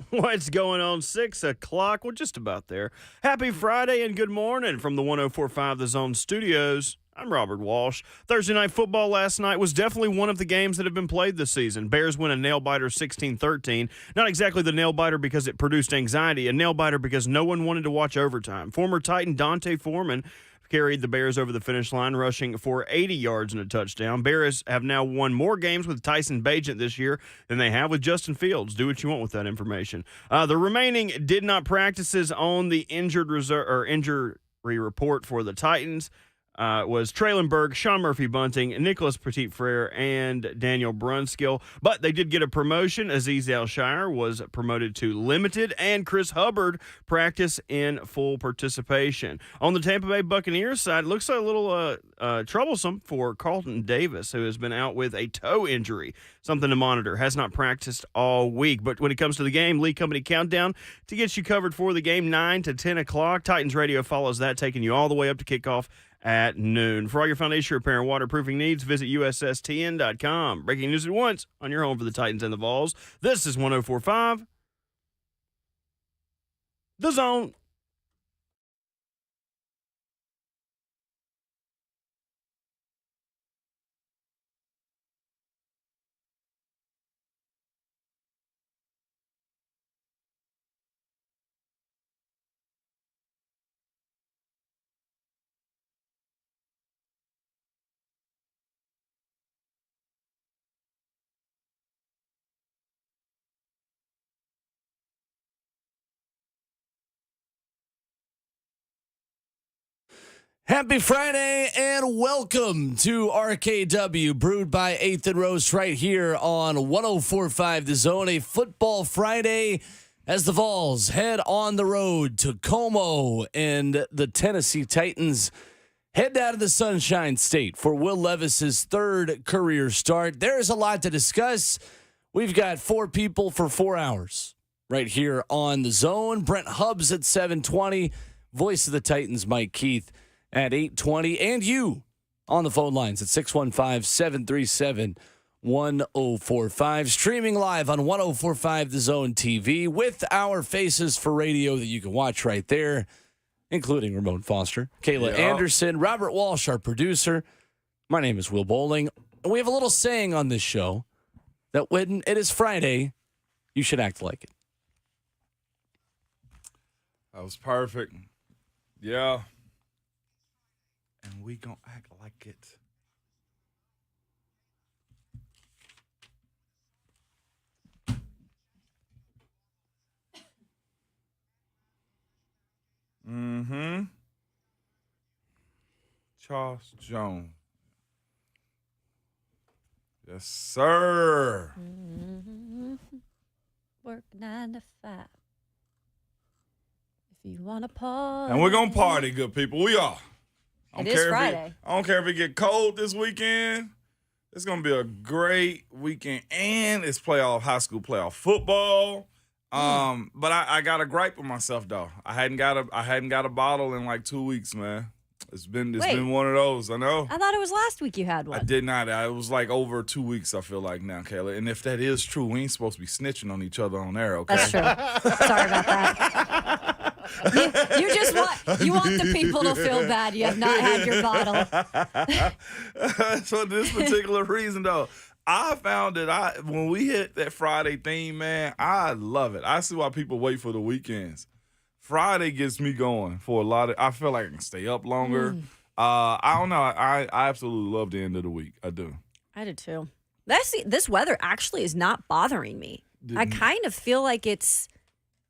What's going on? 6 o'clock. We're just about there. Happy Friday and good morning from the 104.5 The Zone Studios. I'm Robert Walsh. Thursday night football last night was definitely one of the games that have been played this season. Bears win a nail-biter 16-13. Not exactly the nail-biter because it produced anxiety, a nail-biter because no one wanted to watch overtime. Former Titan Dante Foreman carried the Bears over the finish line, rushing for 80 yards and a touchdown. Bears have now won more games with Tyson Bagent this year than they have with Justin Fields. Do what you want with that information. The remaining did not practices on the injury report for the Titans was Traylon Burke, Sean Murphy-Bunting, Nicholas Petit-Frere, and Daniel Brunskill. But they did get a promotion. Azeez Al-Shire was promoted to limited, and Chris Hubbard practiced in full participation. On the Tampa Bay Buccaneers side, it looks like a little troublesome for Carlton Davis, who has been out with a toe injury, something to monitor. Has not practiced all week. But when it comes to the game, Lee Company Countdown to get you covered for the game, 9 to 10 o'clock. Titans Radio follows that, taking you all the way up to kickoff at noon. For all your foundation repair and waterproofing needs, visit USSTN.com. Breaking news at once on your home for the Titans and the Vols. This is 104.5 The Zone. Happy Friday and welcome to RKW, brewed by 8th and Roast right here on 104.5 The Zone. A football Friday as the Vols head on the road to Como, and the Tennessee Titans head down to the Sunshine State for Will Levis's third career start. There's a lot to discuss. We've got 4 people for 4 hours right here on The Zone. Brent Hubbs at 7:20, voice of the Titans, Mike Keith, at 8:20, and you on the phone lines at 615-737-1045. Streaming live on 104.5 The Zone TV with our faces for radio that you can watch right there, including Ramon Foster, Kayla Anderson, Robert Walsh, our producer. My name is Will Bowling. And we have a little saying on this show that when it is Friday, you should act like it. That was perfect. Yeah. And we gonna act like it. Mm-hmm. Charles Jones. Yes, sir. Mm-hmm. Work 9 to 5. If you want to party. And we're gonna party, good people. We are. It is Friday. I don't care if it get cold this weekend. It's gonna be a great weekend, and it's high school playoff football. But I got a gripe with myself though. I hadn't got a bottle in like 2 weeks, man. It's been one of those. I know. I thought it was last week you had one. I did not. It was like over 2 weeks. I feel like now, Kayla. And if that is true, we ain't supposed to be snitching on each other on air. Okay. That's true. Sorry about that. You want the people to feel bad. You have not had your bottle. So this particular reason though, I found that when we hit that Friday theme, man, I love it. I see why people wait for the weekends. Friday gets me going for a lot of. I feel like I can stay up longer. I don't know. I absolutely love the end of the week. I do. I do too. This weather actually is not bothering me. I kind of feel like it's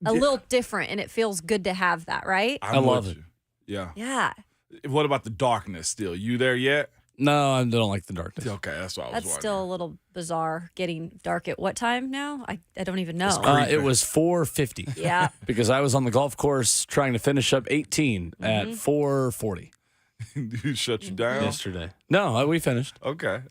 a little different, and it feels good to have that, right? I love it. Yeah. Yeah. What about the darkness still? You there yet? No, I don't like the darkness. Okay, that's what I was That's wondering. still a little bizarre, getting dark at what time now? I don't even know. It was 4:50. Yeah. Because I was on the golf course trying to finish up 18 at 4:40. You shut you down? Yesterday. No, we finished. Okay.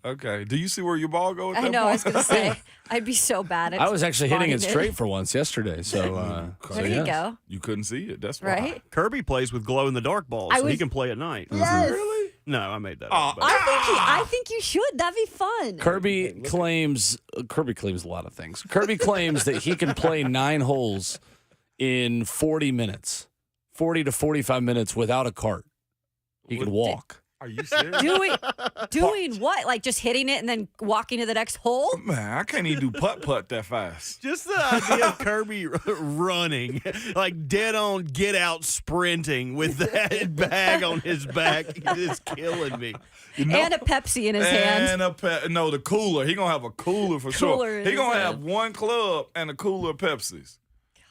Do you see where your ball goes? I know. I was going to say, I'd be so bad at I was actually hitting it spotting straight for once yesterday. So, There you go. You couldn't see it. That's why. Right? Kirby plays with glow-in-the-dark balls, so he can play at night. Yes. Really? No, I made that Oh, up. But I think you should. That'd be fun. Kirby claims a lot of things. Kirby claims that he can play 9 holes in 40 minutes, 40 to 45 minutes without a cart. He can walk. Are you serious? Doing what? Like just hitting it and then walking to the next hole? Man, I can't even do putt-putt that fast. just the idea of Kirby running, like dead on get out sprinting with that bag on his back is killing me. And a Pepsi in his hand. And no, the cooler. He gonna have a cooler for Cooler sure. in He his gonna hand. have one club and a cooler of Pepsis.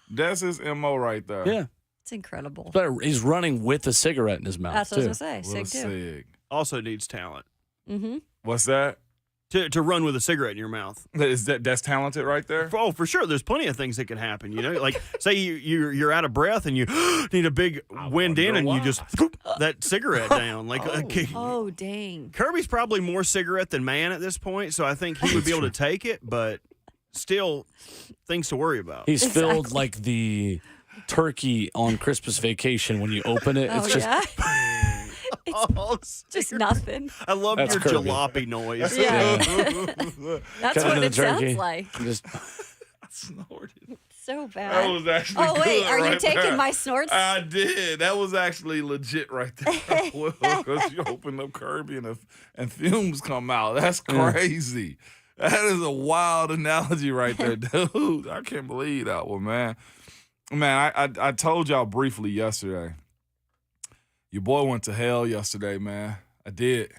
That's his MO right there. Yeah. It's incredible. But he's running with a cigarette in his mouth, That's what I too. was going to say. Little Sig, too. Sig. Also needs talent Mm-hmm. What's that? to run with a cigarette in your mouth. That's talented right there? Oh, for sure. There's plenty of things that can happen. You know, like say you're out of breath and you need a big wind in, and you just that cigarette down. Like Oh, dang. Kirby's probably more cigarette than man at this point, so I think he would be able to take it, but still things to worry about. He's filled like the turkey on Christmas Vacation when you open it. It's just Just nothing. I love That's your Kirby. jalopy noise. Yeah. That's Cut what into it the sounds turkey. like. Just I snorted. So That bad. was actually Oh, wait. good Are you right taking there. my snorts? I did. That was actually legit right there. Because you open up Kirby and fumes come out. That's crazy. That is a wild analogy right there, dude. I can't believe that one, man. Man, I told y'all briefly yesterday. Your boy went to hell yesterday, man. I did.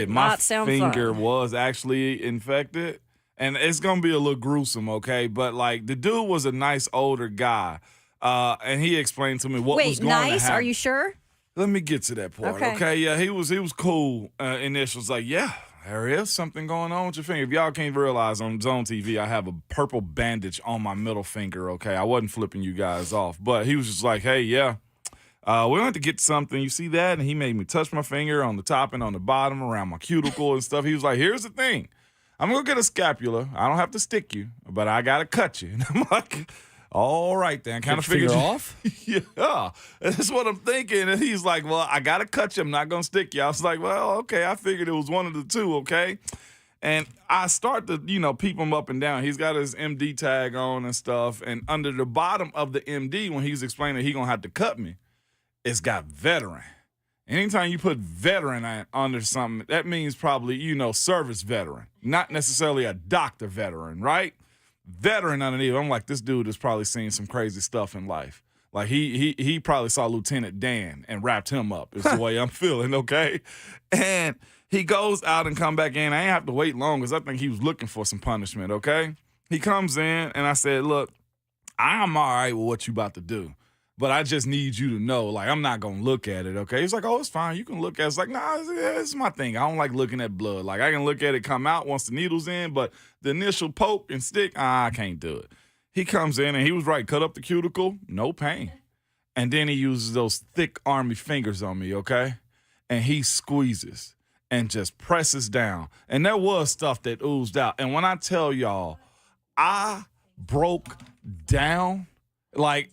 My not sound finger fun. was actually infected. And it's going to be a little gruesome, okay? But, like, the dude was a nice older guy. And he explained to me what was Wait, going to nice? happen. Are you sure? Let me get to that part, Okay. okay? Yeah, he was cool. Initially, was like, yeah, there is something going on with your finger. If y'all can't realize, on Zone TV, I have a purple bandage on my middle finger, okay? I wasn't flipping you guys off. But he was just like, hey, yeah, we went to get something. You see that? And he made me touch my finger on the top and on the bottom around my cuticle and stuff. He was like, here's the thing. I'm going to get a scapula. I don't have to stick you, but I got to cut you. And I'm like, all right, then. Kind of Get your figured finger off? Yeah, that's what I'm thinking. And he's like, well, I got to cut you. I'm not going to stick you. I was like, well, okay. I figured it was one of the two, okay? And I start to, peep him up and down. He's got his MD tag on and stuff. And under the bottom of the MD, when he's explaining he going to have to cut me, it's got veteran. Anytime you put veteran under something, that means probably, service veteran, not necessarily a doctor veteran, right? Veteran underneath. I'm like, this dude has probably seen some crazy stuff in life. Like he probably saw Lieutenant Dan and wrapped him up is the way I'm feeling, okay? And he goes out and come back in. I ain't have to wait long because I think he was looking for some punishment, okay? He comes in and I said, look, I'm all right with what you about to do. But I just need you to know, like, I'm not going to look at it, okay? He's like, oh, it's fine. You can look at it. It's like, nah, it's my thing. I don't like looking at blood. Like, I can look at it come out once the needle's in, but the initial poke and stick, I can't do it. He comes in, and he was right. Cut up the cuticle, no pain. And then he uses those thick army fingers on me, okay? And he squeezes and just presses down. And there was stuff that oozed out. And when I tell y'all, I broke down. Like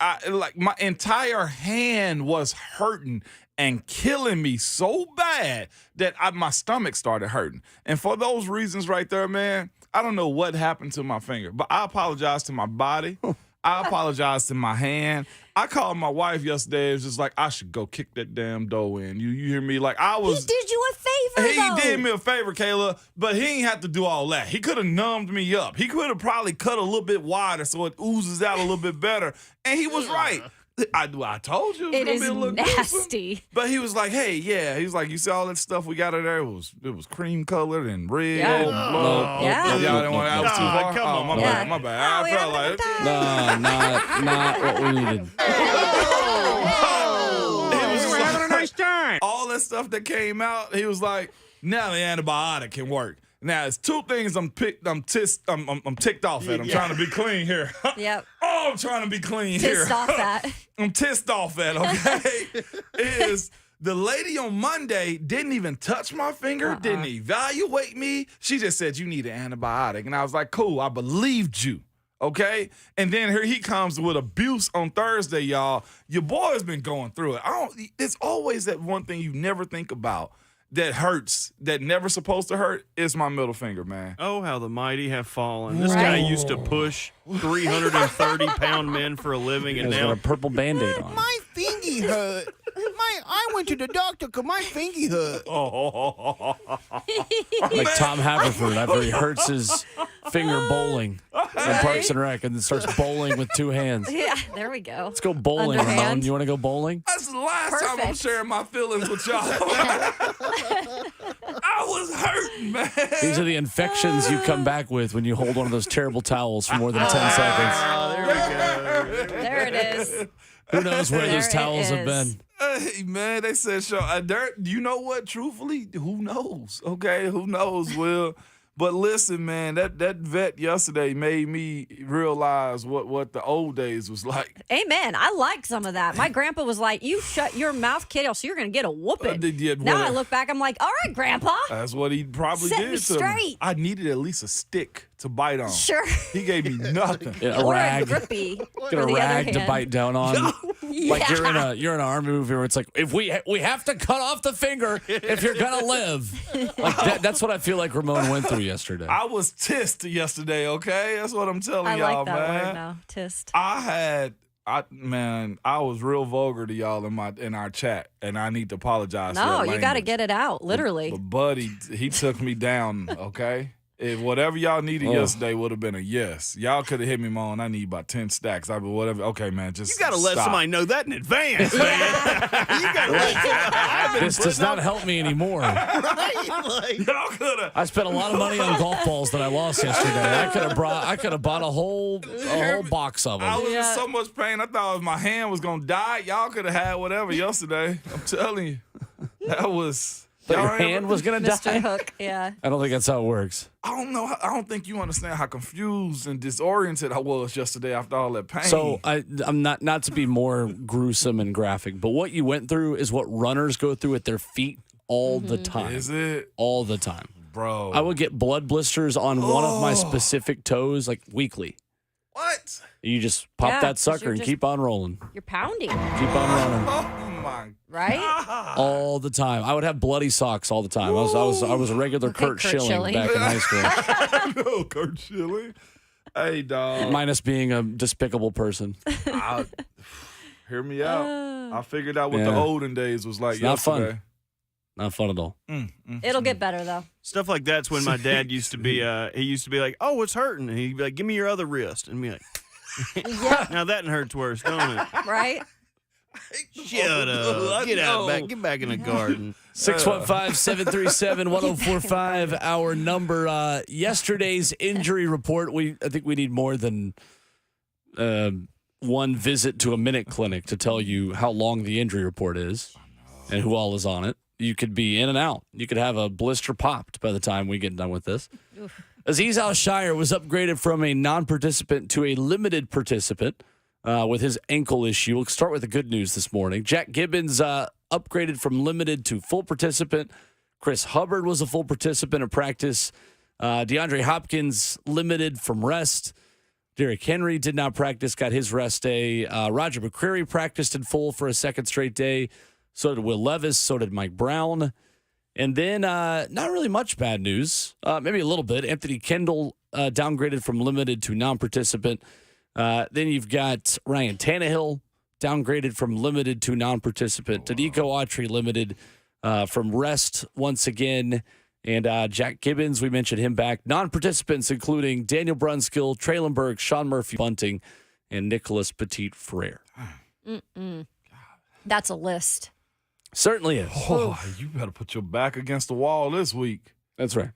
my entire hand was hurting and killing me so bad that my stomach started hurting. And for those reasons right there, man, I don't know what happened to my finger, but I apologize to my body. I apologize to my hand. I called my wife yesterday. It was just like, I should go kick that damn door in. You hear me? Like I was. He did you a favor, He though. did me a favor, Kayla, but he ain't have to do all that. He could have numbed me up. He could have probably cut a little bit wider so it oozes out a little bit better. And he was right. I told you it was It gonna is be a little gruesome. nasty. But he was like, hey, yeah. He was like, you see all that stuff we got in there? It was cream colored and red. Yeah. Oh, Yeah. Y'all didn't want to out too far? Come Oh, on. my Yeah. bad, my bad. Oh, I we felt have like to die. No, not what we needed. He was just having a nice time. all that stuff that came out, he was like, now the antibiotic can work. Now, it's two things I'm ticked off at. I'm trying to be clean here. Yep. Oh, I'm trying to be clean here. Pissed off at. I'm pissed off at, okay? Is the lady on Monday didn't even touch my finger, didn't evaluate me. She just said, you need an antibiotic. And I was like, cool, I believed you. Okay? And then here he comes with abuse on Thursday, y'all. Your boy's been going through it. It's always that one thing you never think about that hurts, that never supposed to hurt, is my middle finger, man. Oh, how the mighty have fallen. This guy used to push 330-pound men for a living, and He's now got a purple Band-Aid on. My fingy hurt. I went to the doctor because my fingy hurt. Like Tom Haverford after he hurts his finger bowling in Parks and Rec and then starts bowling with two hands. Yeah, there we go. Let's go bowling, Underhand. Ramon. You want to go bowling? That's the last time I'm Perfect. sharing my feelings with y'all. I was hurting, man. These are the infections you come back with when you hold one of those terrible towels for more than 10 seconds. Oh, there we go. There it is. Who knows where those There it towels have is. been? Hey, man, they said, you know what? Truthfully, who knows? Okay, who knows, Will? But listen, man, that vet yesterday made me realize what the old days was like. Amen. I like some of that. My grandpa was like, "You shut your mouth, kid, or so you're going to get a whooping." Now I look back, I'm like, "All right, Grandpa." That's what he probably Set did me to me. straight. I needed at least a stick to bite on. Sure. He gave me nothing. Yeah, a Or rag. a grippy. Get for a the other rag to hand. bite down on. Like Yeah. you're in an army movie where it's like, if we have to cut off the finger if you're gonna live. Like that's what I feel like Ramon went through yesterday. I was tissed yesterday, okay? That's what I'm telling I y'all, like that man. word now. Tist. I was real vulgar to y'all in our chat, and I need to apologize. for No, that you got to language. get it out, literally. But buddy, he took me down, okay? If whatever y'all needed yesterday would have been a yes. Y'all could have hit me on. I need about 10 stacks. I'd be whatever. Okay, man, just You got to let stop. somebody know that in advance, man. You got to let This does not help me anymore. Y'all could have. I spent a lot of money on golf balls that I lost yesterday. I could have bought a whole box of I them. was in so much pain. I thought my hand was gonna die. Y'all could have had whatever yesterday. I'm telling you, that was. But y'all your ain't- hand was gonna Mr. die. Hook, yeah. I don't think that's how it works. I don't know. I don't think you understand how confused and disoriented I was yesterday after all that pain. So I'm not to be more gruesome and graphic, but what you went through is what runners go through at their feet all the time. is it, All the time. bro? I would get blood blisters on one of my specific toes like weekly. What? You just pop Yeah, that 'cause sucker you're and just- keep on rolling. You're pounding, Keep on running. Oh my right? All the time. I would have bloody socks all the time. I was a regular Okay, Kurt Kurt Schilling Schilling. back in high school. No, Kurt Schilling. Hey, dog. Minus being a despicable person. Hear me out. I figured out what the Yeah. olden days was like It's not fun. yesterday. Not fun at all. It'll get better, though. Stuff like that's when my dad used to be. He used to be like, "Oh, it's hurting," and he'd be like, "Give me your other wrist," and be like, Yeah, "Now that hurts worse, don't it?" right? Shut up! Get out back. Get back in the garden. 615-737-1045, our number. Yesterday's injury report, I think we need more than one visit to a minute clinic to tell you how long the injury report is and who all is on it. You could be in and out. You could have a blister popped by the time we get done with this. Aziz Al-Shire was upgraded from a non-participant to a limited participant with his ankle issue. We'll start with the good news this morning. Jack Gibbons upgraded from limited to full participant. Chris Hubbard was a full participant in practice. DeAndre Hopkins limited from rest. Derrick Henry did not practice, got his rest day. Roger McCreary practiced in full for a second straight day. So did Will Levis. So did Mike Brown. And then not really much bad news. Maybe a little bit. Anthony Kendall downgraded from limited to non-participant. Then you've got Ryan Tannehill downgraded from limited to non-participant. Danico Autry limited from rest once again. And Jack Gibbons, we mentioned him back. Non-participants including Daniel Brunskill, Traylon Burke, Sean Murphy Bunting, and Nicholas Petit-Frere. That's a list. Certainly is. Oh, you better put your back against the wall this week. That's right.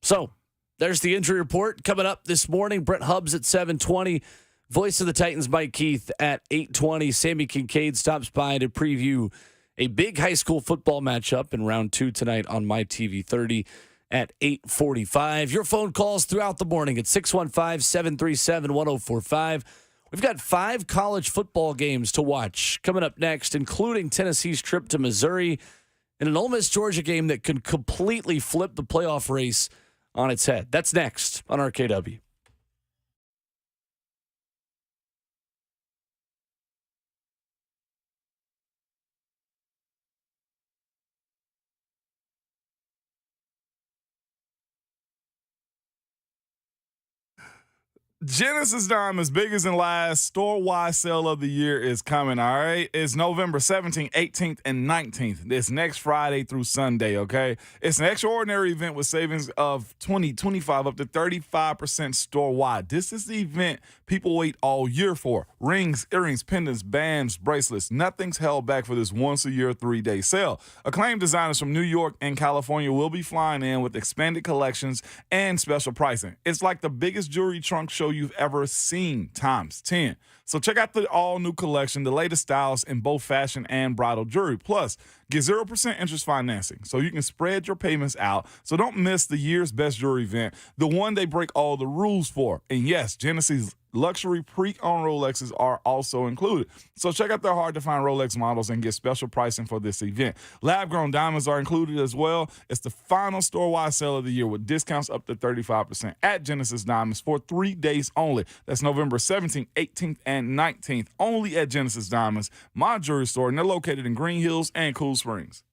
So there's the injury report coming up this morning. Brent Hubbs at 7:20. Voice of the Titans, Mike Keith at 8:20. Sammy Kincaid stops by to preview a big high school football matchup in round 2 tonight on My TV 30 at 8:45. Your phone calls throughout the morning at 615-737-1045. We've got 5 college football games to watch coming up next, including Tennessee's trip to Missouri and an Ole Miss Georgia game that could completely flip the playoff race on its head. That's next on RKW. Genesis Diamonds biggest and last store-wide sale of the year is coming, all right? It's November 17th, 18th, and 19th. This next Friday through Sunday, okay? It's an extraordinary event with savings of 20, 25, up to 35% store-wide. This is the event people wait all year for. Rings, earrings, pendants, bands, bracelets. Nothing's held back for this once-a-year, 3-day sale. Acclaimed designers from New York and California will be flying in with expanded collections and special pricing. It's like the biggest jewelry trunk show you've ever seen times 10. So check out the all-new collection, the latest styles in both fashion and bridal jewelry. Plus, get 0% interest financing so you can spread your payments out. So don't miss the year's best jewelry event, the one they break all the rules for. And yes, Genesis luxury pre-owned Rolexes are also included. So check out their hard-to-find Rolex models and get special pricing for this event. Lab-grown diamonds are included as well. It's the final store-wide sale of the year with discounts up to 35% at Genesis Diamonds for 3 days only. That's November 17th, 18th, and 19th, only at Genesis Diamonds, my jewelry store, and they're located in Green Hills and Cool Springs.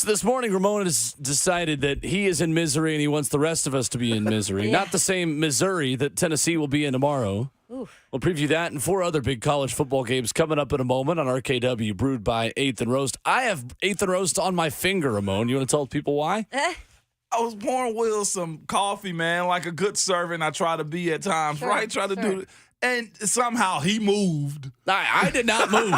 So this morning, Ramon has decided that he is in misery and he wants the rest of us to be in misery. Yeah. Not the same Missouri that Tennessee will be in tomorrow. Oof. We'll preview that and 4 other big college football games coming up in a moment on RKW, brewed by 8th and Roast. I have 8th and Roast on my finger, Ramon. You want to tell people why? I was pouring Will some coffee, man, like a good servant I try to be at times, Sure, right? Try to sure. do it. And somehow he moved. I did not move.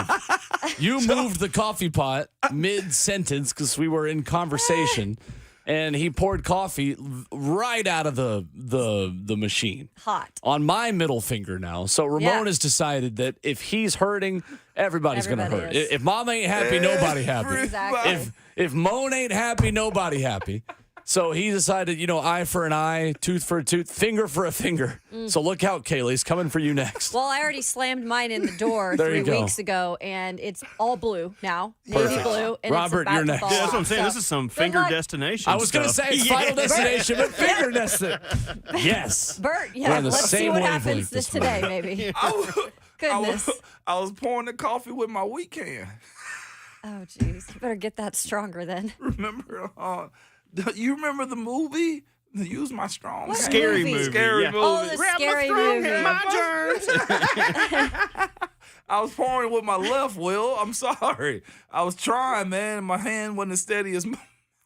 You moved the coffee pot mid-sentence because we were in conversation, and he poured coffee right out of the machine. Hot. On my middle finger now. So Ramon Yeah. has decided that if he's hurting, everybody's going to hurt. Everybody is. If Mom ain't happy, nobody happy. Exactly. If Moan ain't happy, nobody happy. So he decided, eye for an eye, tooth for a tooth, finger for a finger. So look out, Kaylee's coming for you next. Well, I already slammed mine in the door There 3 you go. weeks ago, and it's all blue now. Navy Perfect. blue. And Robert, it's about you're to next. fall Yeah, that's what I'm off. saying. So, This is some good finger luck. destination I was going to stuff. say it's Final Destination, but finger nested. Yes. Bert, We're yeah, on the let's see same what wavelength happens this this today, maybe. Goodness. I was pouring the coffee with my weekend. Oh, jeez. You better get that stronger then. Remember, you remember the movie? Use my strong hand. Scary movie. Scary yeah. movie. Oh, the scary movie. My germs. I was pouring with my left, Will. I'm sorry. I was trying, man, and my hand wasn't as steady as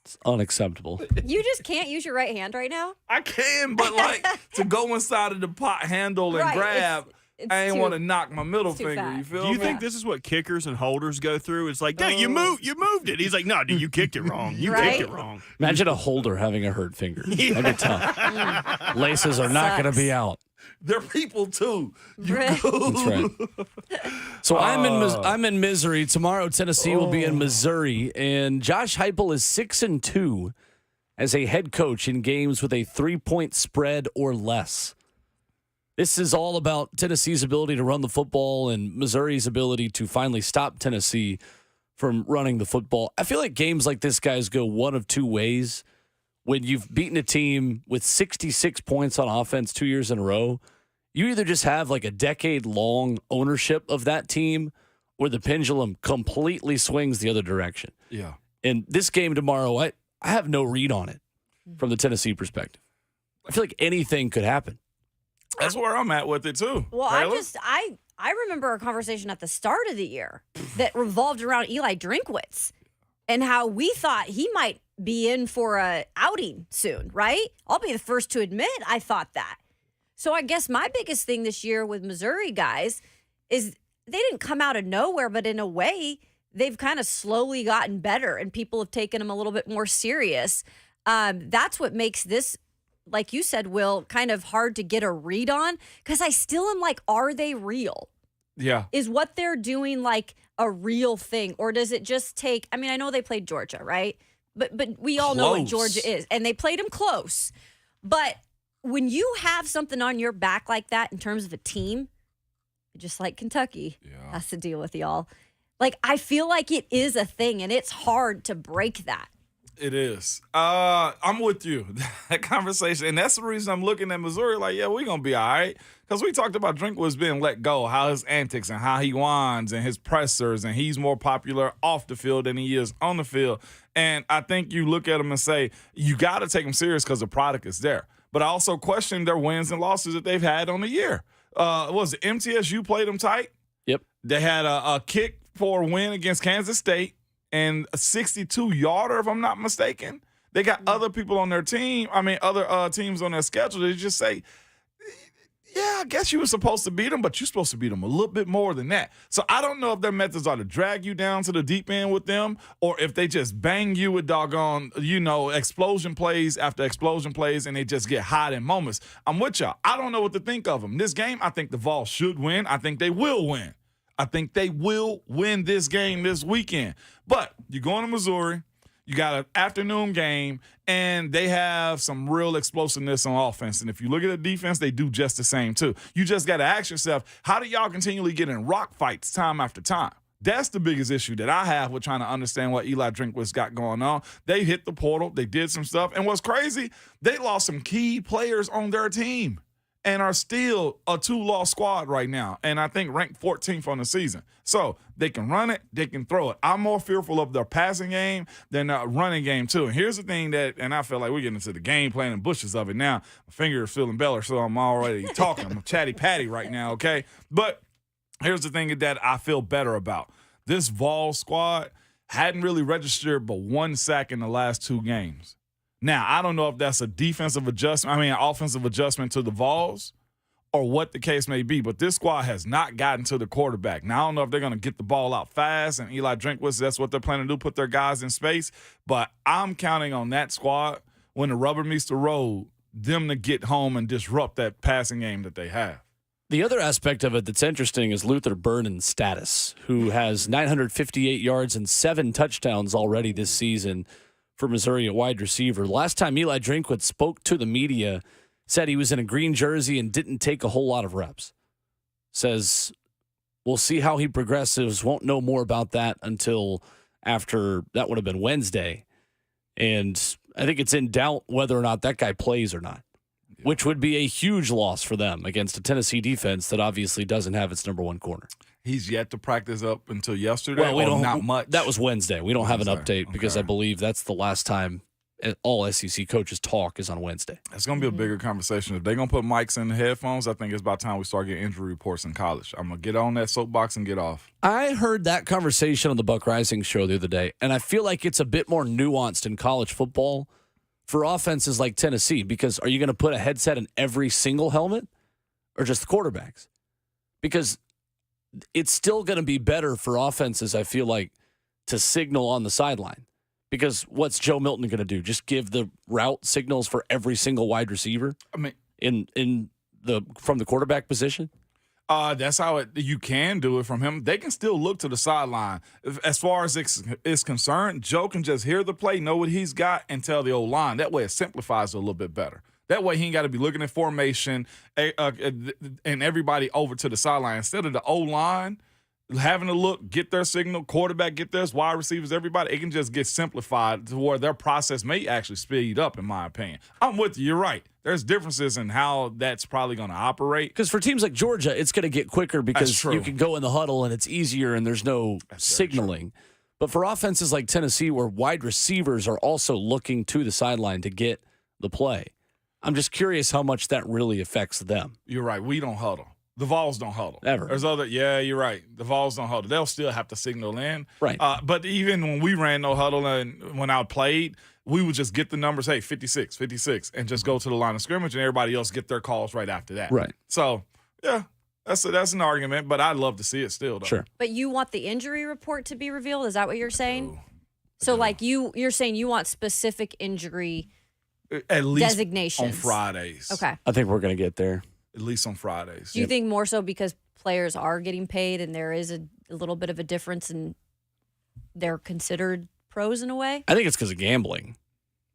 It's unacceptable. You just can't use your right hand right now? I can, but like to go inside of the pot handle and Right, grab, it's I ain't too- want to knock my middle too finger. fat. You feel Do you me? think this is what kickers and holders go through? It's like, dude, you moved it. He's like, no, dude, you kicked it wrong. You Right? kicked it wrong. Imagine a holder having a hurt finger. That'd be tough. Laces are not going to be out. They're people too. Right. That's right. So I'm in misery. Tomorrow, Tennessee will be in Missouri, and Josh Heupel is 6-2 as a head coach in games with a 3-point spread or less. This is all about Tennessee's ability to run the football and Missouri's ability to finally stop Tennessee from running the football. I feel like games like this, guys, go one of two ways. When you've beaten a team with 66 points on offense 2 years in a row, you either just have like a decade-long ownership of that team or the pendulum completely swings the other direction. Yeah. And this game tomorrow, I have no read on it from the Tennessee perspective. I feel like anything could happen. That's where I'm at with it too. Well, Taylor? I remember a conversation at the start of the year that revolved around Eli Drinkwitz and how we thought he might be in for a outing soon, right? I'll be the first to admit I thought that. So I guess my biggest thing this year with Missouri guys is they didn't come out of nowhere, but in a way, they've kind of slowly gotten better and people have taken them a little bit more serious. That's what makes this, like you said, Will, kind of hard to get a read on because I still am like, are they real? Yeah. Is what they're doing like a real thing? Or does it just take, I mean, I know they played Georgia, right? But we all know what Close. Georgia is. And they played them close. But when you have something on your back like that in terms of a team, just like Kentucky has to deal with y'all, like I feel like it is a thing and it's hard to break that. It is. I'm with you. That conversation, and that's the reason I'm looking at Missouri like, yeah, we're going to be all right. Because we talked about Drinkwitz being let go, how his antics and how he whines and his pressers, and he's more popular off the field than he is on the field. And I think you look at him and say, you got to take him serious because the product is there. But I also question their wins and losses that they've had on the year. Was it MTSU played them tight? Yep. They had a kick for a win against Kansas State. And a 62-yarder, if I'm not mistaken. They got other people on their team. I mean, other teams on their schedule. They just say, yeah, I guess you were supposed to beat them, but you're supposed to beat them a little bit more than that. So I don't know if their methods are to drag you down to the deep end with them or if they just bang you with doggone, explosion plays after explosion plays and they just get hot in moments. I'm with y'all. I don't know what to think of them. This game, I think the Vols should win. I think they will win. I think they will win this game this weekend. But you're going to Missouri, you got an afternoon game, and they have some real explosiveness on offense. And if you look at the defense, they do just the same too. You just got to ask yourself, how do y'all continually get in rock fights time after time? That's the biggest issue that I have with trying to understand what Eli Drinkwitz got going on. They hit the portal. They did some stuff. And what's crazy, they lost some key players on their team. and are still a 2-loss squad right now, and I think ranked 14th on the season. So they can run it, they can throw it. I'm more fearful of their passing game than the running game, too. And here's the thing and I feel like we're getting into the game plan and bushes of it now. My finger is feeling better, so I'm already talking. I'm chatty patty right now, okay? But here's the thing that I feel better about. This Vols squad hadn't really registered but 1 sack in the last 2 games. Now, I don't know if that's a offensive adjustment to the Vols or what the case may be, but this squad has not gotten to the quarterback. Now, I don't know if they're going to get the ball out fast, and Eli Drinkwitz, that's what they're planning to do, put their guys in space. But I'm counting on that squad, when the rubber meets the road, them to get home and disrupt that passing game that they have. The other aspect of it that's interesting is Luther Burnen's status, who has 958 yards and 7 touchdowns already this season for Missouri at wide receiver. Last time Eli Drinkwitz spoke to the media, said he was in a green jersey and didn't take a whole lot of reps. Says, we'll see how he progresses. Won't know more about that until after, that would have been Wednesday. And I think it's in doubt whether or not that guy plays or not, which would be a huge loss for them against a Tennessee defense that obviously doesn't have its number 1 corner. He's yet to practice up until yesterday. Well, we don't not much. That was Wednesday. We don't have an Wednesday. update because Okay. I believe that's the last time all SEC coaches talk is on Wednesday. It's going to be a bigger conversation. If they're going to put mics in the headphones, I think it's about time we start getting injury reports in college. I'm going to get on that soapbox and get off. I heard that conversation on the Buck Rising show the other day, and I feel like it's a bit more nuanced in college football for offenses like Tennessee, because are you going to put a headset in every single helmet or just the quarterbacks? Because it's still going to be better for offenses, I feel like, to signal on the sideline. Because what's Joe Milton going to do? Just give the route signals for every single wide receiver? I mean, from the quarterback position? That's how you can do it from him. They can still look to the sideline. As far as it's concerned, Joe can just hear the play, know what he's got, and tell the O-line. That way it simplifies it a little bit better. That way he ain't got to be looking at formation and everybody over to the sideline. Instead of the O-line having to look, get their signal, quarterback, get theirs, wide receivers, everybody, it can just get simplified to where their process may actually speed up, in my opinion. I'm with you. You're right. There's differences in how that's probably going to operate. Because for teams like Georgia, it's going to get quicker because true. you can go in the huddle and it's easier and there's no signaling. But for offenses like Tennessee, where wide receivers are also looking to the sideline to get the play, I'm just curious how much that really affects them. You're right. We don't huddle. The Vols don't huddle. Ever. There's you're right. The Vols don't huddle. They'll still have to signal in. Right. But even when we ran no huddle and when I played, we would just get the numbers, hey, 56, 56, and just go to the line of scrimmage, and everybody else get their calls right after that. Right. So, yeah, that's an argument, but I'd love to see it still, though. Sure. But you want the injury report to be revealed? Is that what you're saying? Oh, So, like, you're saying you want specific injury at least designations on Fridays. Okay. I think we're going to get there. At least on Fridays. Do you think more so because players are getting paid and there is a little bit of a difference and they're considered pros in a way? I think it's because of gambling.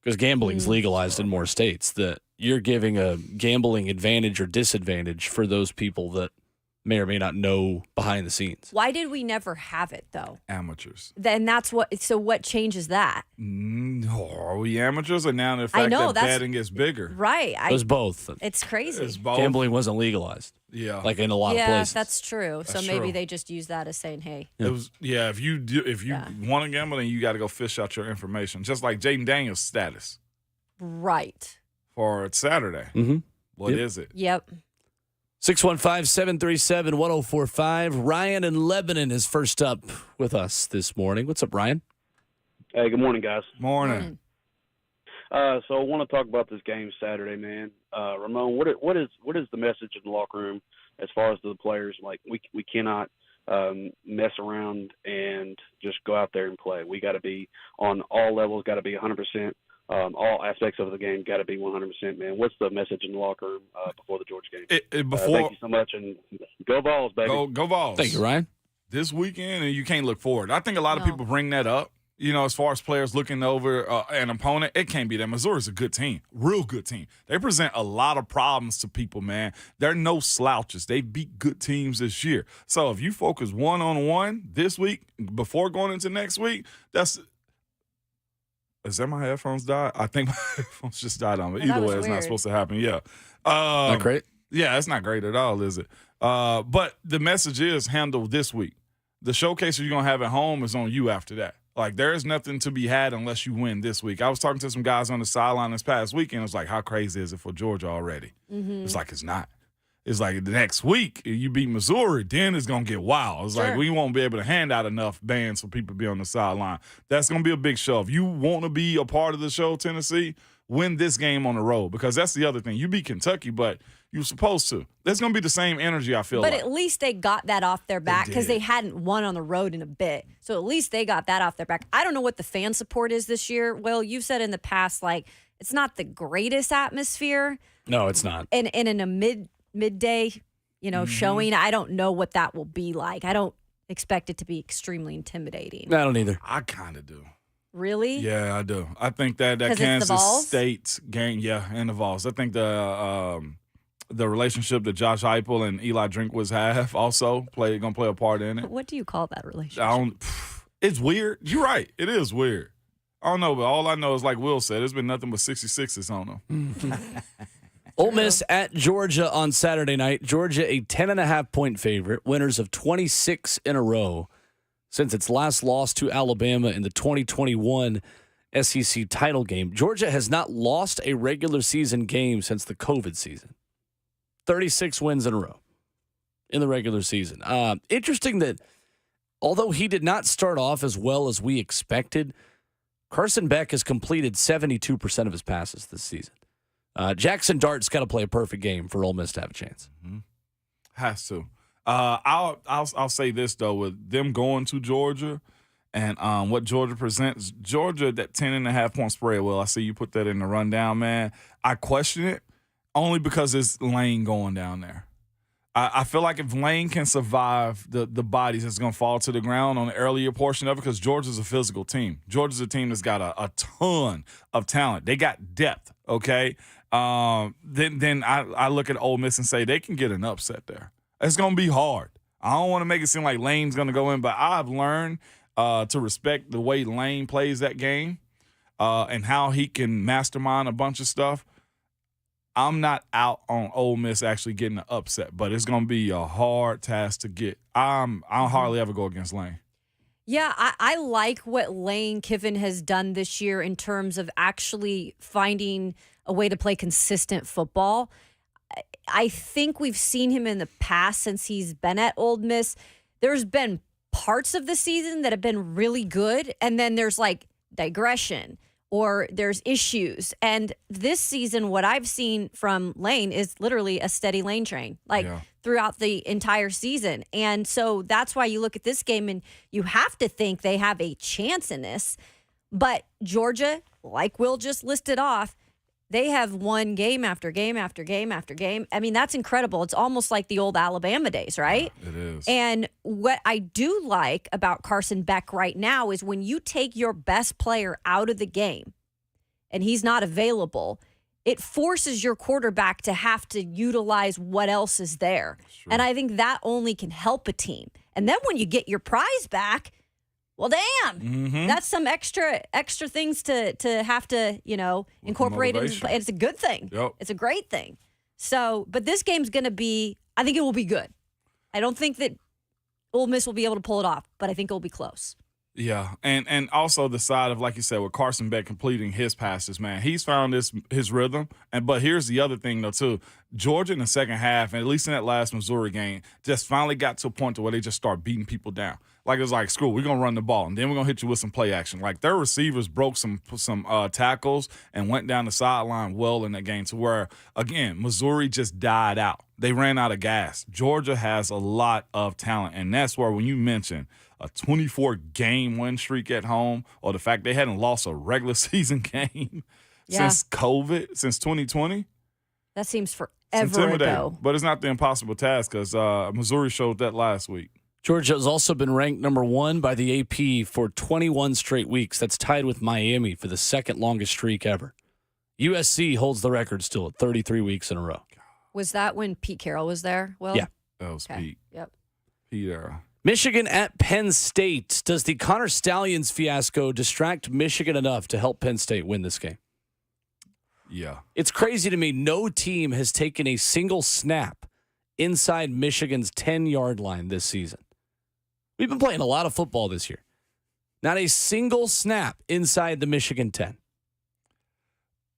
Because gambling's legalized in more states, that you're giving a gambling advantage or disadvantage for those people that may or may not know behind the scenes. Why did we never have it, though? Amateurs. Then so what changes that? Are we amateurs, or now the fact that betting is bigger? Right. It was both. It's crazy. It's both. Gambling wasn't legalized. Yeah. Like in a lot of Yeah, places. that's true. So That's maybe true. they just use that as saying, hey. It was if you want to gamble, then you got to go fish out your information. Just like Jaden Daniels' status Right. for Saturday. Mm-hmm. What is it? Yep. 615-737-1045. Ryan in Lebanon is first up with us this morning. What's up, Ryan? Hey, good morning, guys. Morning. So I want to talk about this game Saturday, man. Ramon, what is the message in the locker room as far as the players? Like, we cannot mess around and just go out there and play. We got to be on all levels, got to be 100%. All aspects of the game got to be 100%, man. What's the message in the locker room before the Georgia game? Thank you so much, and go Vols, baby. Go Vols. Thank you, Ryan. This weekend, and you can't look forward. I think a lot of people bring that up. You know, as far as players looking over an opponent, it can't be that. Missouri's a good team, real good team. They present a lot of problems to people, man. They're no slouches. They beat good teams this year. So if you focus one-on-one this week before going into next week, is that my headphones died? I think my headphones just died on me. Well, that Either way, was it's not weird. supposed to happen. Yeah. Not great. Yeah, it's not great at all, is it? But the message is handle this week. The showcase you're going to have at home is on you after that. Like, there's nothing to be had unless you win this week. I was talking to some guys on the sideline this past weekend. It was like, how crazy is it for Georgia already? Mm-hmm. It's like, it's not. It's like the next week, you beat Missouri, then it's going to get wild. It's like we won't be able to hand out enough bands for people to be on the sideline. That's going to be a big show. If you want to be a part of the show, Tennessee, win this game on the road, because that's the other thing. You beat Kentucky, but you're supposed to. That's going to be the same energy, I feel But like. at least they got that off their back because they hadn't won on the road in a bit. So at least they got that off their back. I don't know what the fan support is this year. Well, you've said in the past, like, it's not the greatest atmosphere. No, it's not. And in a midday, showing, I don't know what that will be like. I don't expect it to be extremely intimidating. I don't either. I kind of do. Really? Yeah, I do. I think that 'Cause it's the Kansas Vols? State game, and the Vols. I think the relationship that Josh Heupel and Eli Drinkwitz have also going to play a part in it. What do you call that relationship? It's weird. You're right. It is weird. I don't know, but all I know is, like Will said, there's been nothing but 66s on them. Ole Miss at Georgia on Saturday night. Georgia a 10.5-point favorite, winners of 26 in a row since its last loss to Alabama in the 2021 SEC title game. Georgia has not lost a regular season game since the COVID season. 36 wins in a row in the regular season. Interesting that although he did not start off as well as we expected, Carson Beck has completed 72% of his passes this season. Jackson Dart's got to play a perfect game for Ole Miss to have a chance. Mm-hmm. Has to. I'll say this though, with them going to Georgia and what Georgia presents, Georgia that 10.5-point spread. Well, I see you put that in the rundown, man. I question it only because it's Lane going down there. I feel like if Lane can survive the bodies that's going to fall to the ground on the earlier portion of it, because Georgia's a physical team. Georgia's a team that's got a ton of talent. They got depth, okay? Then I look at Ole Miss and say they can get an upset there. It's going to be hard. I don't want to make it seem like Lane's going to go in, but I've learned to respect the way Lane plays that game and how he can mastermind a bunch of stuff. I'm not out on Ole Miss actually getting an upset, but it's going to be a hard task to get. I'll hardly ever go against Lane. Yeah, I like what Lane Kiffin has done this year in terms of actually finding a way to play consistent football. I think we've seen him in the past since he's been at Ole Miss. There's been parts of the season that have been really good, and then there's like digression or there's issues. And this season, what I've seen from Lane is literally a steady Lane train, throughout the entire season. And so that's why you look at this game and you have to think they have a chance in this. But Georgia, like Will just listed off, they have won game after game after game after game. I mean, that's incredible. It's almost like the old Alabama days, right? It is. And what I do like about Carson Beck right now is when you take your best player out of the game and he's not available, it forces your quarterback to have to utilize what else is there. And I think that only can help a team. And then when you get your prize back, well, damn, that's some extra things to have to, incorporate into play. It's a good thing. Yep. It's a great thing. So, but this game's going to be, I think it will be good. I don't think that Ole Miss will be able to pull it off, but I think it will be close. Yeah, and also the side of, like you said, with Carson Beck completing his passes, man, he's found his rhythm. But here's the other thing, though, too. Georgia in the second half, and at least in that last Missouri game, just finally got to a point to where they just start beating people down. Like, it's like, screw it, we're going to run the ball, and then we're going to hit you with some play action. Like, their receivers broke some tackles and went down the sideline well in that game to where, again, Missouri just died out. They ran out of gas. Georgia has a lot of talent, and that's where when you mention a 24-game win streak at home, or the fact they hadn't lost a regular season game since COVID, since 2020. That seems forever ago. But it's not the impossible task because Missouri showed that last week. Georgia has also been ranked number 1 by the AP for 21 straight weeks. That's tied with Miami for the second longest streak ever. USC holds the record still at 33 weeks in a row. Was that when Pete Carroll was there? Well, yeah. That was Pete. Yep. Pete era. Michigan at Penn State. Does the Connor Stallions fiasco distract Michigan enough to help Penn State win this game? Yeah. It's crazy to me. No team has taken a single snap inside Michigan's 10-yard line this season. We've been playing a lot of football this year. Not a single snap inside the Michigan 10.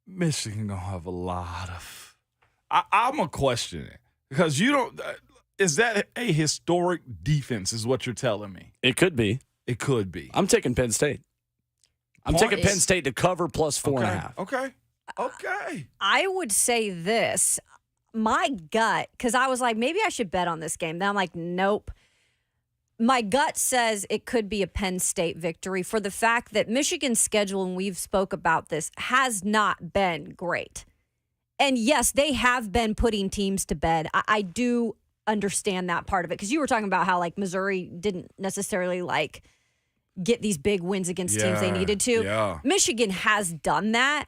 Michigan gonna have a lot of. I'm gonna question it because you don't. Is that a historic defense? Is what you're telling me? It could be. It could be. I'm taking Penn State. I'm taking Penn State to cover plus 4.5. Okay. I would say this. My gut, because I was like, maybe I should bet on this game. Then I'm like, nope. My gut says it could be a Penn State victory for the fact that Michigan's schedule, and we've spoke about this, has not been great. And yes, they have been putting teams to bed. I do understand that part of it because you were talking about how like Missouri didn't necessarily like get these big wins against teams they needed to. Yeah. Michigan has done that,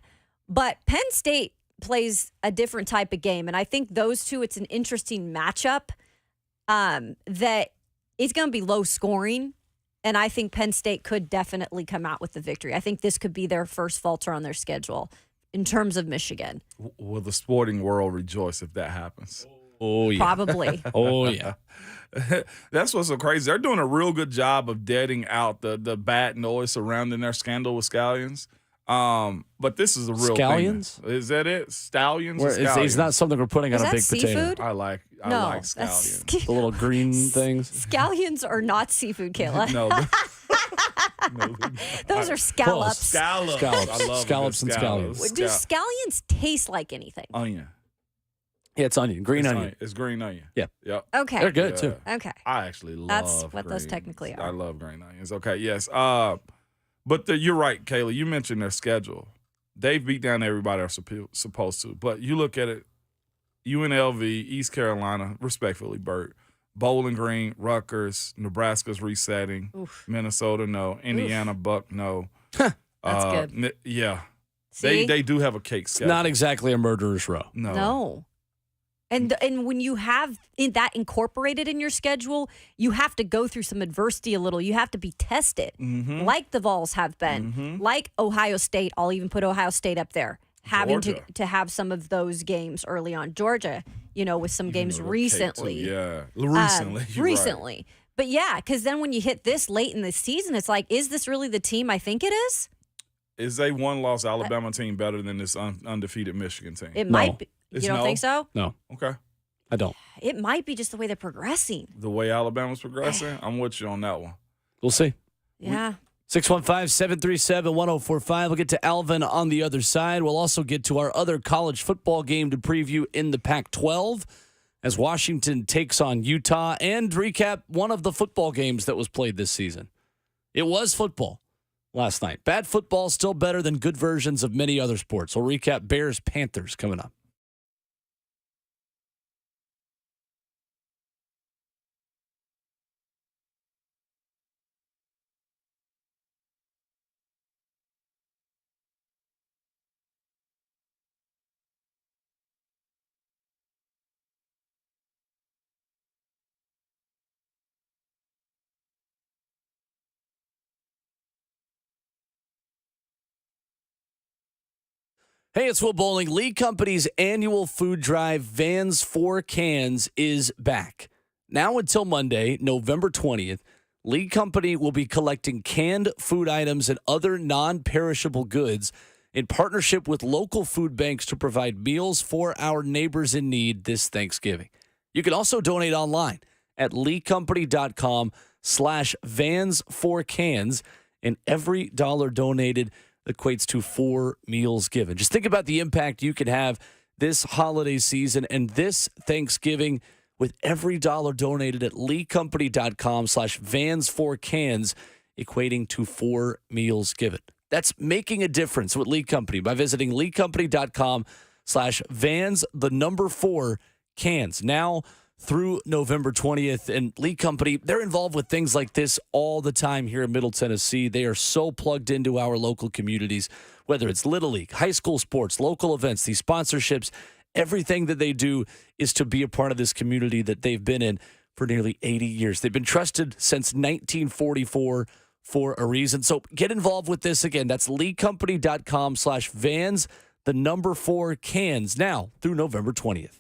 but Penn State plays a different type of game. And I think those two, it's an interesting matchup that it's going to be low scoring. And I think Penn State could definitely come out with the victory. I think this could be their first falter on their schedule in terms of Michigan. Will the sporting world rejoice if that happens? Oh, yeah. Probably. Oh, yeah. That's what's so crazy. They're doing a real good job of deading out the bad noise surrounding their scandal with Scallions. But this is a real Scallions? thing. Is that it? Stallions? Or It's scallions? not something we're putting Is on a that big potato. seafood? I like No, scallions. The little green things. Scallions are not seafood, Kayla. No. Those are scallops. Scallops. Scallops. I love Scallops and scallions. Do scallions taste like anything? Onion. Yeah, it's onion. Green onion. It's green onion. Yeah. Yep. Okay. They're good, too. Okay. I actually love That's what those greens. technically are. I love green onions. Okay, yes. But you're right, Kayla. You mentioned their schedule. They've beat down everybody they're supposed to. But you look at it, UNLV, East Carolina, respectfully, Bert, Bowling Green, Rutgers, Nebraska's resetting, Minnesota, no, Indiana, Buck, no. That's good. Yeah. See? They do have a cake schedule. Not exactly a murderer's row. No. And when you have that incorporated in your schedule, you have to go through some adversity a little. You have to be tested, like the Vols have been, like Ohio State. I'll even put Ohio State up there, having to have some of those games early on. Georgia, with some games recently. Yeah, recently. You're recently. Right. But yeah, because then when you hit this late in the season, it's like, is this really the team I think it is? Is a one-loss Alabama team better than this undefeated Michigan team? It might be. You don't think so? No. Okay. I don't. It might be just the way they're progressing. The way Alabama's progressing, I'm with you on that one. We'll see. Yeah. 615-737-1045. We'll get to Alvin on the other side. We'll also get to our other college football game to preview in the Pac-12 as Washington takes on Utah and recap one of the football games that was played this season. It was football last night. Bad football still better than good versions of many other sports. We'll recap Bears-Panthers coming up. Hey, it's Will Bowling. Lee Company's annual food drive, Vans for Cans, is back. Now until Monday, November 20th, Lee Company will be collecting canned food items and other non-perishable goods in partnership with local food banks to provide meals for our neighbors in need this Thanksgiving. You can also donate online at leecompany.com/Vans4Cans, and every dollar donated equates to 4 meals given. Just think about the impact you can have this holiday season and this Thanksgiving with every dollar donated at leecompany.com/Vans4Cans, equating to 4 meals given. That's making a difference with Lee Company by visiting leecompany.com/Vans4Cans. Now through November 20th. And Lee Company, they're involved with things like this all the time here in Middle Tennessee. They are so plugged into our local communities, whether it's Little League, high school sports, local events, these sponsorships. Everything that they do is to be a part of this community that they've been in for nearly 80 years. They've been trusted since 1944 for a reason. So get involved with this again. That's leecompany.com/Vans. the number 4 cans now through November 20th.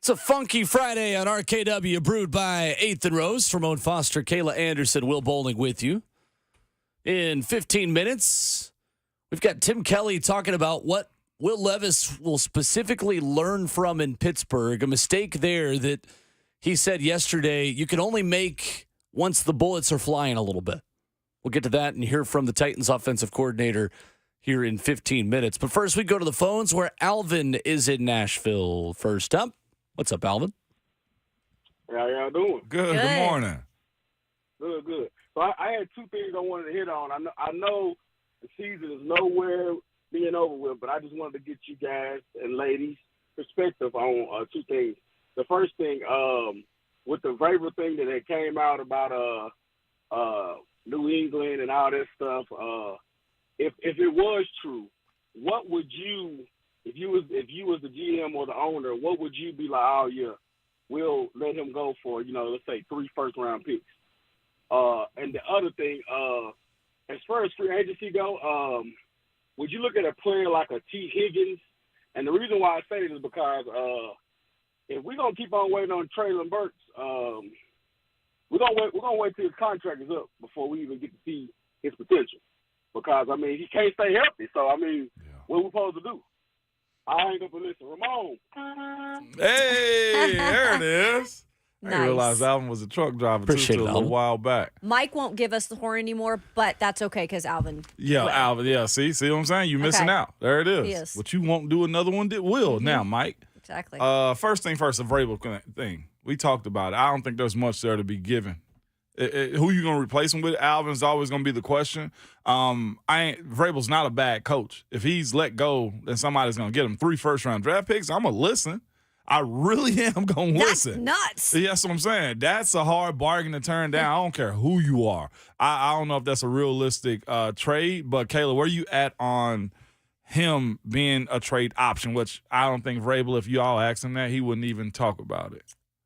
It's a funky Friday on RKW, brewed by 8th and Rose. Ramon Foster, Kayla Anderson, Will Bowling with you. In 15 minutes, we've got Tim Kelly talking about what Will Levis will specifically learn from in Pittsburgh. A mistake there that he said yesterday you can only make once the bullets are flying a little bit. We'll get to that and hear from the Titans offensive coordinator here in 15 minutes. But first, we go to the phones where Alvin is in Nashville. First up. What's up, Alvin? How y'all doing? Good. Good morning. Good. So I had two things I wanted to hit on. I know the season is nowhere being over with, but I just wanted to get you guys and ladies' perspective on two things. The first thing, with the Vrabel thing that had came out about New England and all that stuff, if it was true, what would you? If you was the GM or the owner, what would you be like? Oh yeah, we'll let him go for let's say 3 first-round picks. And the other thing, as far as free agency go, would you look at a player like a T. Higgins? And the reason why I say it is because if we're gonna keep on waiting on Traylon Burks, we're gonna wait till his contract is up before we even get to see his potential. Because he can't stay healthy. So what are we supposed to do? I ain't gonna listen. Ramon. Hey, there it is. I didn't Nice. realize Alvin was a truck driver Appreciate too it, till a Alvin. while back. Mike won't give us the horn anymore, but that's okay because Alvin. Yeah, will. Alvin. Yeah, see what I'm saying? You missing Okay. out. There it is. He is. But you won't do another one that will now, Mike. Exactly. First thing first, the Vrabel thing. We talked about it. I don't think there's much there to be given. Who you going to replace him with? Alvin's always going to be the question. Vrabel's not a bad coach. If he's let go, then somebody's going to get him 3 first-round draft picks. I'm going to listen. I really am going to That's listen. nuts. See, that's what I'm saying. That's a hard bargain to turn down. I don't care who you are. I don't know if that's a realistic trade, but Kayla, where you at on him being a trade option, which I don't think Vrabel, if you all asked him that, he wouldn't even talk about it.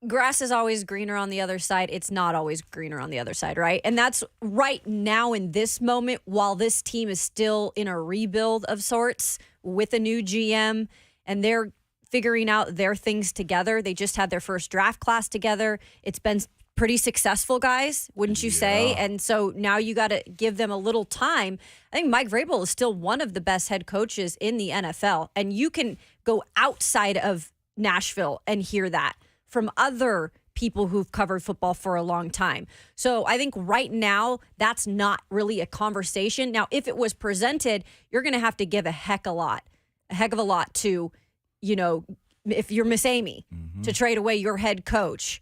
Grass is always greener on the other side. It's not always greener on the other side, right? And that's right now in this moment, while this team is still in a rebuild of sorts with a new GM and they're figuring out their things together. They just had their first draft class together. It's been pretty successful, guys, wouldn't you say? And so now you got to give them a little time. I think Mike Vrabel is still one of the best head coaches in the NFL. And you can go outside of Nashville and hear that from other people who've covered football for a long time. So I think right now that's not really a conversation. Now, if it was presented, you're going to have to give a heck of a lot to, if you're Miss Amy, to trade away your head coach.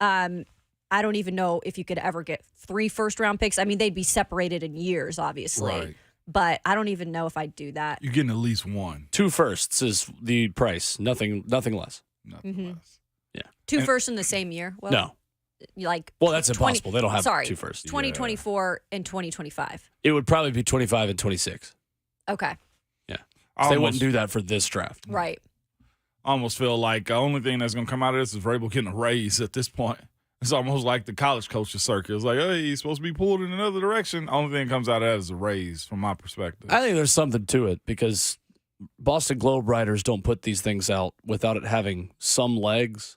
I don't even know if you could ever get 3 first-round picks. They'd be separated in years, obviously. Right. But I don't even know if I'd do that. You're getting at least 1. 2 firsts is the price. Nothing less. Nothing less. 2 firsts in the same year? Well, No. Well, that's impossible. They don't have 2 firsts. 2024 and 2025. It would probably be 25 and 26. Okay. Yeah. They wouldn't do that for this draft. Right. I almost feel like the only thing that's going to come out of this is Vrabel getting a raise at this point. It's almost like the college coaches circuit. It's like, hey, he's supposed to be pulled in another direction. Only thing that comes out of that is a raise from my perspective. I think there's something to it because Boston Globe writers don't put these things out without it having some legs.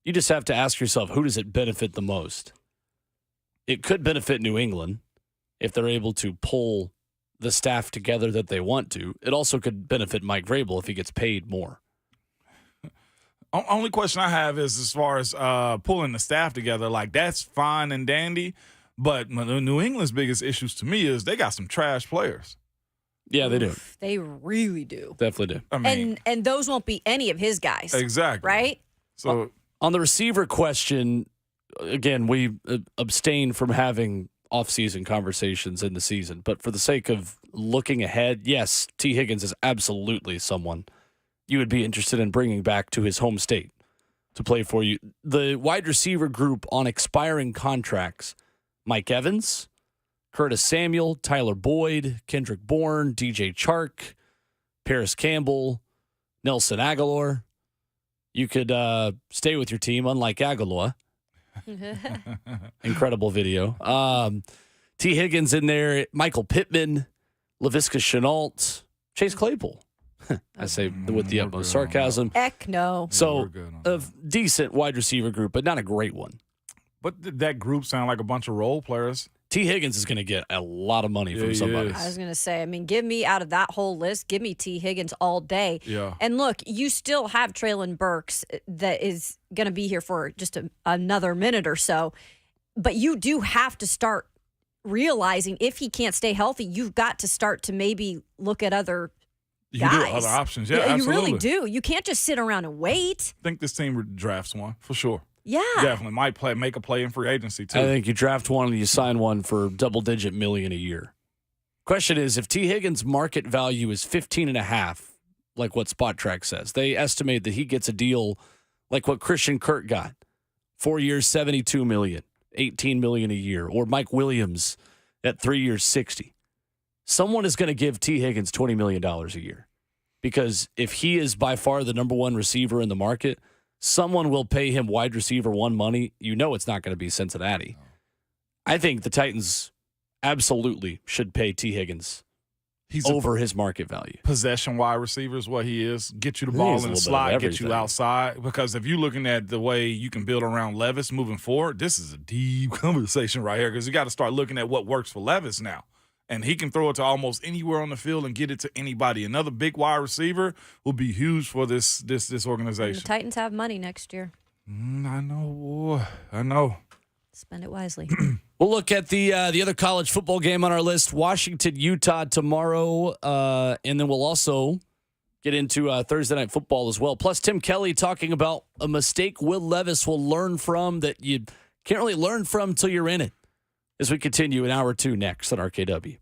You just have to ask yourself, who does it benefit the most? It could benefit New England if they're able to pull the staff together that they want to. It also could benefit Mike Vrabel if he gets paid more. Only question I have is as far as pulling the staff together, like that's fine and dandy, but New England's biggest issues to me is they got some trash players. Yeah, they do. They really do. Definitely do. I mean, And those won't be any of his guys. exactly. Right? So On the receiver question, again, we abstain from having off-season conversations in the season. But for the sake of looking ahead, yes, T. Higgins is absolutely someone you would be interested in bringing back to his home state to play for you. The wide receiver group on expiring contracts, Mike Evans, Curtis Samuel, Tyler Boyd, Kendrick Bourne, DJ Chark, Paris Campbell, Nelson Aguilar. You could stay with your team, unlike Aguilar. Incredible video. T. Higgins in there, Michael Pittman, Laviska Shenault, Chase Claypool. I say with the we're utmost good on that. sarcasm. Heck no. So, we're good on a that. decent wide receiver group, but not a great one. But that group sound like a bunch of role players. T. Higgins is going to get a lot of money Yeah, from he somebody. is. I was going to say, I mean, give me out of that whole list, give me T. Higgins all day. Yeah. And look, you still have Traylon Burks that is going to be here for just another minute or so. But you do have to start realizing if he can't stay healthy, you've got to start to maybe look at other You guys. do other options. Yeah, you absolutely. really do. You can't just sit around and wait. I think this team drafts one for sure. Yeah. Definitely might make a play in free agency too. I think you draft one and you sign one for double-digit million a year. Question is, if T. Higgins' market value is 15.5, like what Spot Track says, they estimate that he gets a deal like what Christian Kirk got, 4 years, $72 million, $18 million a year, or Mike Williams at 3 years, $60. Someone is going to give T. Higgins $20 million a year, because if he is by far the number one receiver in the market, someone will pay him wide receiver one money. You know it's not going to be Cincinnati. I think the Titans absolutely should pay T. Higgins He's over his market value. possession wide receiver is what he is. Get you the He ball is a in the little bit of slot, get you everything. outside. Because if you're looking at the way you can build around Levis moving forward, this is a deep conversation right here, because you got to start looking at what works for Levis now. And he can throw it to almost anywhere on the field and get it to anybody. Another big wide receiver will be huge for this And the organization. Titans have money next year. I know, boy. I know. Spend it wisely. We'll look at the other college football game on our list, Washington, Utah tomorrow, and then we'll also get into Thursday Night Football as well. Plus, Tim Kelly talking about a mistake Will Levis will learn from that you can't really learn from until you're in it. As we continue in hour 2 next on RKW.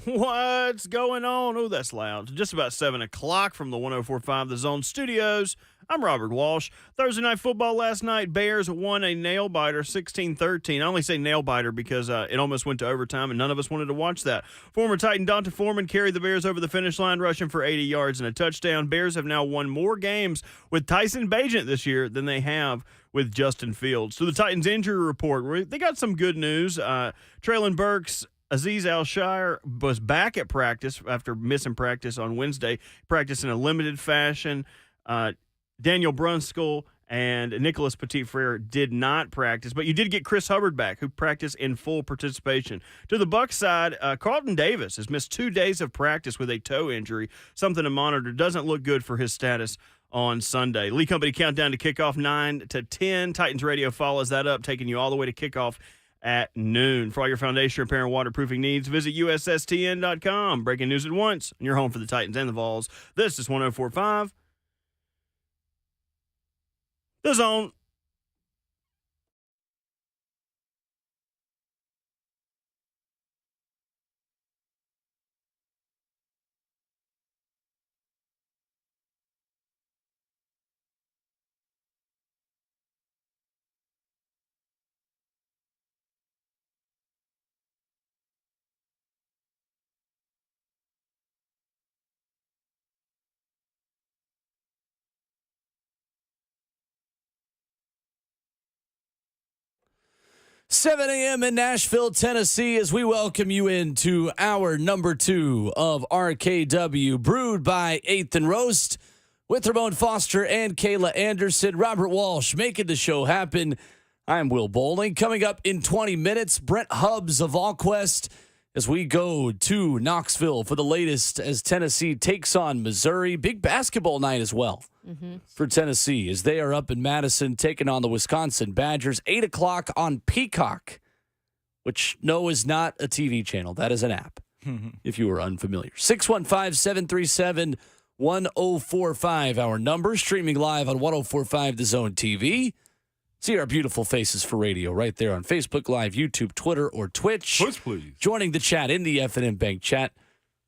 What's going on? Oh, that's loud. Just about 7 o'clock from the 104.5 The Zone Studios. I'm Robert Walsh. Thursday night football last night, Bears won a nail-biter 16-13. I only say nail-biter because it almost went to overtime, and none of us wanted to watch that. Former Titan Donta Foreman carried the Bears over the finish line, rushing for 80 yards and a touchdown. Bears have now won more games with Tyson Bagent this year than they have with Justin Fields. So the Titans injury report, they got some good news. Traylon Burks, Azeez Al-Shire was back at practice after missing practice on Wednesday, practiced in a limited fashion. Daniel Brunskill and Nicholas Petit-Frere did not practice, but you did get Chris Hubbard back, who practiced in full participation. To the Bucs side, Carlton Davis has missed 2 days of practice with a toe injury, something to monitor. Doesn't look good for his status on Sunday. Lee Company countdown to kickoff 9 to 10. Titans Radio follows that up, taking you all the way to kickoff at noon. For all your foundation repair and waterproofing needs, visit USSTN.com. Breaking news at once, and you're home for the Titans and the Vols. This is 104.5 The Zone. $7 a.m. in Nashville, Tennessee, as we welcome you into hour number 2 of RKW, brewed by 8th and Roast, with Ramon Foster and Kayla Anderson. Robert Walsh making the show happen. I'm Will Bowling. Coming up in 20 minutes, Brent Hubbs of VolQuest, as we go to Knoxville for the latest as Tennessee takes on Missouri. Big basketball night as well for Tennessee as they are up in Madison taking on the Wisconsin Badgers. 8 o'clock on Peacock, which no is not a TV channel. That is an app, if you were unfamiliar. 615-737-1045, our number. Streaming live on 1045 The Zone TV. See our beautiful faces for radio right there on Facebook Live, YouTube, Twitter, or Twitch. Push, please. Joining the chat in the F&M Bank chat.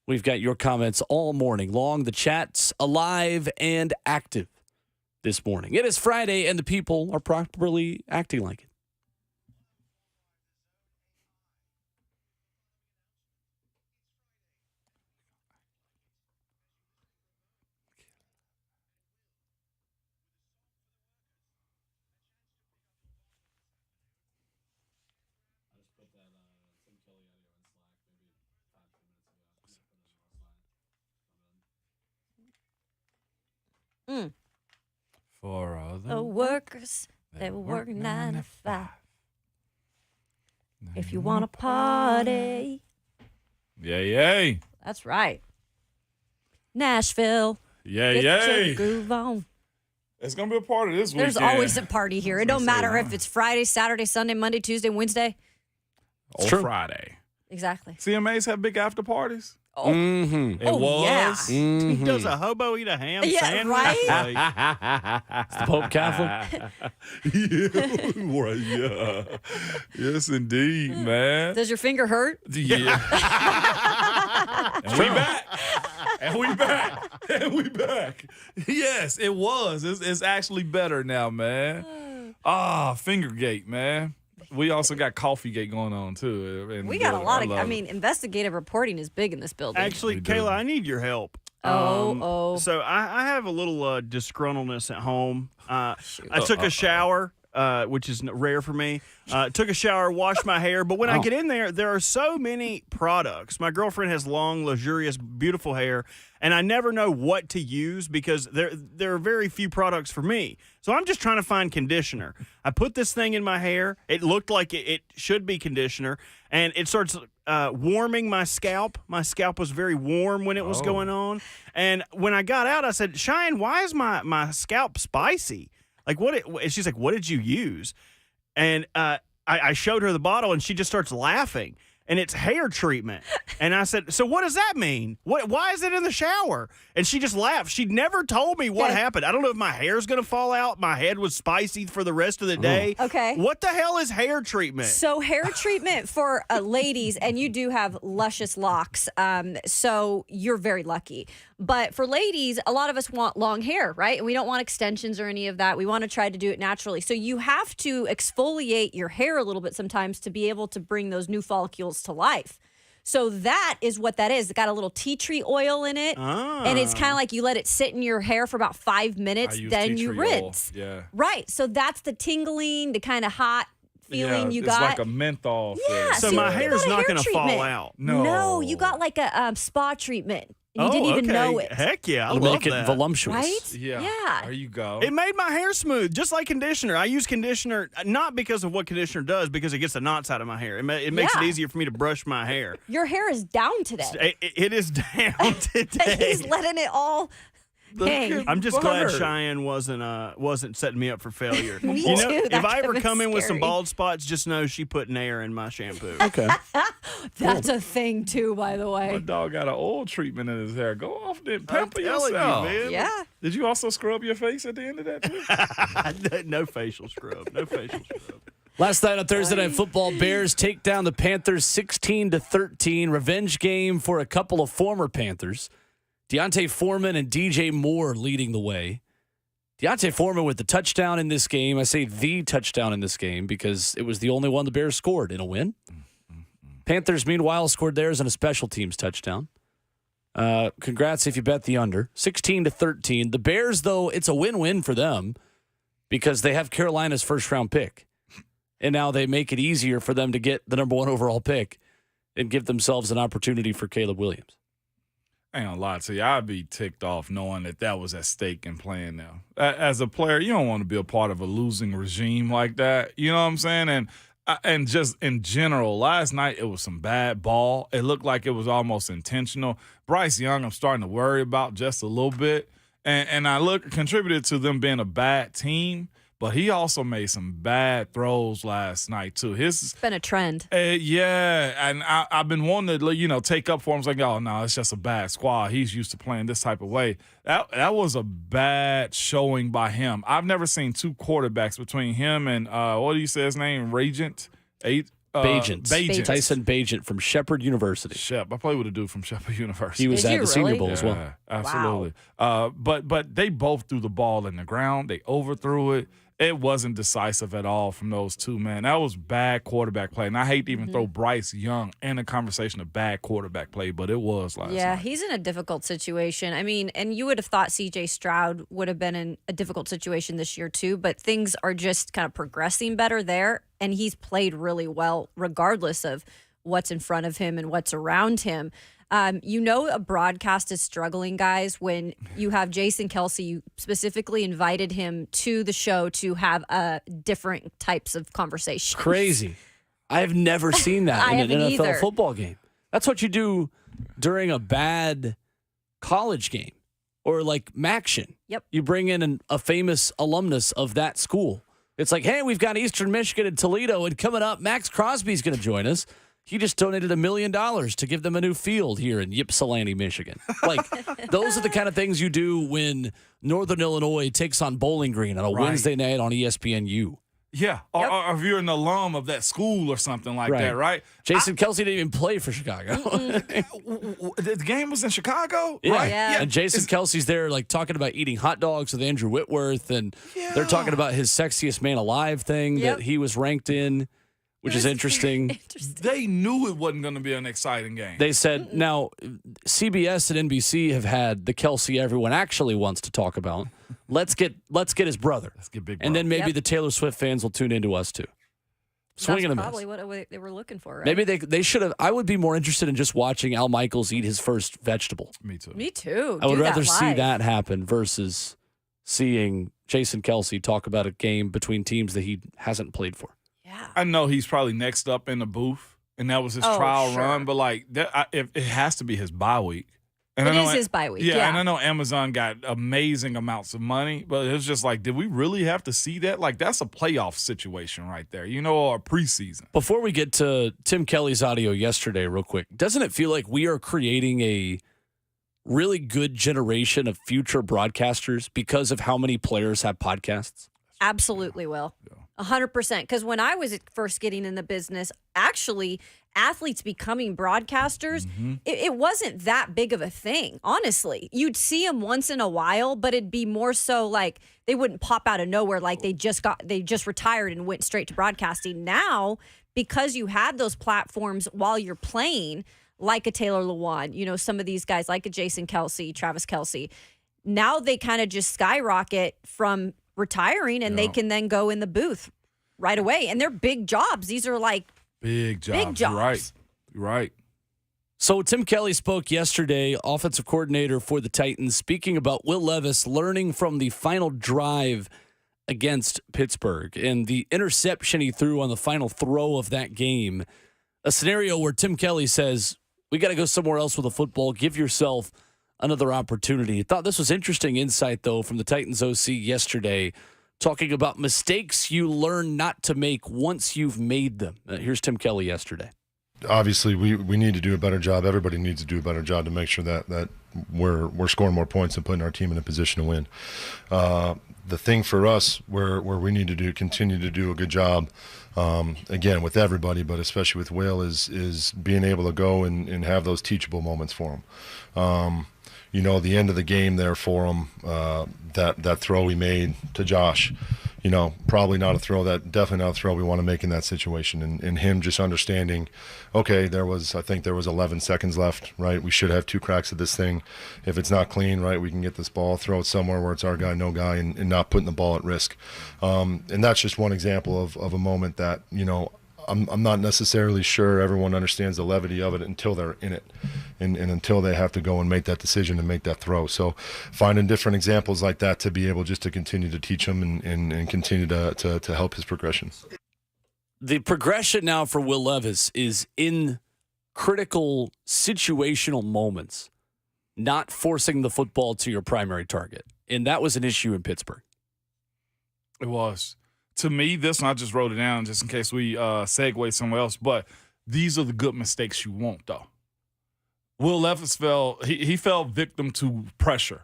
We've got your comments all morning long. The chat's alive and active this morning. It is Friday, and the people are properly acting like it. For all The workers, they work 9 to 5. If you want to party. Yay. That's right. Nashville. Yay. Get your groove on. It's going to be a party this weekend. There's always a party here. It don't matter if it's Friday, Saturday, Sunday, Monday, Tuesday, Wednesday. Or true. Friday. Exactly. CMAs have big after parties. Oh, It was. yeah. Does a hobo eat a ham Yeah, sandwich? right? Is the Pope Catholic? Yeah. Yes, indeed, man. Does your finger hurt? Yeah. And we back. And we back. And we back. Yes, it was. It's actually better now, man. Fingergate, man. We also got Coffeegate going on, too. And We got a lot of, love I it. mean, investigative reporting is big in this building. Actually, We do. Kayla, I need your help. So I have a little disgruntledness at home. I took a shower, which is rare for me. Took a shower, washed my hair. But when I get in there are so many products. My girlfriend has long, luxurious, beautiful hair, and I never know what to use because there are very few products for me. So I'm just trying to find conditioner. I put this thing in my hair. It looked like it should be conditioner, and it starts warming my scalp. My scalp was very warm when it was going on. And when I got out, I said, Cheyenne, why is my scalp spicy? Like, and she's like, what did you use? And I showed her the bottle, and she just starts laughing. and it's hair treatment. And I said, so what does that mean? Why is it in the shower? And she just laughed. She never told me what happened. I don't know if my hair's going to fall out. My head was spicy for the rest of the day. Okay. What the hell is hair treatment? So hair treatment for ladies, and you do have luscious locks, so you're very lucky. But for ladies, a lot of us want long hair, right? And we don't want extensions or any of that. We want to try to do it naturally. So you have to exfoliate your hair a little bit sometimes to be able to bring those new follicles to life. So that is what that is. It's got a little tea tree oil in it. And it's kind of like you let it sit in your hair for about 5 minutes, then you rinse. Yeah. Right. So that's the tingling, the kind of hot feeling you got. It's like a menthol. Yeah. So see, my you hair's got a not hair going to fall treatment. out. No. You got like a spa treatment. And you didn't even okay. know it. Heck yeah, I It'll love make it that. voluptuous. Right? Yeah. There you go. It made my hair smooth, just like conditioner. I use conditioner not because of what conditioner does, because it gets the knots out of my hair. It makes it easier for me to brush my hair. Your hair is down today. It is down today. He's letting it all hang. I'm just glad Bird. Cheyenne wasn't setting me up for failure. Me you know, too. That if I could've ever been come in with some scary. bald spots, just know she put Nair in my shampoo. Okay. That's a thing too, by the My way. dog got an oil treatment in his hair. Go off there, I'm pamper telling yourself. you, man. Yeah. Did you also scrub your face at the end of that too? No facial scrub. No facial scrub. Last night on Thursday Night Football, Bears take down the Panthers 16-13. Revenge game for a couple of former Panthers. Deontay Foreman and DJ Moore leading the way. Deontay Foreman with the touchdown in this game. I say the touchdown in this game because it was the only one the Bears scored in a win. Panthers, meanwhile, scored theirs on a special teams touchdown. Congrats if you bet the under. 16-13. The Bears, though, it's a win-win for them because they have Carolina's first-round pick. And now they make it easier for them to get the number 1 overall pick and give themselves an opportunity for Caleb Williams. I ain't gonna lie to you. I'd be ticked off knowing that was at stake in playing now. As a player, you don't want to be a part of a losing regime like that. You know what I'm saying? And just in general, last night it was some bad ball. It looked like it was almost intentional. Bryce Young, I'm starting to worry about just a little bit. And I contributed to them being a bad team. But he also made some bad throws last night, too. It's been a trend. Yeah, and I've been wanting to, take up for him. It's like, oh, no, it's just a bad squad. He's used to playing this type of way. That was a bad showing by him. I've never seen two quarterbacks between him and, what do you say his name, Bajent. Tyson Bajent from Shepherd University. Shep. I played with a dude from Shepherd University. He was Did at you the Senior really? Bowl as well. Yeah, absolutely. But they both threw the ball in the ground. They overthrew it. It wasn't decisive at all from those two, man. That was bad quarterback play. And I hate to even throw Bryce Young in a conversation of bad quarterback play, but it was last Yeah, night. he's in a difficult situation. I mean, and you would have thought C.J. Stroud would have been in a difficult situation this year too, but things are just kind of progressing better there, and he's played really well regardless of what's in front of him and what's around him. A broadcast is struggling, guys, when you have Jason Kelce. You specifically invited him to the show to have different types of conversations. Crazy. I have never seen that I in an haven't NFL either. football game. That's what you do during a bad college game or like Maction. Yep. You bring in a famous alumnus of that school. It's like, hey, we've got Eastern Michigan and Toledo, and coming up, Max Crosby's going to join us. He just donated $1 million to give them a new field here in Ypsilanti, Michigan. Like, those are the kind of things you do when Northern Illinois takes on Bowling Green on a Wednesday night on ESPNU. Yeah, or if you're an alum of that school or something like that, right? Jason Kelce didn't even play for Chicago. The game was in Chicago, Yeah. right? Yeah. And Jason Kelsey's there, like, talking about eating hot dogs with Andrew Whitworth, and they're talking about his sexiest man alive thing that he was ranked in, which is interesting. They knew it wasn't going to be an exciting game. They said, now, CBS and NBC have had the Kelsey everyone actually wants to talk about. Let's get his brother. Let's get Big And then Brother. maybe the Taylor Swift fans will tune into us, too. Swing and a That's miss. probably what they were looking for, right? Maybe they should have. I would be more interested in just watching Al Michaels eat his first vegetable. Me too. Me too. I would Do rather see live. that happen versus seeing Jason Kelce talk about a game between teams that he hasn't played for. Yeah. I know he's probably next up in the booth, and that was his Oh, trial sure. run. But if it has to be his bye week, And It is his bye week. Yeah. And I know Amazon got amazing amounts of money, but it was just like, did we really have to see that? Like, that's a playoff situation right there, or preseason. Before we get to Tim Kelly's audio yesterday, real quick, doesn't it feel like we are creating a really good generation of future broadcasters because of how many players have podcasts? Absolutely will. 100%. Because when I was first getting in the business, actually, athletes becoming broadcasters, it wasn't that big of a thing, honestly. You'd see them once in a while, but it'd be more so like they wouldn't pop out of nowhere like they just retired and went straight to broadcasting. Now, because you have those platforms while you're playing, like a Taylor Lewan, some of these guys like a Jason Kelsey, Travis Kelsey, now they kind of just skyrocket from retiring and they can then go in the booth right away. And they're big jobs. These are like big jobs. Big jobs. Right. So Tim Kelly spoke yesterday, offensive coordinator for the Titans, speaking about Will Levis learning from the final drive against Pittsburgh and the interception he threw on the final throw of that game. A scenario where Tim Kelly says, we got to go somewhere else with the football. Give yourself another opportunity. I thought this was interesting insight, though, from the Titans OC yesterday, talking about mistakes you learn not to make once you've made them. Here's Tim Kelly yesterday. Obviously, we need to do a better job. Everybody needs to do a better job to make sure that we're scoring more points and putting our team in a position to win. The thing for us where we need to continue to do a good job, again, with everybody, but especially with Will, is being able to go and have those teachable moments for him. The end of the game there for him, that throw he made to Josh, probably not a throw, definitely not a throw we want to make in that situation. And him just understanding, okay, I think there was 11 seconds left, right? We should have 2 cracks at this thing. If it's not clean, right, we can get this ball, throw it somewhere where it's our guy, no guy, and not putting the ball at risk. And that's just one example of a moment that, I'm not necessarily sure everyone understands the levity of it until they're in it and until they have to go and make that decision and make that throw. So finding different examples like that to be able just to continue to teach him and continue to help his progression. The progression now for Will Levis is in critical situational moments, not forcing the football to your primary target. And that was an issue in Pittsburgh. It was. To me, this, and I just wrote it down just in case we segue somewhere else, but these are the good mistakes you want, though. Will Levis fell victim to pressure.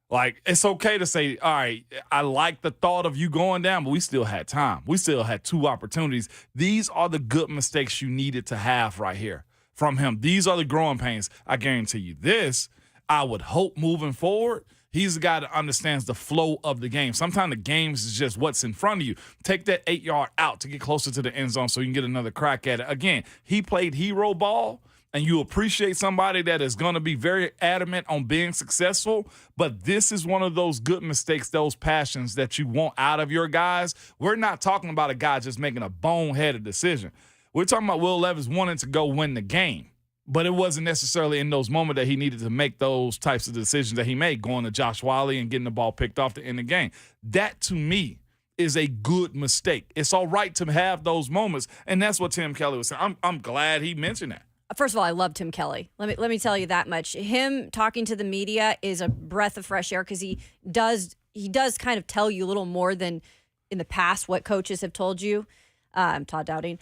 Like, it's okay to say, all right, I like the thought of you going down, but we still had time. We still had 2 opportunities. These are the good mistakes you needed to have right here from him. These are the growing pains. I guarantee you this, I would hope moving forward, he's the guy that understands the flow of the game. Sometimes the game is just what's in front of you. Take that 8-yard out to get closer to the end zone so you can get another crack at it. Again, he played hero ball, and you appreciate somebody that is going to be very adamant on being successful, but this is one of those good mistakes, those passions that you want out of your guys. We're not talking about a guy just making a boneheaded decision. We're talking about Will Levis wanting to go win the game. But it wasn't necessarily in those moments that he needed to make those types of decisions that he made, going to Josh Wiley and getting the ball picked off to end the game. That, to me, is a good mistake. It's all right to have those moments, and that's what Tim Kelly was saying. I'm glad he mentioned that. First of all, I love Tim Kelly. Let me tell you that much. Him talking to the media is a breath of fresh air because he does kind of tell you a little more than in the past what coaches have told you. Todd Dowding.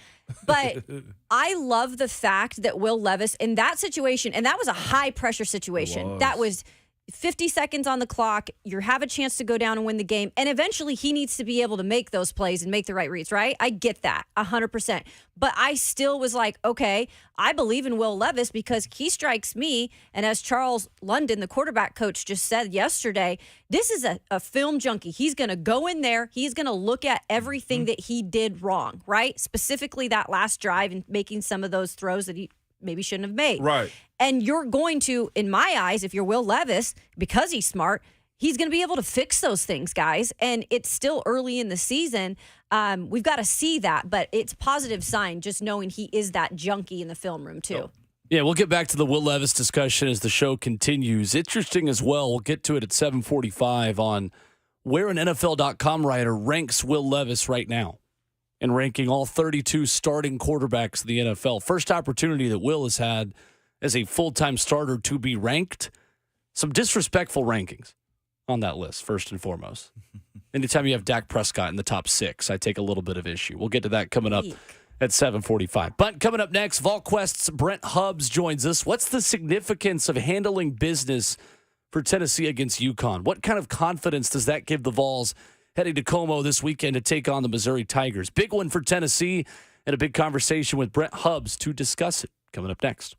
But I love the fact that Will Levis in that situation, and that was a high pressure situation. That was 50 seconds on the clock. You have a chance to go down and win the game. And eventually he needs to be able to make those plays and make the right reads, right? I get that 100%. But I still was like, okay, I believe in Will Levis because he strikes me. And as Charles London, the quarterback coach, just said yesterday, this is a film junkie. He's going to go in there. He's going to look at everything that he did wrong, right? Specifically that last drive and making some of those throws that he maybe shouldn't have made. Right. And you're going to, in my eyes, if you're Will Levis, because he's smart, he's going to be able to fix those things, guys. And it's still early in the season. We've got to see that, but it's a positive sign just knowing he is that junkie in the film room, too. Yeah, we'll get back to the Will Levis discussion as the show continues. Interesting as well, we'll get to it at 7:45 on where an NFL.com writer ranks Will Levis right now and ranking all 32 starting quarterbacks in the NFL. First opportunity that Will has had as a full-time starter to be ranked Some disrespectful rankings on that list, first and foremost. Anytime you have Dak Prescott in the top 6, I take a little bit of issue. We'll get to that coming up at 7:45. But coming up next, VolQuest's Brent Hubbs joins us. What's the significance of handling business for Tennessee against UConn? What kind of confidence does that give the Vols heading to Como this weekend to take on the Missouri Tigers? Big one for Tennessee, and a big conversation with Brent Hubbs to discuss it. Coming up next.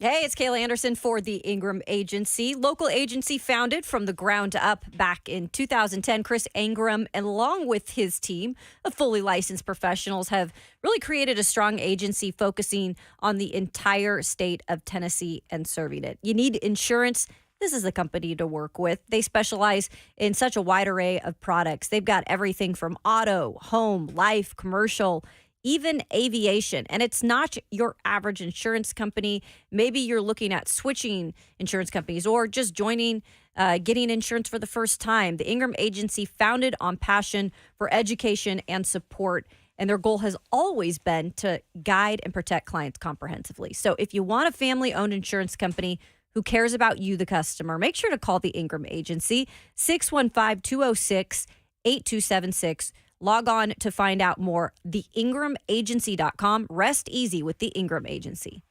Hey, it's Kayla Anderson for the Ingram Agency. Local agency founded from the ground up back in 2010. Chris Ingram, along with his team of fully licensed professionals, have really created a strong agency focusing on the entire state of Tennessee and serving it. You need insurance. This is a company to work with. They specialize in such a wide array of products. They've got everything from auto, home, life, commercial, even aviation. And it's not your average insurance company. Maybe you're looking at switching insurance companies or just joining, getting insurance for the first time. The Ingram Agency, founded on passion for education and support. And their goal has always been to guide and protect clients comprehensively. So if you want a family-owned insurance company who cares about you, the customer, make sure to call the Ingram Agency, 615-206-8276. Log on to find out more, theingramagency.com. Rest easy with the Ingram Agency.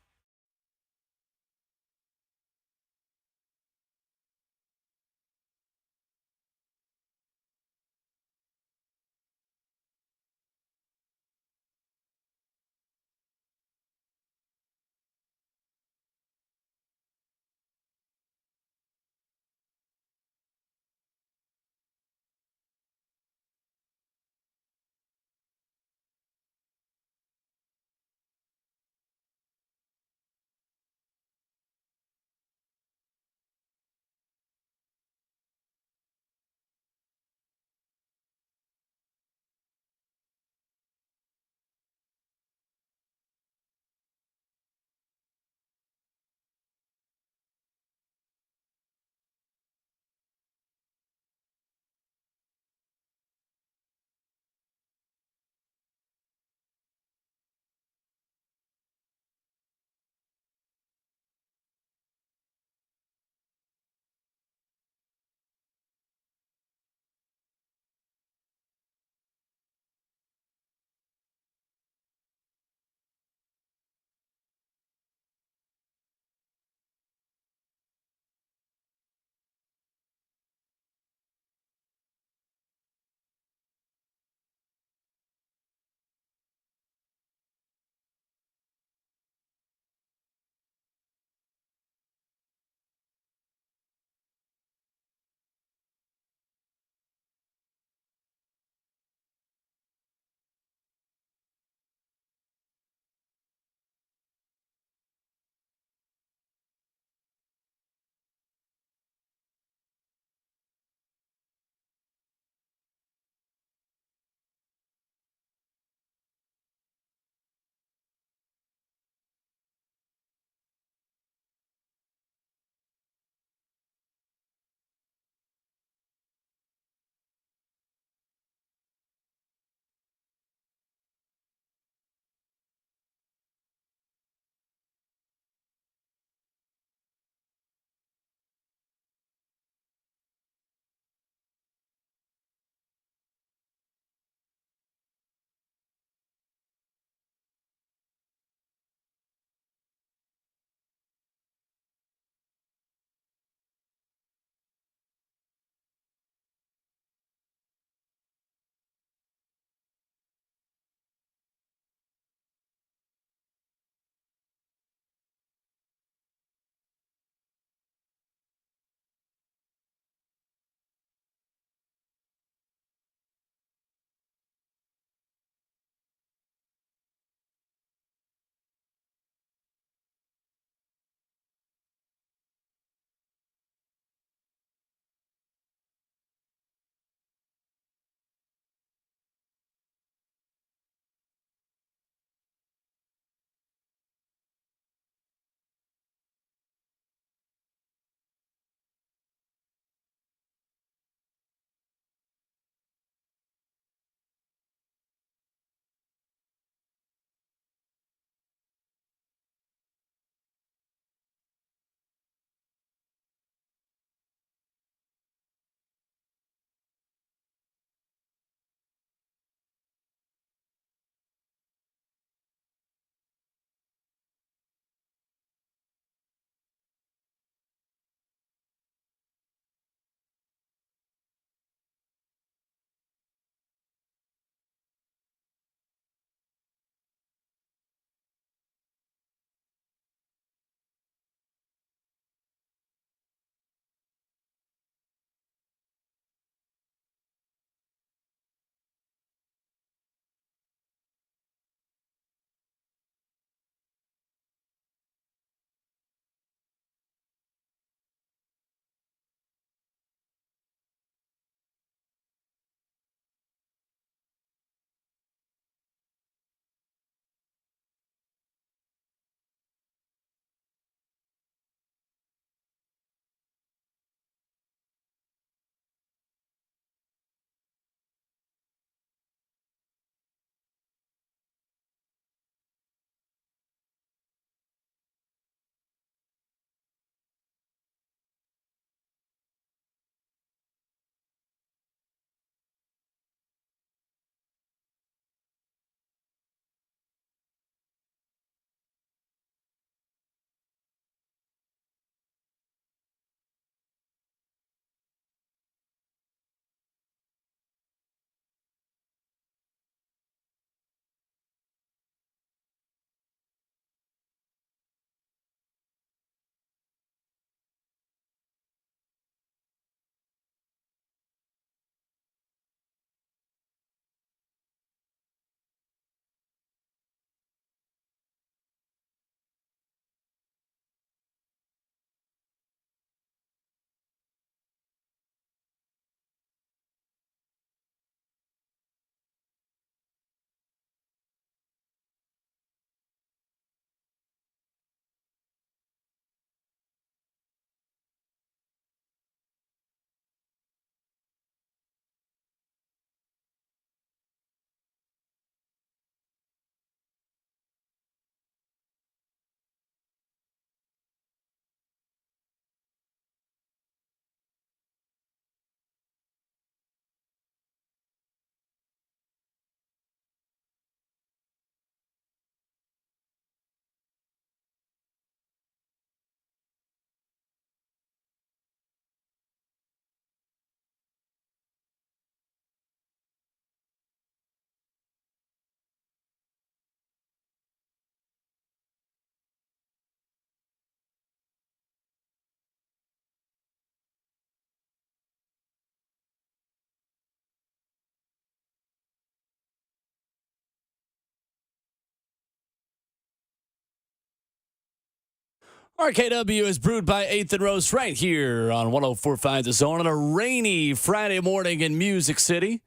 RKW is brewed by 8th and Rose right here on 104.5 The Zone on a rainy Friday morning in Music City.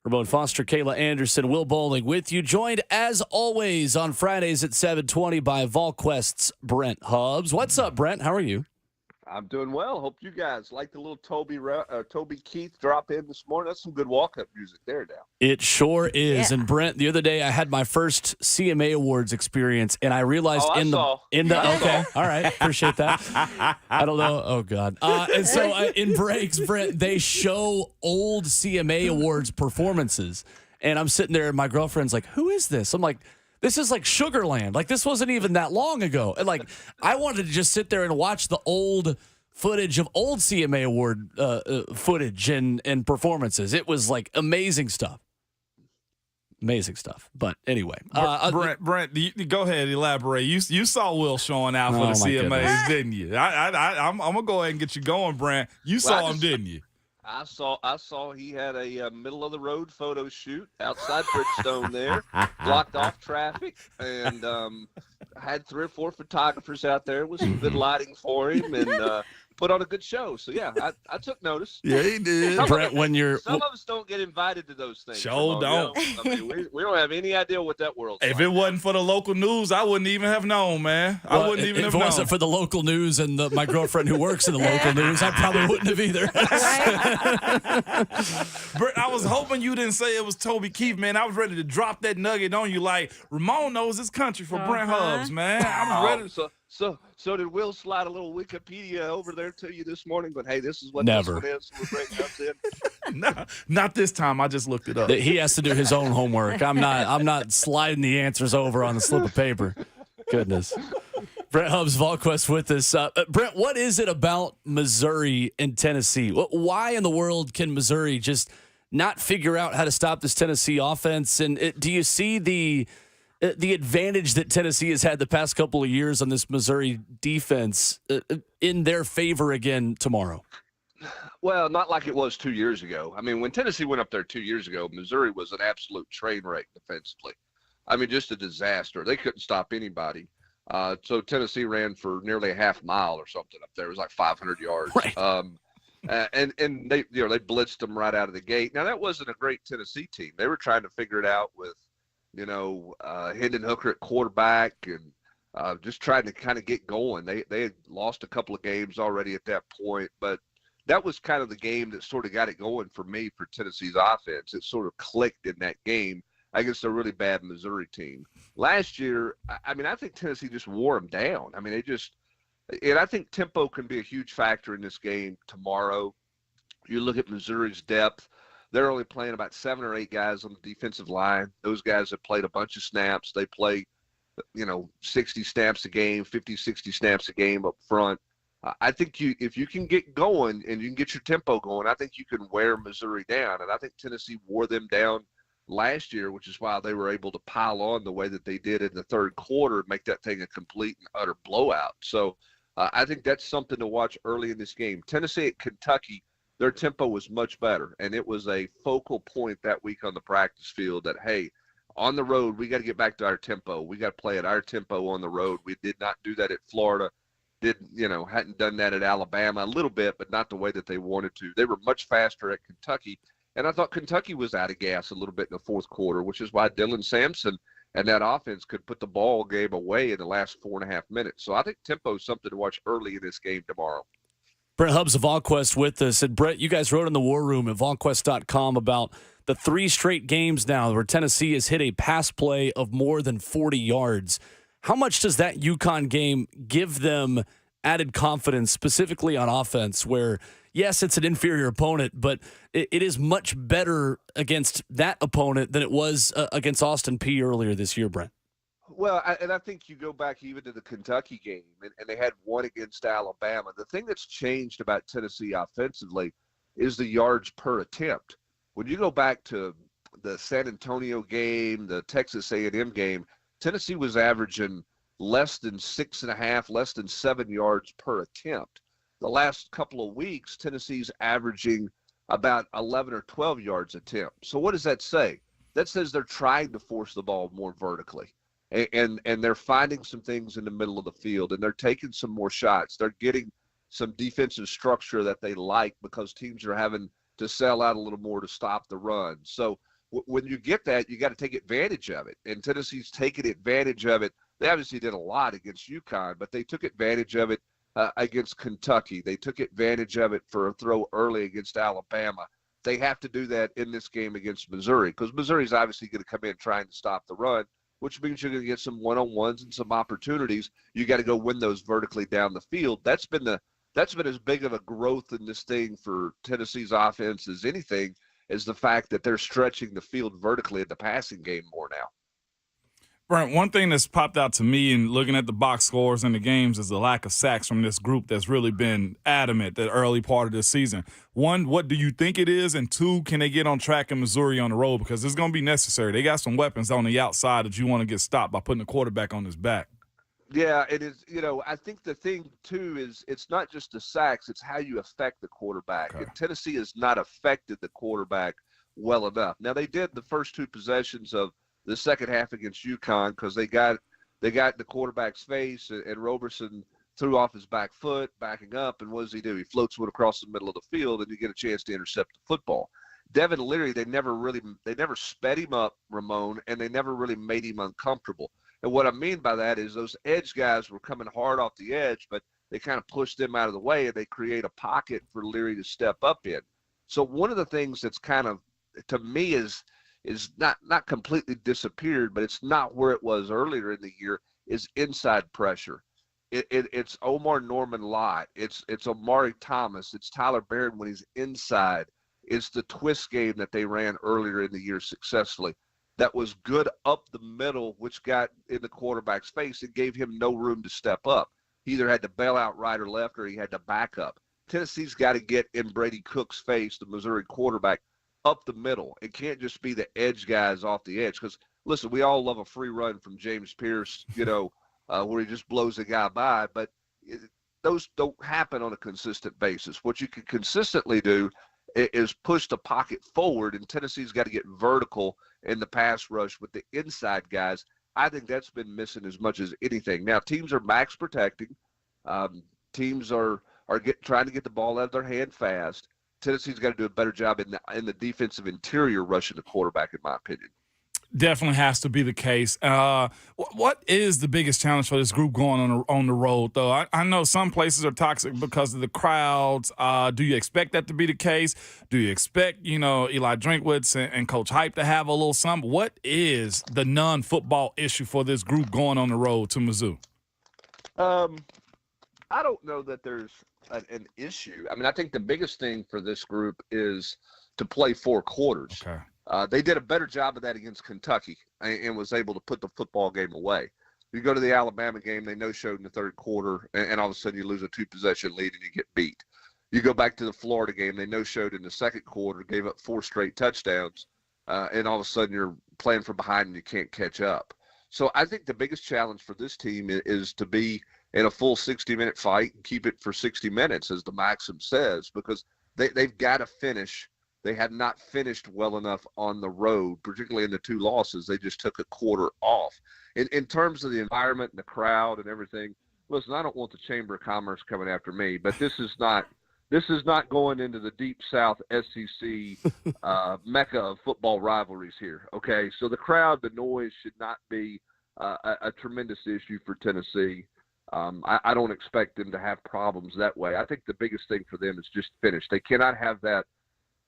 Ramon Foster, Kayla Anderson, Will Bowling with you. Joined, as always, on Fridays at 7:20 by VolQuest's Brent Hubbs. What's up, Brent? How are you? I'm doing well. Hope you guys like the little Toby Keith drop in this morning. That's some good walk-up music there now. It sure is. Yeah. And Brent, the other day I had my first CMA Awards experience, and I realized I saw. okay, all right, appreciate that. I don't know. Oh God. And so in breaks, Brent, they show old CMA Awards performances, and I'm sitting there, and my girlfriend's like, "Who is this?" I'm like, this is like Sugarland. Like, this wasn't even that long ago. And, like, I wanted to just sit there and watch the old footage of old CMA Award footage and performances. It was, like, amazing stuff. Amazing stuff. But anyway. Brent, go ahead, elaborate. You saw Will showing out for the CMAs, didn't you? I'm going to go ahead and get you going, Brent. You saw him, didn't you? I saw he had a middle of the road photo shoot outside Bridgestone there, blocked off traffic, and had 3 or 4 photographers out there with some good lighting for him, and put on a good show. So yeah, I took notice. Yeah, he did. Brent, some of us don't get invited to those things. Sure don't. I mean, we don't have any idea what that world's If like. it wasn't for the local news, I wouldn't even have known, man. I wouldn't even have known. If it wasn't for the local news and my girlfriend who works in the local news, I probably wouldn't have either. Brent, I was hoping you didn't say it was Toby Keith, man. I was ready to drop that nugget on you like, Ramon knows his country for Brent Hubbs, man. I was ready. So did Will slide a little Wikipedia over there to you this morning? But hey, this is what Never. this one is. We're breaking up in. No, not this time. I just looked it up. He has to do his own homework. I'm not sliding the answers over on the slip of paper. Goodness. Brent Hubbs, VolQuest with us. Brent, what is it about Missouri and Tennessee? Why in the world can Missouri just not figure out how to stop this Tennessee offense? And do you see the advantage that Tennessee has had the past couple of years on this Missouri defense in their favor again tomorrow? Well, not like it was 2 years ago. I mean, when Tennessee went up there 2 years ago, Missouri was an absolute train wreck defensively. I mean, just a disaster. They couldn't stop anybody. So Tennessee ran for nearly a half mile or something up there. It was like 500 yards. Right. And they they blitzed them right out of the gate. Now, that wasn't a great Tennessee team. They were trying to figure it out with Hendon Hooker at quarterback and just trying to kind of get going. They had lost a couple of games already at that point, but that was kind of the game that sort of got it going for me for Tennessee's offense. It sort of clicked in that game against a really bad Missouri team. Last year, I mean, I think Tennessee just wore them down. I mean, and I think tempo can be a huge factor in this game tomorrow. You look at Missouri's depth. They're only playing about 7 or 8 guys on the defensive line. Those guys have played a bunch of snaps. They play, 60 snaps a game, 50, 60 snaps a game up front. I think if you can get going and you can get your tempo going, I think you can wear Missouri down. And I think Tennessee wore them down last year, which is why they were able to pile on the way that they did in the third quarter and make that thing a complete and utter blowout. So I think that's something to watch early in this game. Tennessee at Kentucky, their tempo was much better, and it was a focal point that week on the practice field that, hey, on the road, we got to get back to our tempo. We got to play at our tempo on the road. We did not do that at Florida. Hadn't done that at Alabama a little bit, but not the way that they wanted to. They were much faster at Kentucky, and I thought Kentucky was out of gas a little bit in the fourth quarter, which is why Dylan Sampson and that offense could put the ball game away in the last 4.5 minutes. So I think tempo is something to watch early in this game tomorrow. Brent Hubbs of VolQuest with us. And Brent, you guys wrote in the War Room at VolQuest.com about the 3 straight games now where Tennessee has hit a pass play of more than 40 yards. How much does that UConn game give them added confidence, specifically on offense, where, yes, it's an inferior opponent, but it is much better against that opponent than it was against Austin Peay earlier this year, Brent? Well, I think you go back even to the Kentucky game, and they had one against Alabama. The thing that's changed about Tennessee offensively is the yards per attempt. When you go back to the San Antonio game, the Texas A&M game, Tennessee was averaging less than 6.5, less than 7 yards per attempt. The last couple of weeks, Tennessee's averaging about 11 or 12 yards attempt. So what does that say? That says they're trying to force the ball more vertically. and they're finding some things in the middle of the field, and they're taking some more shots. They're getting some defensive structure that they like because teams are having to sell out a little more to stop the run. So when you get that, you got to take advantage of it. And Tennessee's taking advantage of it. They obviously did a lot against UConn, but they took advantage of it against Kentucky. They took advantage of it for a throw early against Alabama. They have to do that in this game against Missouri because Missouri's obviously going to come in trying to stop the run, which means you're going to get some one-on-ones and some opportunities. You got to go win those vertically down the field. That's been as big of a growth in this thing for Tennessee's offense as anything, is the fact that they're stretching the field vertically in the passing game more now. Brent, one thing that's popped out to me in looking at the box scores in the games is the lack of sacks from this group that's really been adamant the early part of this season. One, what do you think it is? And two, can they get on track in Missouri on the road? Because it's going to be necessary. They got some weapons on the outside that you want to get stopped by putting the quarterback on his back. Yeah, it is. I think the thing, too, is it's not just the sacks. It's how you affect the quarterback. Okay. And Tennessee has not affected the quarterback well enough. Now, they did the first two possessions of the second half against UConn because they got in the quarterback's face, and Roberson threw off his back foot, backing up, and what does he do? He floats one across the middle of the field, and you get a chance to intercept the football. Devin Leary, they never sped him up, Ramon, and they never really made him uncomfortable. And what I mean by that is those edge guys were coming hard off the edge, but they kind of pushed them out of the way, and they create a pocket for Leary to step up in. So one of the things that's kind of, to me, is not completely disappeared, but it's not where it was earlier in the year, is inside pressure. It's Omar Norman Lott. It's Omari Thomas. It's Tyler Barron when he's inside. It's the twist game that they ran earlier in the year successfully. That was good up the middle, which got in the quarterback's face and gave him no room to step up. He either had to bail out right or left, or he had to back up. Tennessee's got to get in Brady Cook's face, the Missouri quarterback, up the middle. It can't just be the edge guys off the edge. Because, listen, we all love a free run from James Pierce, where he just blows a guy by. But those don't happen on a consistent basis. What you can consistently do is push the pocket forward, and Tennessee's got to get vertical in the pass rush with the inside guys. I think that's been missing as much as anything. Now, teams are max protecting. Teams are trying to get the ball out of their hand fast. Tennessee's got to do a better job in the defensive interior rushing the quarterback, in my opinion. Definitely has to be the case. What is the biggest challenge for this group going on the road, though? I know some places are toxic because of the crowds. Do you expect that to be the case? Do you expect, Eli Drinkwitz and Coach Hype to have a little something? What is the non-football issue for this group going on the road to Mizzou? I don't know that there's an issue. I mean, I think the biggest thing for this group is to play 4 quarters. Okay. They did a better job of that against Kentucky and was able to put the football game away. You go to the Alabama game, they no-showed in the third quarter, and all of a sudden you lose a 2-possession lead and you get beat. You go back to the Florida game, they no-showed in the second quarter, gave up 4 straight touchdowns, and all of a sudden you're playing from behind and you can't catch up. So I think the biggest challenge for this team is to be in a full 60-minute fight and keep it for 60 minutes, as the maxim says, because they've got to finish. They have not finished well enough on the road, particularly in the 2 losses. They just took a quarter off. In terms of the environment and the crowd and everything, listen, I don't want the Chamber of Commerce coming after me, but this is not going into the Deep South SEC mecca of football rivalries here, okay? So the crowd, the noise should not be a tremendous issue for Tennessee. I don't expect them to have problems that way. I think the biggest thing for them is just finish. They cannot have that,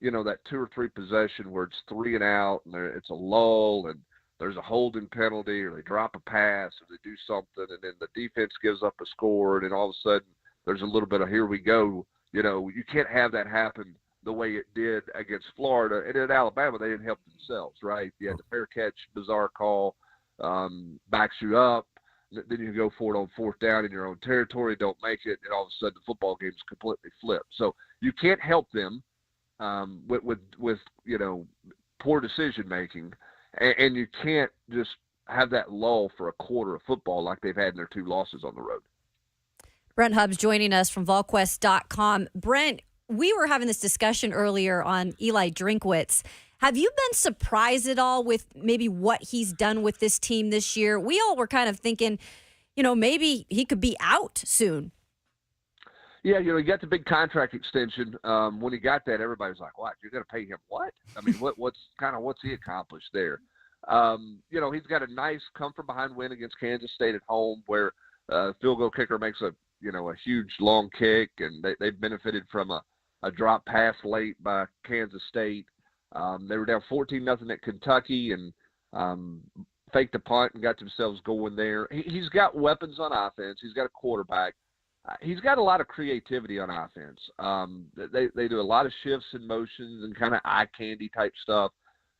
that 2 or 3 possession where it's 3 and out and it's a lull and there's a holding penalty or they drop a pass or they do something and then the defense gives up a score and then all of a sudden there's a little bit of here we go. You can't have that happen the way it did against Florida. And at Alabama, they didn't help themselves, right? You had the fair catch, bizarre call, backs you up. Then you go for it on 4th down in your own territory, don't make it, and all of a sudden the football game's completely flipped. So you can't help them with poor decision making, and you can't just have that lull for a quarter of football like they've had in their 2 losses on the road. Brent Hubbs joining us from VolQuest.com. Brent, we were having this discussion earlier on Eli Drinkwitz. Have you been surprised at all with maybe what he's done with this team this year? We all were kind of thinking, maybe he could be out soon. Yeah, he got the big contract extension. When he got that, everybody was like, "What? You're going to pay him what?" I mean, what's he accomplished there? He's got a nice come-from-behind win against Kansas State at home, where field goal kicker makes a huge long kick, and they benefited from a drop pass late by Kansas State. They were down 14-0 at Kentucky and faked a punt and got themselves going there. He's got weapons on offense. He's got a quarterback. He's got a lot of creativity on offense. They do a lot of shifts and motions and kind of eye candy type stuff.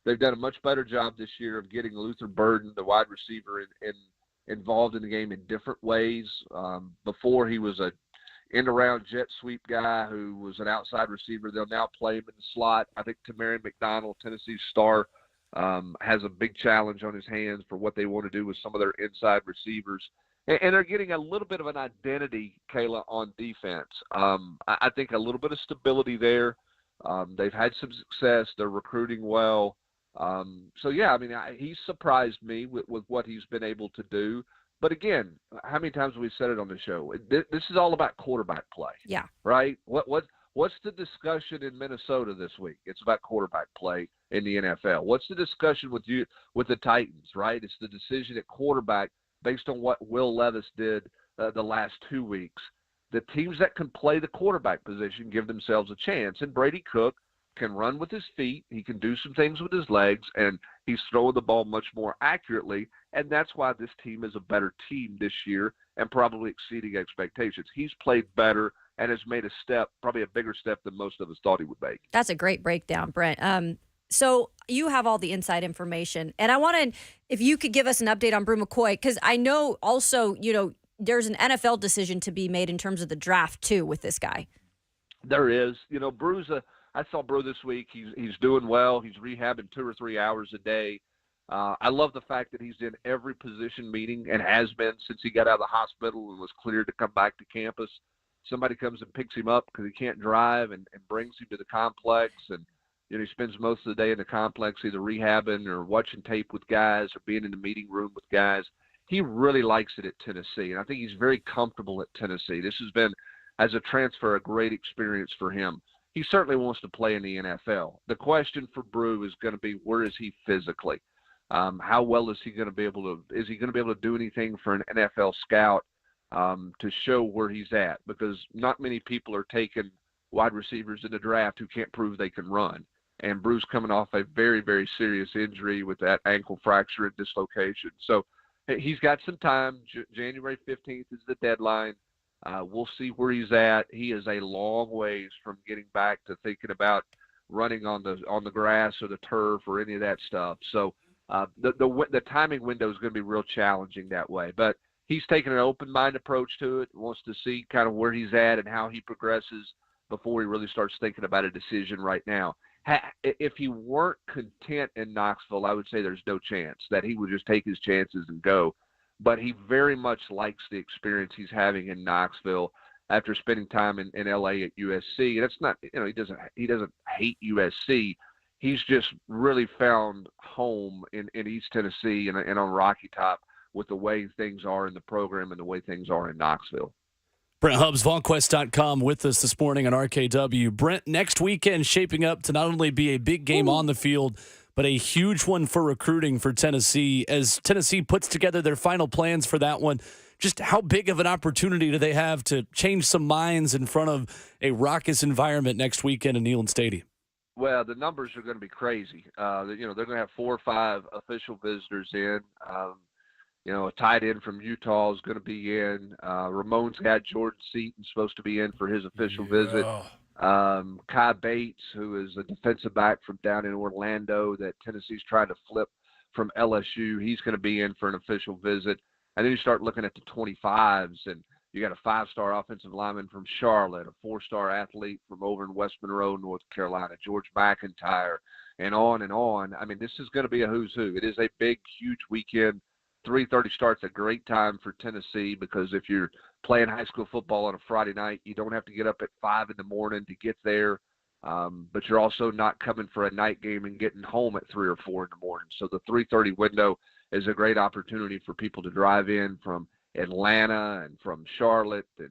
They've done a much better job this year of getting Luther Burden, the wide receiver, involved in the game in different ways. Before he was a end-around jet sweep guy who was an outside receiver. They'll now play him in the slot. I think Tamarion McDonald, Tennessee's star, has a big challenge on his hands for what they want to do with some of their inside receivers. And they're getting a little bit of an identity, Kayla, on defense. I think a little bit of stability there. They've had some success. They're recruiting well. He's surprised me with what he's been able to do. But again, how many times have we said it on the show? This is all about quarterback play. Yeah. Right? What's the discussion in Minnesota this week? It's about quarterback play in the NFL. What's the discussion with the Titans, right? It's the decision at quarterback based on what Will Levis did the last 2 weeks. The teams that can play the quarterback position give themselves a chance. And Brady Cook can run with his feet. He can do some things with his legs, and he's throwing the ball much more accurately. And that's why this team is a better team this year and probably exceeding expectations. He's played better and has made a step, probably a bigger step than most of us thought he would make. That's a great breakdown, Brent. So you have all the inside information, and I wanted, if you could give us an update on Brew McCoy, because I know also, there's an NFL decision to be made in terms of the draft too with this guy. There is. I saw Brew this week. He's doing well. He's rehabbing 2 or 3 hours a day. I love the fact that he's in every position meeting and has been since he got out of the hospital and was cleared to come back to campus. Somebody comes and picks him up because he can't drive and brings him to the complex. And, he spends most of the day in the complex either rehabbing or watching tape with guys or being in the meeting room with guys. He really likes it at Tennessee, and I think he's very comfortable at Tennessee. This has been, as a transfer, a great experience for him. He certainly wants to play in the NFL. The question for Brew is going to be, where is he physically? How well is he going to be able to do anything for an NFL scout to show where he's at? Because not many people are taking wide receivers in the draft who can't prove they can run. And Brew's coming off a very, very serious injury with that ankle fracture and dislocation. So he's got some time. January 15th is the deadline. We'll see where he's at. He is a long ways from getting back to thinking about running on the grass or the turf or any of that stuff. So the timing window is going to be real challenging that way. But he's taking an open-minded approach to it, wants to see kind of where he's at and how he progresses before he really starts thinking about a decision right now. If he weren't content in Knoxville, I would say there's no chance that he would just take his chances and go. But he very much likes the experience he's having in Knoxville after spending time in LA at USC. And it's not, he doesn't hate USC. He's just really found home in East Tennessee and on Rocky Top with the way things are in the program and the way things are in Knoxville. Brent Hubbs, VolQuest.com, with us this morning on RKW. Brent, next weekend shaping up to not only be a big game on the field, but a huge one for recruiting for Tennessee. As Tennessee puts together their final plans for that one, just how big of an opportunity do they have to change some minds in front of a raucous environment next weekend in Neyland Stadium? Well, the numbers are going to be crazy. They're going to have 4 or 5 official visitors in. A tight end from Utah is going to be in. Ramon's got Jordan Seaton supposed to be in for his official visit. Kai Bates, who is a defensive back from down in Orlando that Tennessee's trying to flip from LSU, he's going to be in for an official visit. And then you start looking at the 25s, and you got a 5-star offensive lineman from Charlotte, a 4-star athlete from over in West Monroe, North Carolina, George McIntyre, and on and on. I mean, this is going to be a who's who. It is a big, huge weekend. 3:30 start's a great time for Tennessee because if you're playing high school football on a Friday night, you don't have to get up at 5 in the morning to get there. but you're also not coming for a night game and getting home at 3 or 4 in the morning. So the 3:30 window is a great opportunity for people to drive in from Atlanta and from Charlotte and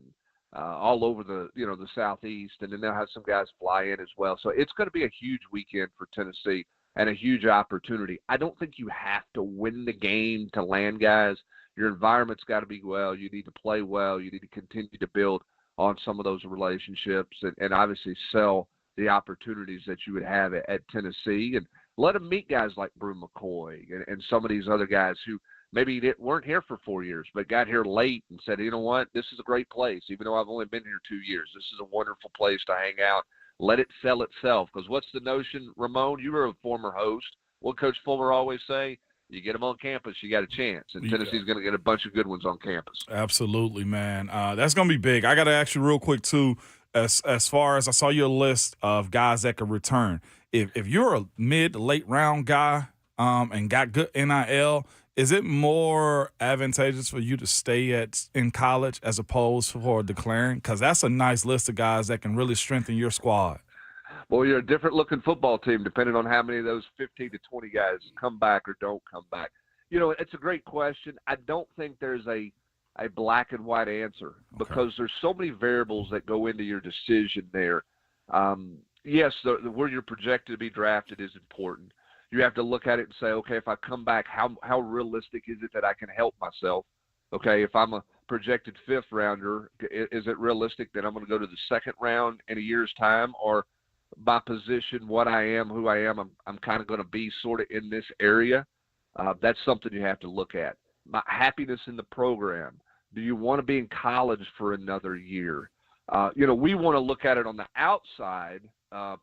all over the Southeast, and then they'll have some guys fly in as well. So it's going to be a huge weekend for Tennessee and a huge opportunity. I don't think you have to win the game to land guys. Your environment's got to be well. You need to play well. You need to continue to build on some of those relationships and obviously sell the opportunities that you would have at Tennessee, and let them meet guys like Brew McCoy and some of these other guys who maybe weren't here for 4 years but got here late and said, you know what, this is a great place. Even though I've only been here 2 years, this is a wonderful place to hang out. Let it sell itself. Because what's the notion, Ramon? You were a former host. What Coach Fuller always say? You get them on campus, you got a chance. And Tennessee's going to get a bunch of good ones on campus. Absolutely, man. That's going to be big. I got to ask you real quick, too, as far as I saw your list of guys that could return. If you're a mid to late round guy and got good NIL, is it more advantageous for you to stay in college as opposed for declaring? Because that's a nice list of guys that can really strengthen your squad. Well, you're a different-looking football team depending on how many of those 15 to 20 guys come back or don't come back. It's a great question. I don't think there's a black and white answer because there's so many variables that go into your decision there. Yes, where you're projected to be drafted is important. You have to look at it and say, okay, if I come back, how realistic is it that I can help myself? Okay, if I'm a projected 5th rounder, is it realistic that I'm going to go to the 2nd round in a year's time? Or my position, what I am, who I am, I'm kind of going to be sort of in this area? That's something you have to look at. My happiness in the program. Do you want to be in college for another year? We want to look at it on the outside,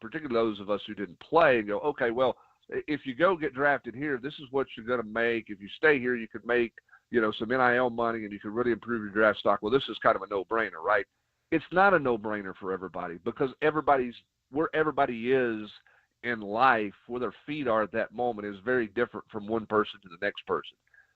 particularly those of us who didn't play, and go, okay, well, if you go get drafted here, this is what you're going to make. If you stay here, you could make, some NIL money and you could really improve your draft stock. Well, this is kind of a no-brainer, right? It's not a no-brainer for everybody because where everybody is in life, where their feet are at that moment is very different from one person to the next person.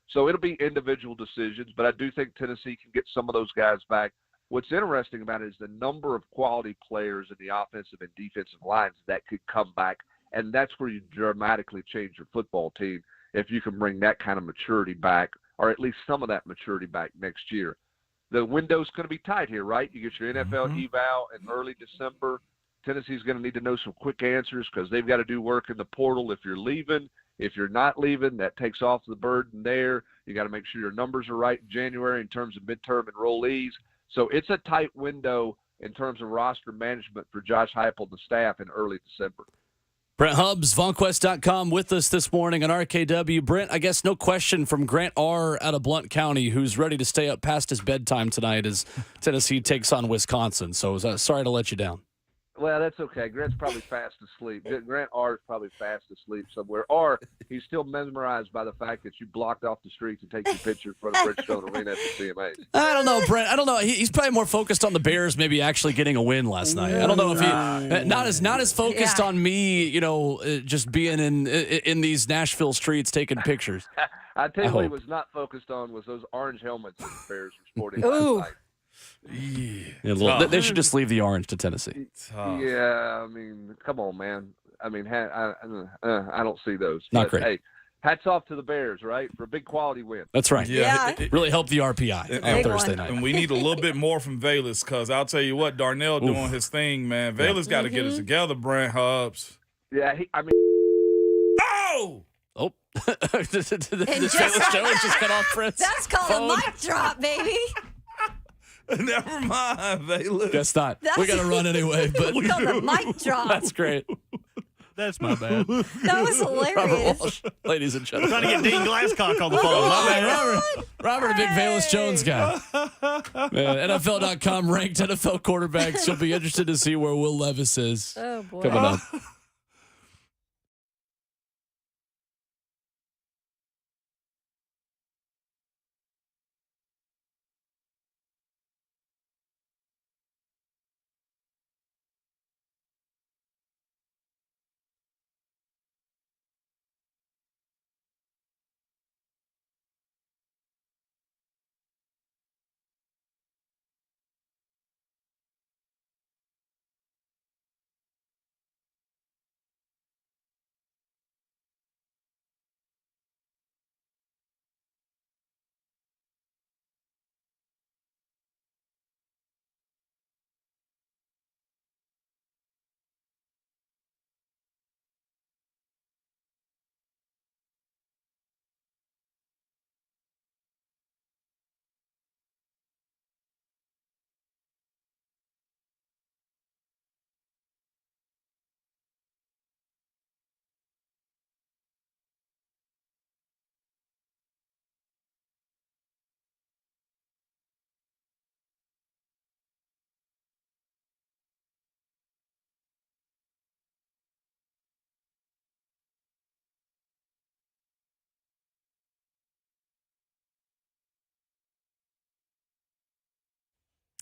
So it'll be individual decisions, but I do think Tennessee can get some of those guys back. What's interesting about it is the number of quality players in the offensive and defensive lines that could come back, and that's where you dramatically change your football team if you can bring that kind of maturity back, or at least some of that maturity back next year. The window's going to be tight here, right? You get your NFL eval in early December. Tennessee's going to need to know some quick answers because they've got to do work in the portal if you're leaving. If you're not leaving, that takes off the burden there. You got to make sure your numbers are right in January in terms of midterm enrollees. So it's a tight window in terms of roster management for Josh Heupel and the staff in early December. Brent Hubbs, VonQuest.com with us this morning on RKW. Brent, I guess no question from Grant R. out of Blount County, who's ready to stay up past his bedtime tonight as Tennessee takes on Wisconsin. So sorry to let you down. Well, that's okay. Grant's probably fast asleep. Grant R is probably fast asleep somewhere. Or he's still mesmerized by the fact that you blocked off the street to take your picture in front of Bridgestone Arena at the CMA. I don't know, Brent. I don't know. He's probably more focused on the Bears maybe actually getting a win last night. I don't know if he not as focused on me, just being in these Nashville streets taking pictures. I tell you what he was not focused on was those orange helmets that the Bears were sporting last night. Yeah, they should just leave the orange to Tennessee. Yeah, I mean, come on, man. I mean, I don't see those. Not great. Hey, hats off to the Bears, right, for a big quality win. That's right. Yeah. Really helped the RPI on Thursday night. And we need a little bit more from Valus because I'll tell you what, Darnell doing his thing, man. Valus got to get us together, Brent Hubbs. Yeah, Oh! Oh, Valus Jones just cut off Prince. That's called a mic drop, baby. Never mind, Valus. Guess not. We got to run anyway. But It's called a mic drop. That's great. That's my bad. That was hilarious. Robert Walsh, ladies and gentlemen. Trying to get Dean Glasscock on the phone. My bad. Robert, a big Valus Jones guy. Man, NFL.com ranked NFL quarterbacks. You'll be interested to see where Will Levis is coming up.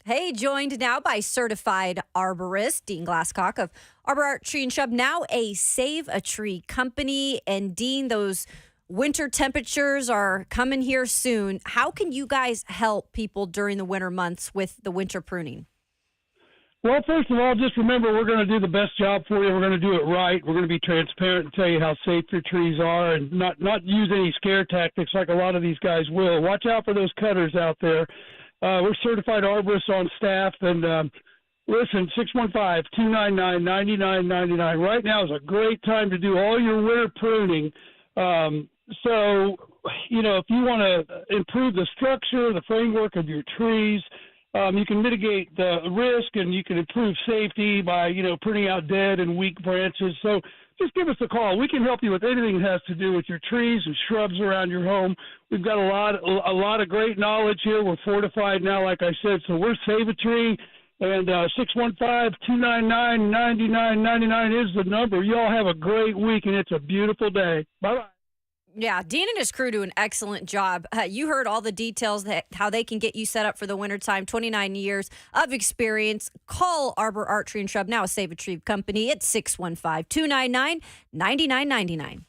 Hey, joined now by certified arborist Dean Glasscock of Arbor Art Tree and Shrub, now a Save a Tree company. And Dean, those winter temperatures are coming here soon. How can you guys help people during the winter months with the winter pruning? Well, first of all, just remember we're going to do the best job for you. We're going to do it right. We're going to be transparent and tell you how safe your trees are and not use any scare tactics like a lot of these guys will. Watch out for those cutters out there. We're certified arborists on staff, and listen, 615-299-9999. Right now is a great time to do all your winter pruning. So, if you want to improve the structure, the framework of your trees, you can mitigate the risk and you can improve safety by, pruning out dead and weak branches. So just give us a call. We can help you with anything that has to do with your trees and shrubs around your home. We've got a lot of great knowledge here. We're fortified now, like I said, so we're Save a Tree, and 615-299-9999 is the number. You all have a great week, and it's a beautiful day. Bye-bye. Yeah, Dean and his crew do an excellent job. You heard all the details, how they can get you set up for the wintertime. 29 years of experience. Call Arbor Art Tree and Shrub, now a Save a Tree company, at 615-299-9999.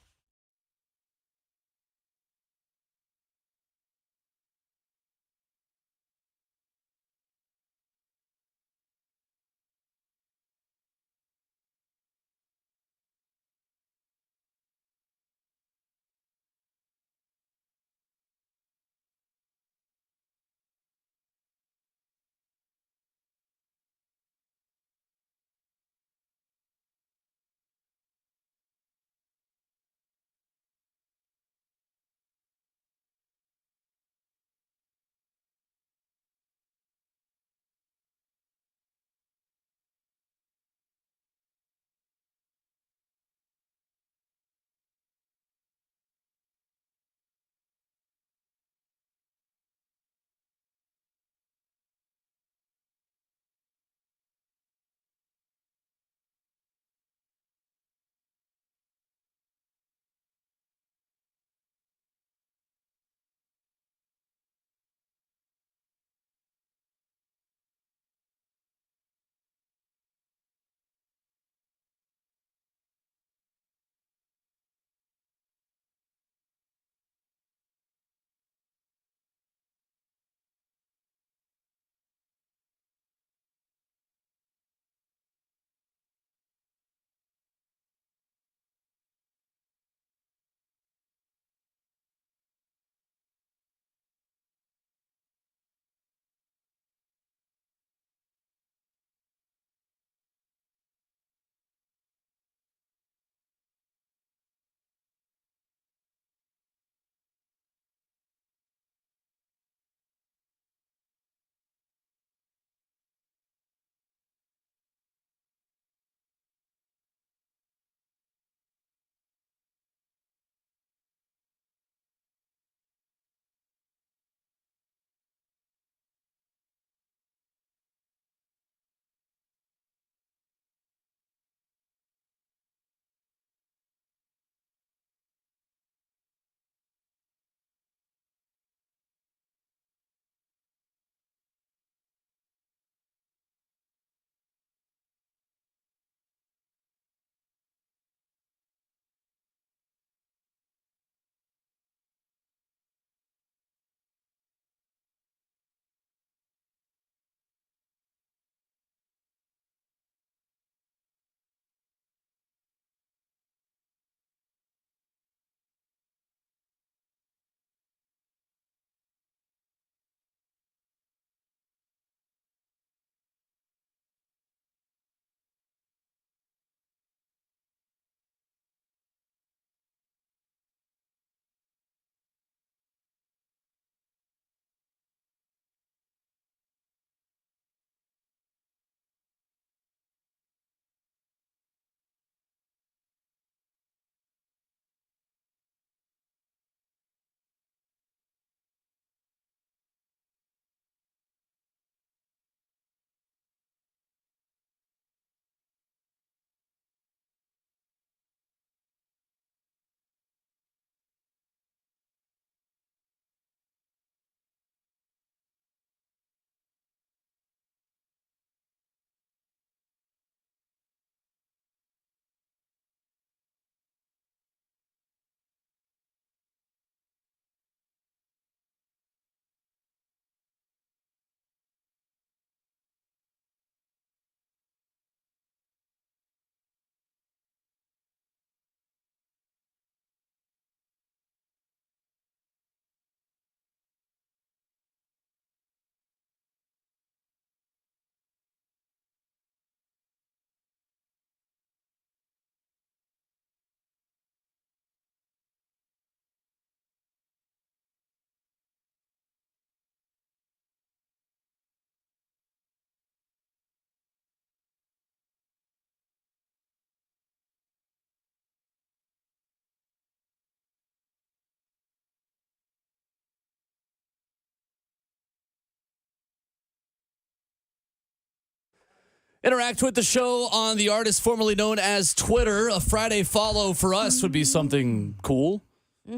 Interact with the show on the artist formerly known as Twitter. A Friday follow for us would be something cool.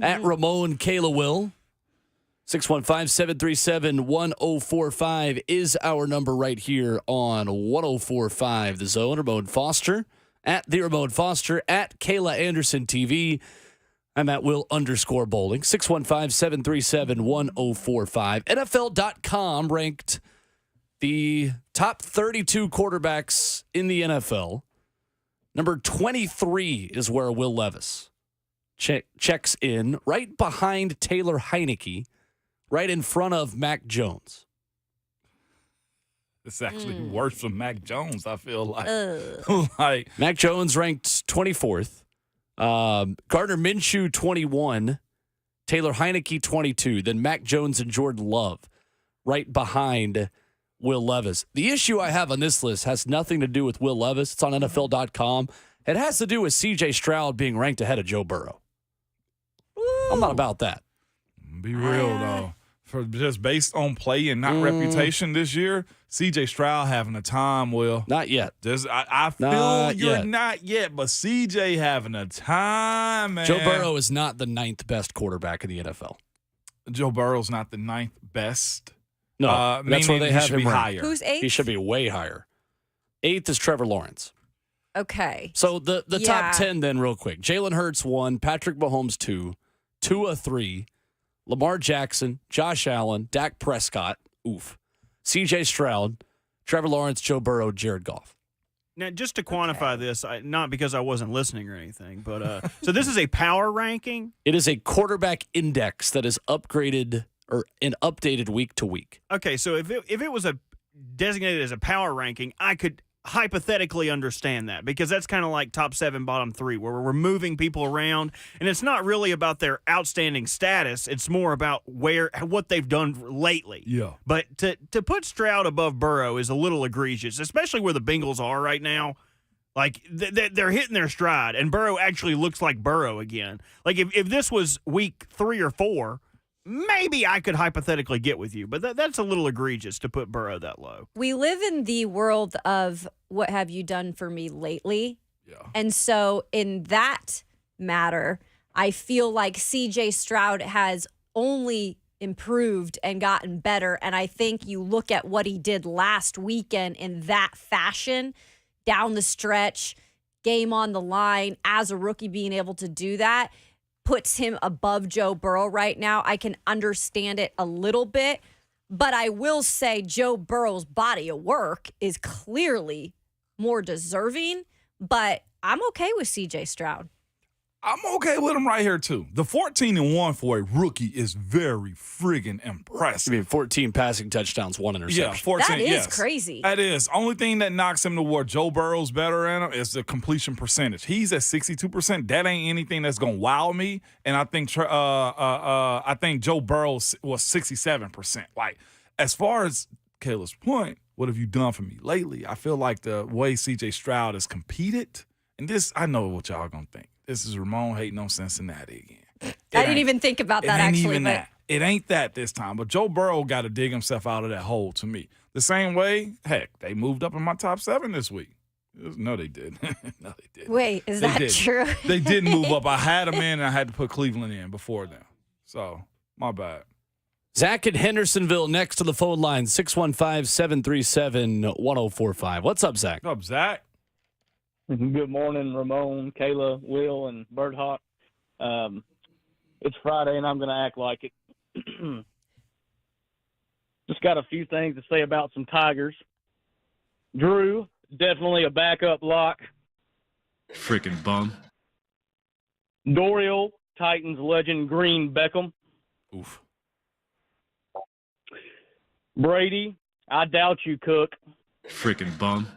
At Ramon Kayla Will. 615-737-1045 is our number right here on 1045 The Zone. Ramon Foster at the Ramon Foster at Kayla Anderson TV. I'm at Will_bowling. 615-737-1045. NFL.com ranked the top 32 quarterbacks in the NFL. Number 23 is where Will Levis checks in, right behind Taylor Heineke, right in front of Mac Jones. It's actually worse than Mac Jones, I feel like. Like Mac Jones ranked 24th. Gardner Minshew, 21. Taylor Heineke, 22. Then Mac Jones and Jordan Love right behind Will Levis. The issue I have on this list has nothing to do with Will Levis. It's on NFL.com. It has to do with C.J. Stroud being ranked ahead of Joe Burrow. I'm not about that. Be real, though. For just based on play and not reputation this year, C.J. Stroud having a time, Will. Not yet. I feel Not you're yet. not yet, but C.J. having a time, man. Joe Burrow is not the 9th best quarterback in the NFL. Joe Burrow's not the 9th best. No, that's where meaning they he have should him be ranked. higher. Who's 8th? He should be way higher. 8th is Trevor Lawrence. Okay. So the Yeah. top 10 then real quick. Jalen Hurts 1, Patrick Mahomes 2, Tua 3, Lamar Jackson, Josh Allen, Dak Prescott, C.J. Stroud, Trevor Lawrence, Joe Burrow, Jared Goff. Now, just to quantify this, not because I wasn't listening or anything, but so this is a power ranking? It is a quarterback index that is upgraded or updated week to week. Okay, so if it was designated as a power ranking, I could hypothetically understand that because that's kind of like top 7, bottom 3, where we're moving people around, and it's not really about their outstanding status. It's more about what they've done lately. Yeah. But to put Stroud above Burrow is a little egregious, especially where the Bengals are right now. Like they're hitting their stride, and Burrow actually looks like Burrow again. Like if this was week 3 or 4. Maybe I could hypothetically get with you, but that's a little egregious to put Burrow that low. We live in the world of what have you done for me lately? Yeah. And so in that matter, I feel like CJ Stroud has only improved and gotten better. And I think you look at what he did last weekend in that fashion, down the stretch, game on the line, as a rookie being able to do that, puts him above Joe Burrow right now. I can understand it a little bit, but I will say Joe Burrow's body of work is clearly more deserving, but I'm okay with CJ Stroud. I'm okay with him right here, too. The 14-1 for a rookie is very friggin' impressive. I mean, 14 passing touchdowns, 1 interception. Yeah, 14, That is yes. crazy. That is. Only thing that knocks him to where Joe Burrow's better in him is the completion percentage. He's at 62%. That ain't anything that's going to wow me. And I think Joe Burrow was 67%. Like, as far as Kayla's point, what have you done for me lately? I feel like the way C.J. Stroud has competed, and this, I know what y'all going to think. This is Ramon hating on Cincinnati again. I didn't even think about that, It ain't actually. even But that. It ain't that this time. But Joe Burrow got to dig himself out of that hole to me. The same way, heck, they moved up in my top 7 this week. No, they didn't. No, they didn't. wait, is They that didn't. true? They didn't move up. I had them in, and I had to put Cleveland in before them. So, my bad. Zach in Hendersonville next to the phone line, 615-737-1045. What's up, Zach? What's up, Zach? Good morning, Ramon, Kayla, Will, and Bird Hawk. It's Friday, and I'm going to act like it. Just got a few things to say about some Tigers. Drew, definitely a backup lock. Freaking bum. Dorial, Titans legend Green Beckham. Oof. Brady, I doubt you, Cook. Freaking bum.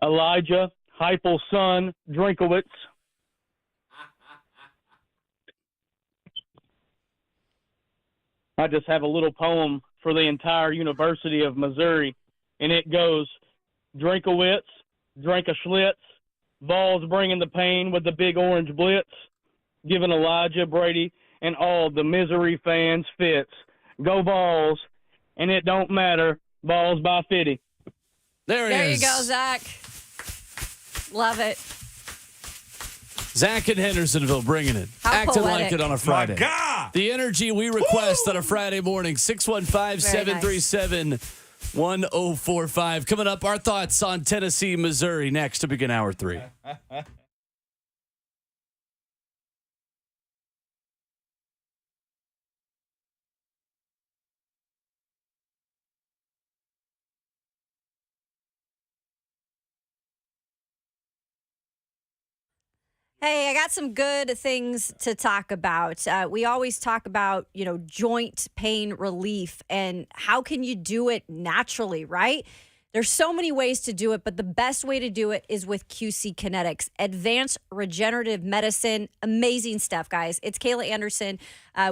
Elijah, Heupel's son, Drinkowitz. I just have a little poem for the entire University of Missouri, and it goes, Drinkowitz, drink a Schlitz, Vols bringing the pain with the big orange blitz, giving Elijah, Brady, and all the Missouri fans fits. Go Vols, and it don't matter, Vols by 50. There There he you is. go, Zach. Love it. Zach in Hendersonville bringing it. How Acting like poetic. it on a Friday. My God. The energy we request on a Friday morning. 615-737-1045. Coming up, our thoughts on Tennessee, Missouri next to begin hour 3. Hey, I got some good things to talk about. We always talk about, joint pain relief and how can you do it naturally, right? There's so many ways to do it, but the best way to do it is with QC Kinetics, advanced regenerative medicine. Amazing stuff, guys. It's Kayla Anderson.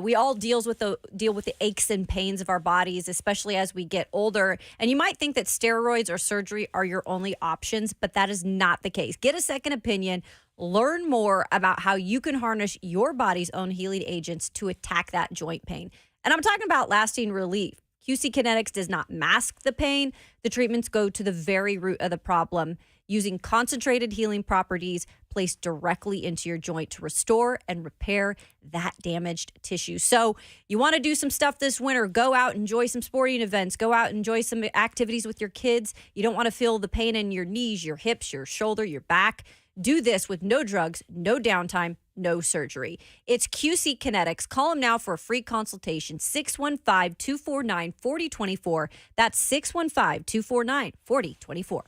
We all deal with the aches and pains of our bodies, especially as we get older. And you might think that steroids or surgery are your only options, but that is not the case. Get a second opinion. Learn more about how you can harness your body's own healing agents to attack that joint pain. And I'm talking about lasting relief. QC Kinetics does not mask the pain. The treatments go to the very root of the problem, using concentrated healing properties placed directly into your joint to restore and repair that damaged tissue. So you want to do some stuff this winter, go out, enjoy some sporting events, go out, enjoy some activities with your kids. You don't want to feel the pain in your knees, your hips, your shoulder, your back. Do this with no drugs, no downtime, no surgery. It's QC Kinetics. Call them now for a free consultation, 615-249-4024. That's 615-249-4024.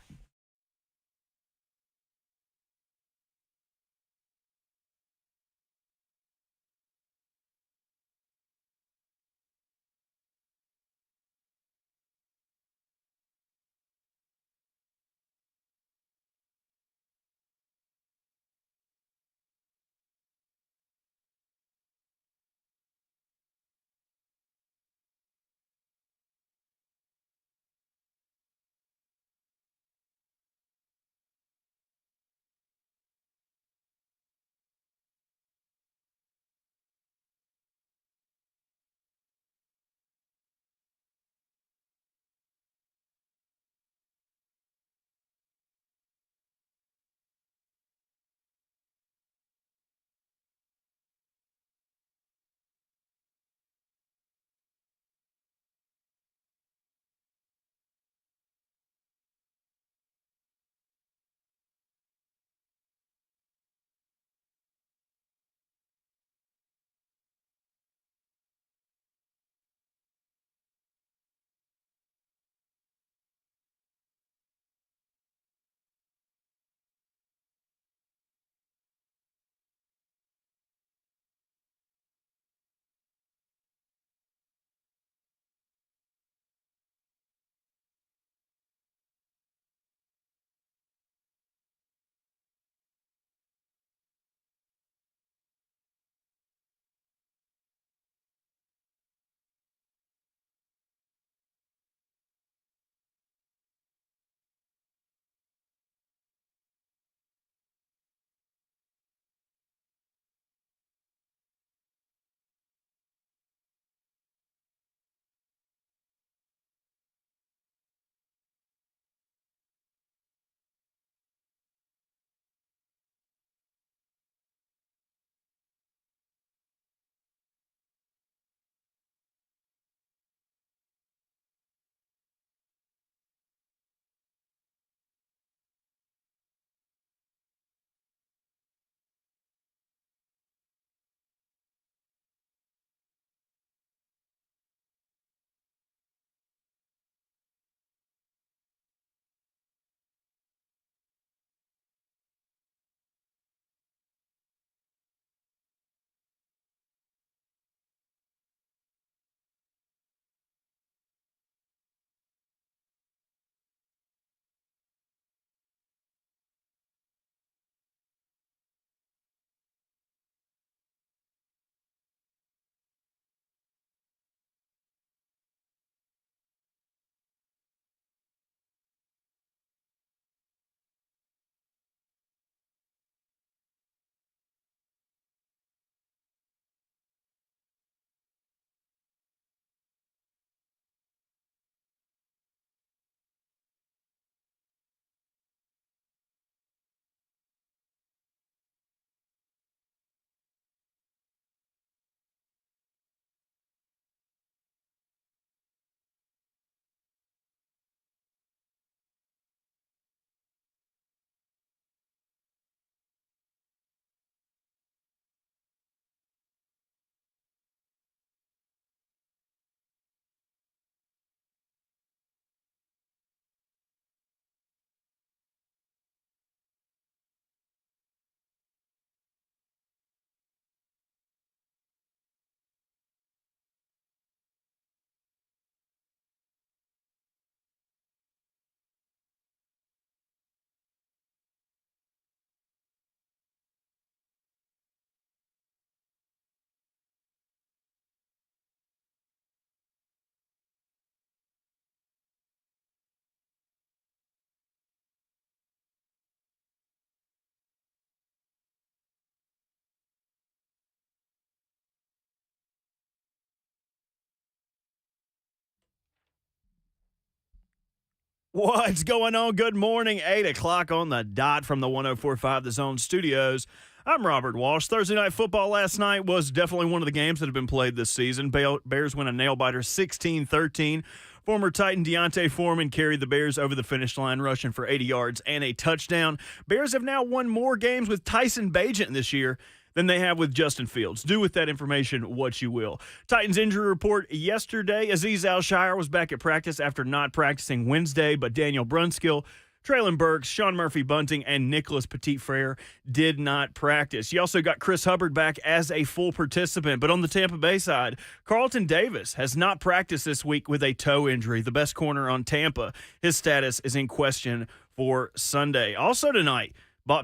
What's going on? Good morning. 8 o'clock on the dot from the 104.5 The Zone studios. I'm Robert Walsh. Thursday Night Football last night was definitely one of the games that have been played this season. Bears win a nail-biter 16-13. Former Titan Deontay Foreman carried the Bears over the finish line, rushing for 80 yards and a touchdown. Bears have now won more games with Tyson Bagent this year than they have with Justin Fields. Do with that information what you will. Titans injury report yesterday. Azeez Al-Shire was back at practice after not practicing Wednesday, but Daniel Brunskill, Traylon Burks, Sean Murphy-Bunting, and Nicholas Petit-Frere did not practice. You also got Chris Hubbard back as a full participant. But on the Tampa Bay side, Carlton Davis has not practiced this week with a toe injury, the best corner on Tampa. His status is in question for Sunday. Also tonight,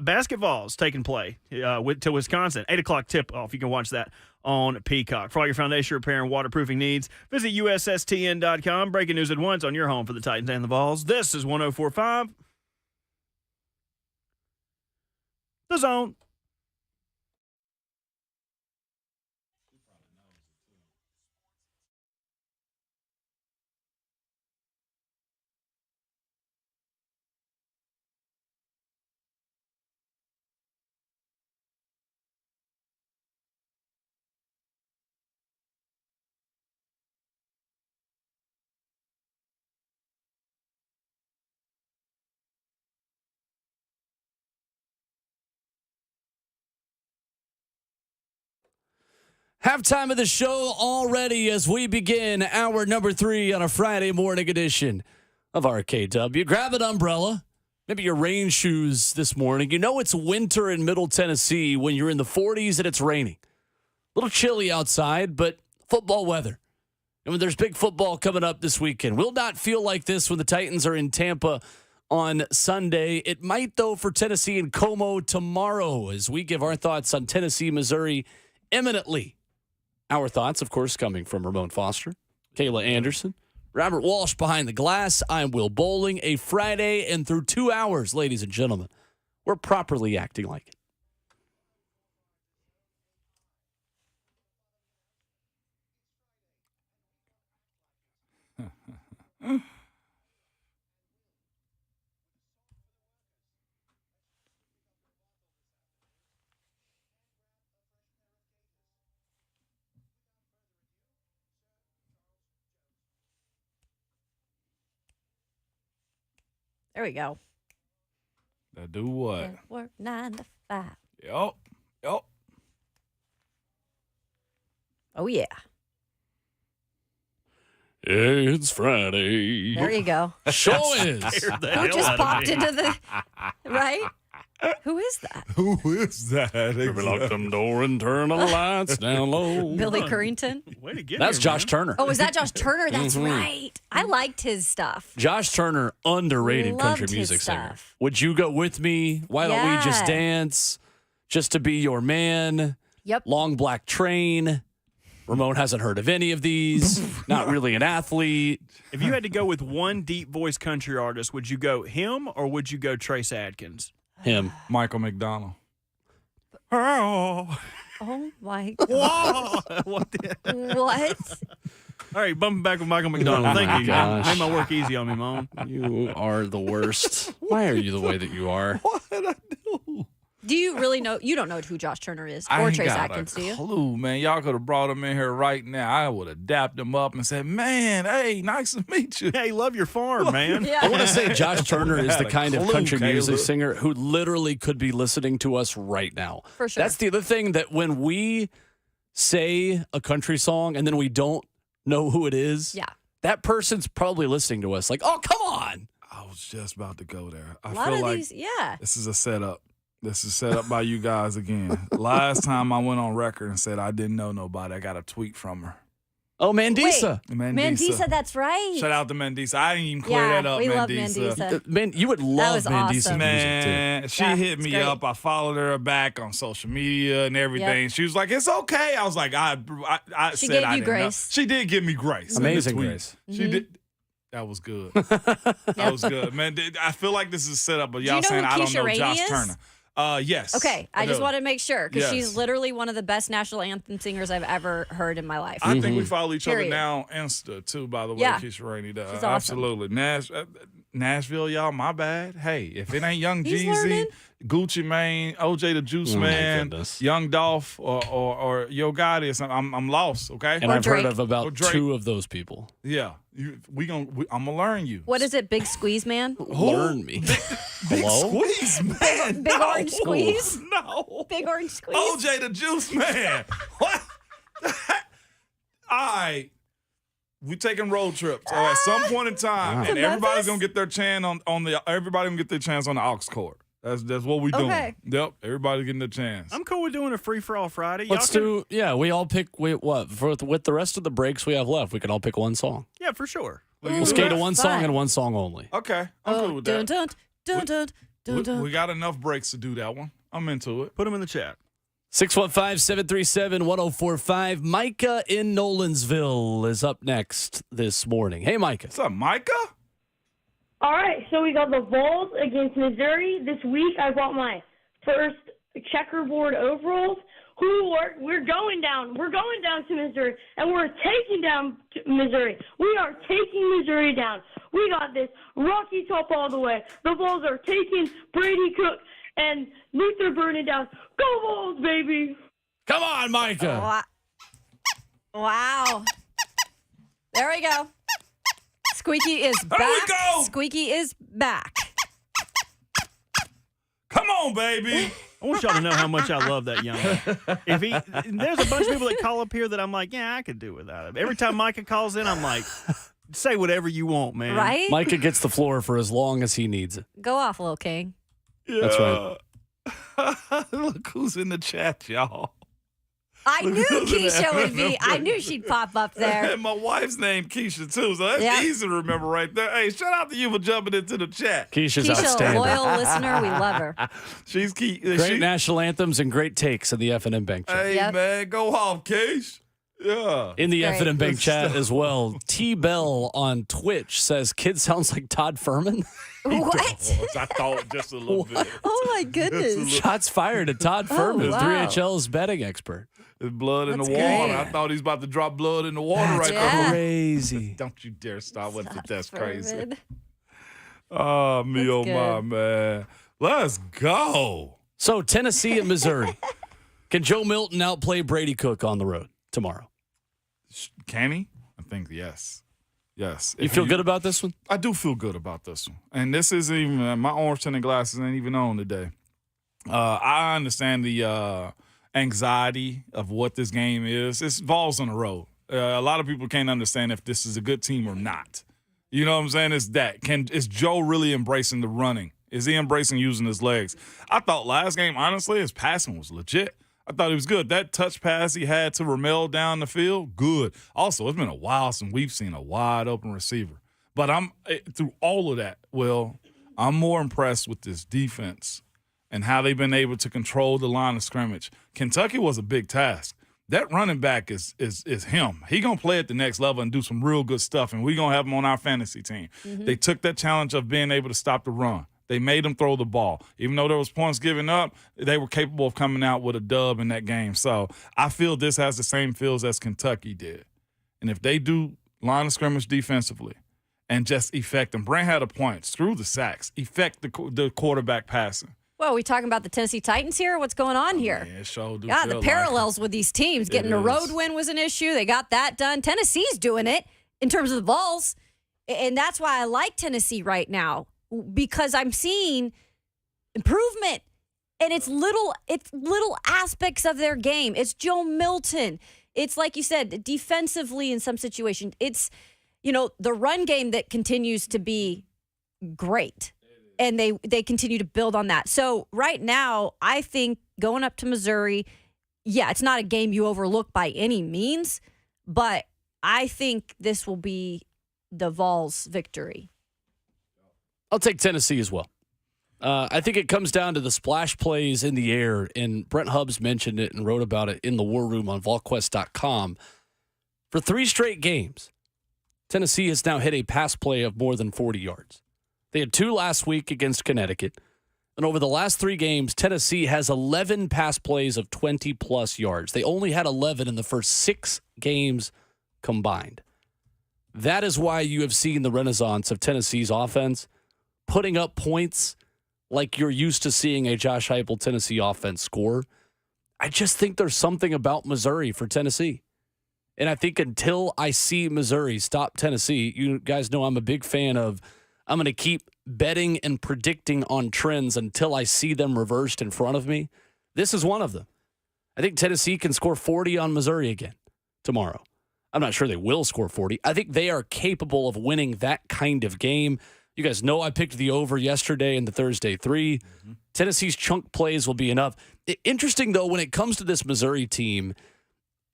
basketball is taking play to Wisconsin. 8 o'clock tip-off. You can watch that on Peacock. For all your foundation repair and waterproofing needs, visit USSTN.com. Breaking news at once on your home for the Titans and the Vols. This is 104.5 The Zone. Halftime of the show already as we begin hour number 3 on a Friday morning edition of RKW. Grab an umbrella, maybe your rain shoes this morning. You know it's winter in Middle Tennessee when you're in the 40s and it's raining. A little chilly outside, but football weather. And when there's big football coming up this weekend, will not feel like this when the Titans are in Tampa on Sunday. It might, though, for Tennessee and Como tomorrow as we give our thoughts on Tennessee, Missouri imminently. Our thoughts, of course, coming from Ramon Foster, Kayla Anderson, Robert Walsh behind the glass. I'm Will Bowling. A Friday and through 2 hours, ladies and gentlemen, we're properly acting like it. There we go. That do what? Work 9 to 5. Yup. Oh, yeah. It's Friday. There you go. Sure is. Who just popped into the... Right? Who is that? Who is that? Maybe lock them door and turn the lights down low. Billy Currington? Way to get That's here, Josh man. Turner. Oh, is that Josh Turner? That's right. I liked his stuff. Josh Turner, underrated Loved country his music singer. stuff. Would you go with me? Why don't we just Yeah. dance? Just to be your man. Yep. Long Black Train. Ramon hasn't heard of any of these. Not really an athlete. If you had to go with one deep voice country artist, would you go him or would you go Trace Adkins? Him. Michael McDonald. Oh. Oh, my Whoa. What? What? All right, bumping back with Michael McDonald. Thank my you. gosh. Made my work easy on me, Mom. You are the worst. Why are you the way that you are? What did I do? Do you really know? You don't know who Josh Turner is I or ain't Trace got Atkins, a do you? clue, man. Y'all could have brought him in here right now. I would have dapped him up and said, man, hey, nice to meet you. Hey, love your farm, man. I want to say Josh Turner is the Had a kind of clue, country music Caleb. singer who literally could be listening to us right now. For sure. That's the other thing, that when we say a country song and then we don't know who it is, Yeah. that person's probably listening to us like, oh, come on. I was just about to go there. I A lot feel of like these, yeah. this is a setup. This is set up by you guys again. Last time I went on record and said I didn't know nobody, I got a tweet from her. Oh, Mandisa. Mandisa, that's right. Shout out to Mandisa. I didn't even clear Yeah, that up, we love Mandisa. Mandisa. Man, you would love was Mandisa's awesome. music, Man, she Yeah, hit it's me great. up. I followed her back on social media and everything. Yep. She was like, "It's okay." I was like, "I She said gave I you didn't know. grace. She did give me grace. in the Amazing tweet. grace. She did. That was good. That was good, man. I feel like this is set up, but you y'all know saying who I don't Keisha know Rainey Josh is? Turner. Yes. Okay, I just do. want to make sure because Yes. she's literally one of the best national anthem singers I've ever heard in my life. I think we follow each Period. other now on Insta too. By the way, Yeah. Keisha Rainey does. She's awesome. Absolutely. Nashville, y'all, my bad. Hey, if it ain't Young He's Jeezy, learning. Gucci Mane, OJ the Juice Oh, my Man, goodness. Young Dolph, or Yo Gotti or something, I'm lost, okay? And Or I've Drake. heard of Or about Drake. 2 of those people. Yeah, I'm gonna learn you. What is it, Big Squeeze Man? Learn me. Big Hello? Squeeze, man. Big no. Orange Squeeze? No. Big Orange Squeeze? OJ the Juice Man. What? All right. We taking road trips at some point in time, and To everybody's Memphis? gonna get their chance everybody gonna get their chance on the aux court. That's what we doing. Okay. Yep, everybody's getting their chance. I'm cool with doing a free for all Friday. Let's Y'all can- we all pick, with the rest of the breaks we have left, we can all pick one song. Yeah, for sure. We'll skate to one song fun. and one song only. Okay, I'm cool with that. Dun, dun, dun, dun, dun. We got enough breaks to do that one. I'm into it. Put them in the chat. 615-737-1045. Micah in Nolensville is up next this morning. Hey, Micah. What's up, Micah? All right, so we got the Vols against Missouri. This week I bought my first checkerboard overalls. We're going down. We're going down to Missouri, and we're taking down Missouri. We are taking Missouri down. We got this. Rocky Top all the way. The Vols are taking Brady Cook and Luther Burden down. Go Vols, baby! Come on, Micah. Wow. There we go. Squeaky is back. There we go. Squeaky is back. Come on, baby. I want y'all to know how much I love that young man. There's a bunch of people that call up here that I'm like, yeah, I could do without him. Every time Micah calls in, I'm like, say whatever you want, man. Right? Micah gets the floor for as long as he needs it. Go off, Lil King. That's right. Look who's in the chat, y'all. I knew Look at Keisha that. would be. I knew she'd pop up there. And my wife's name Keisha too, so that's Yep. easy to remember right there. Hey, shout out to you for jumping into the chat. Keisha's Keisha, outstanding. loyal listener. We love her. She's key. Great national anthems and great takes in the F&M Bank chat. Hey Yep. man, go off, Keish. Yeah. In the Great. F&M Bank Good chat stuff. as well, T-Bell on Twitch says, kid sounds like Todd Furman. What? I thought just a little bit. Oh my goodness. Shots fired at Todd Furman, wow. 3HL's betting expert. There's blood in That's the water. great. I thought he's about to drop blood in the water right Yeah. there. Crazy. Don't you dare stop with it. That's Furman. crazy. Oh, me, That's oh, my, good. man. Let's go. So Tennessee and Missouri. Can Joe Milton outplay Brady Cook on the road tomorrow? Can he? I think yes. Yes. You feel good about this one? I do feel good about this one. And this isn't even, my orange tinted glasses ain't even on today. I understand the anxiety of what this game is. It's Vols on the road. A lot of people can't understand if this is a good team or not. You know what I'm saying? It's that. Is Joe really embracing the running? Is he embracing using his legs? I thought last game, honestly, his passing was legit. I thought he was good. That touch pass he had to Ramel down the field, good. Also, it's been a while since we've seen a wide open receiver. But through all of that, I'm more impressed with this defense and how they've been able to control the line of scrimmage. Kentucky was a big task. That running back is him. He gonna play at the next level and do some real good stuff, and we gonna have him on our fantasy team. Mm-hmm. They took that challenge of being able to stop the run. They made him throw the ball. Even though there was points given up, they were capable of coming out with a dub in that game. So I feel this has the same feels as Kentucky did. And if they do line of scrimmage defensively and just effect them, Brent had a point. Screw the sacks. Effect the quarterback passing. Well, we talking about the Tennessee Titans here? What's going on here? Yeah, it sure do Yeah, feel the like parallels with these teams. Getting a is. road win was an issue. They got that done. Tennessee's doing it in terms of the Vols. And that's why I like Tennessee right now, because I'm seeing improvement. And it's little aspects of their game. It's Joe Milton. It's like you said, defensively in some situations. It's, the run game that continues to be great. And they continue to build on that. So right now, I think going up to Missouri, yeah, it's not a game you overlook by any means, but I think this will be the Vols' victory. I'll take Tennessee as well. I think it comes down to the splash plays in the air, and Brent Hubbs mentioned it and wrote about it in the War Room on VolQuest.com. For 3 straight games, Tennessee has now hit a pass play of more than 40 yards. They had 2 last week against Connecticut. And over the last 3 games, Tennessee has 11 pass plays of 20-plus yards. They only had 11 in the first 6 games combined. That is why you have seen the renaissance of Tennessee's offense putting up points like you're used to seeing a Josh Heupel Tennessee offense score. I just think there's something about Missouri for Tennessee. And I think until I see Missouri stop Tennessee, you guys know I'm a big fan of, I'm going to keep betting and predicting on trends until I see them reversed in front of me. This is one of them. I think Tennessee can score 40 on Missouri again tomorrow. I'm not sure they will score 40. I think they are capable of winning that kind of game. You guys know I picked the over yesterday in the Thursday 3. Mm-hmm. Tennessee's chunk plays will be enough. Interesting, though, when it comes to this Missouri team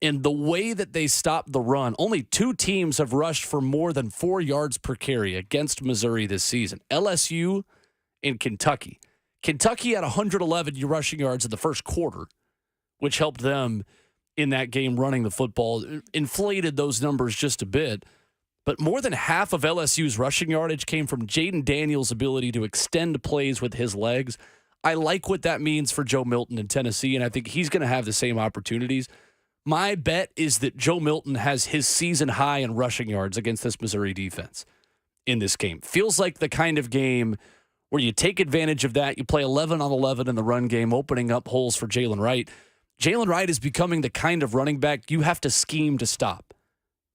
and the way that they stop the run, only 2 teams have rushed for more than 4 yards per carry against Missouri this season, LSU and Kentucky. Kentucky had 111 rushing yards in the first quarter, which helped them in that game running the football, inflated those numbers just a bit. But more than half of LSU's rushing yardage came from Jaden Daniels' ability to extend plays with his legs. I like what that means for Joe Milton in Tennessee, and I think he's going to have the same opportunities. My bet is that Joe Milton has his season high in rushing yards against this Missouri defense in this game. Feels like the kind of game where you take advantage of that. You play 11 on 11 in the run game, opening up holes for Jalen Wright. Jalen Wright is becoming the kind of running back you have to scheme to stop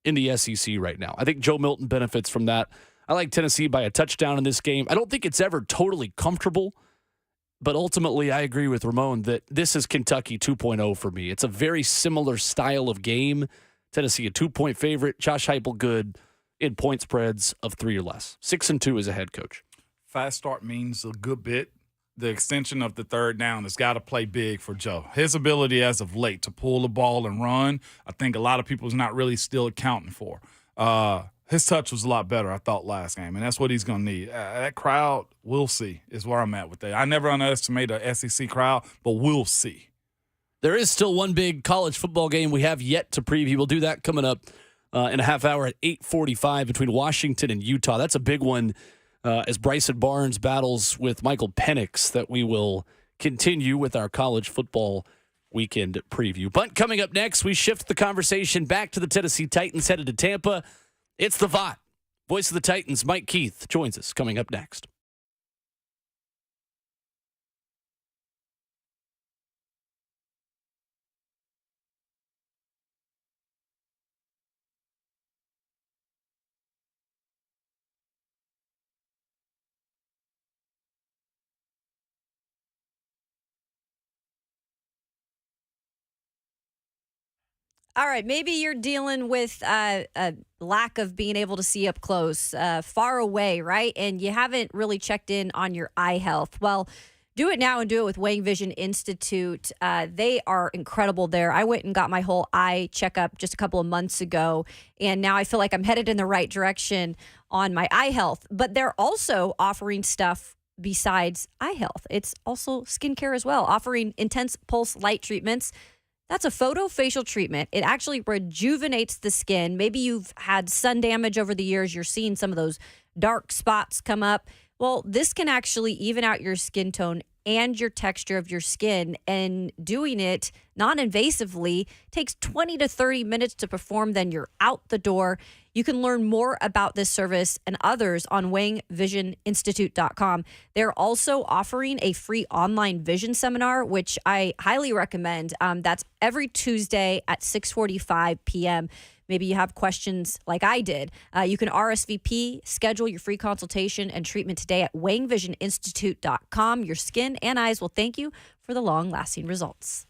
in the SEC right now. I think Joe Milton benefits from that. I like Tennessee by a touchdown in this game. I don't think it's ever totally comfortable, but ultimately I agree with Ramon that this is Kentucky 2.0 for me. It's a very similar style of game. Tennessee a 2-point favorite. Josh Heupel good in point spreads of 3 or less. 6-2 as a head coach. Fast start means a good bit. The extension of the third down has got to play big for Joe. His ability as of late to pull the ball and run, I think a lot of people is not really still accounting for. His touch was a lot better, I thought, last game, and that's what he's going to need. That crowd, we'll see, is where I'm at with that. I never underestimate a SEC crowd, but we'll see. There is still one big college football game we have yet to preview. We'll do that coming up in a half hour at 8:45 between Washington and Utah. That's a big one. As Bryson Barnes battles with Michael Penix, that we will continue with our college football weekend preview. But coming up next, we shift the conversation back to the Tennessee Titans headed to Tampa. It's the VOT. Voice of the Titans, Mike Keith, joins us coming up next. All right, maybe you're dealing with a lack of being able to see up close, far away, right? And you haven't really checked in on your eye health. Well, do it now and do it with Wang Vision Institute. They are incredible there. I went and got my whole eye checkup just a couple of months ago, and now I feel like I'm headed in the right direction on my eye health. But they're also offering stuff besides eye health. It's also skincare as well, offering intense pulse light treatments. That's a photofacial treatment. It actually rejuvenates the skin. Maybe you've had sun damage over the years. You're seeing some of those dark spots come up. Well, this can actually even out your skin tone and your texture of your skin, and doing it non-invasively takes 20 to 30 minutes to perform, then you're out the door. You can learn more about this service and others on wangvisioninstitute.com. They're also offering a free online vision seminar, which I highly recommend. That's every Tuesday at 6:45 p.m. Maybe you have questions like I did. You can RSVP, schedule your free consultation and treatment today at wangvisioninstitute.com. Your skin and eyes will thank you for the long-lasting results.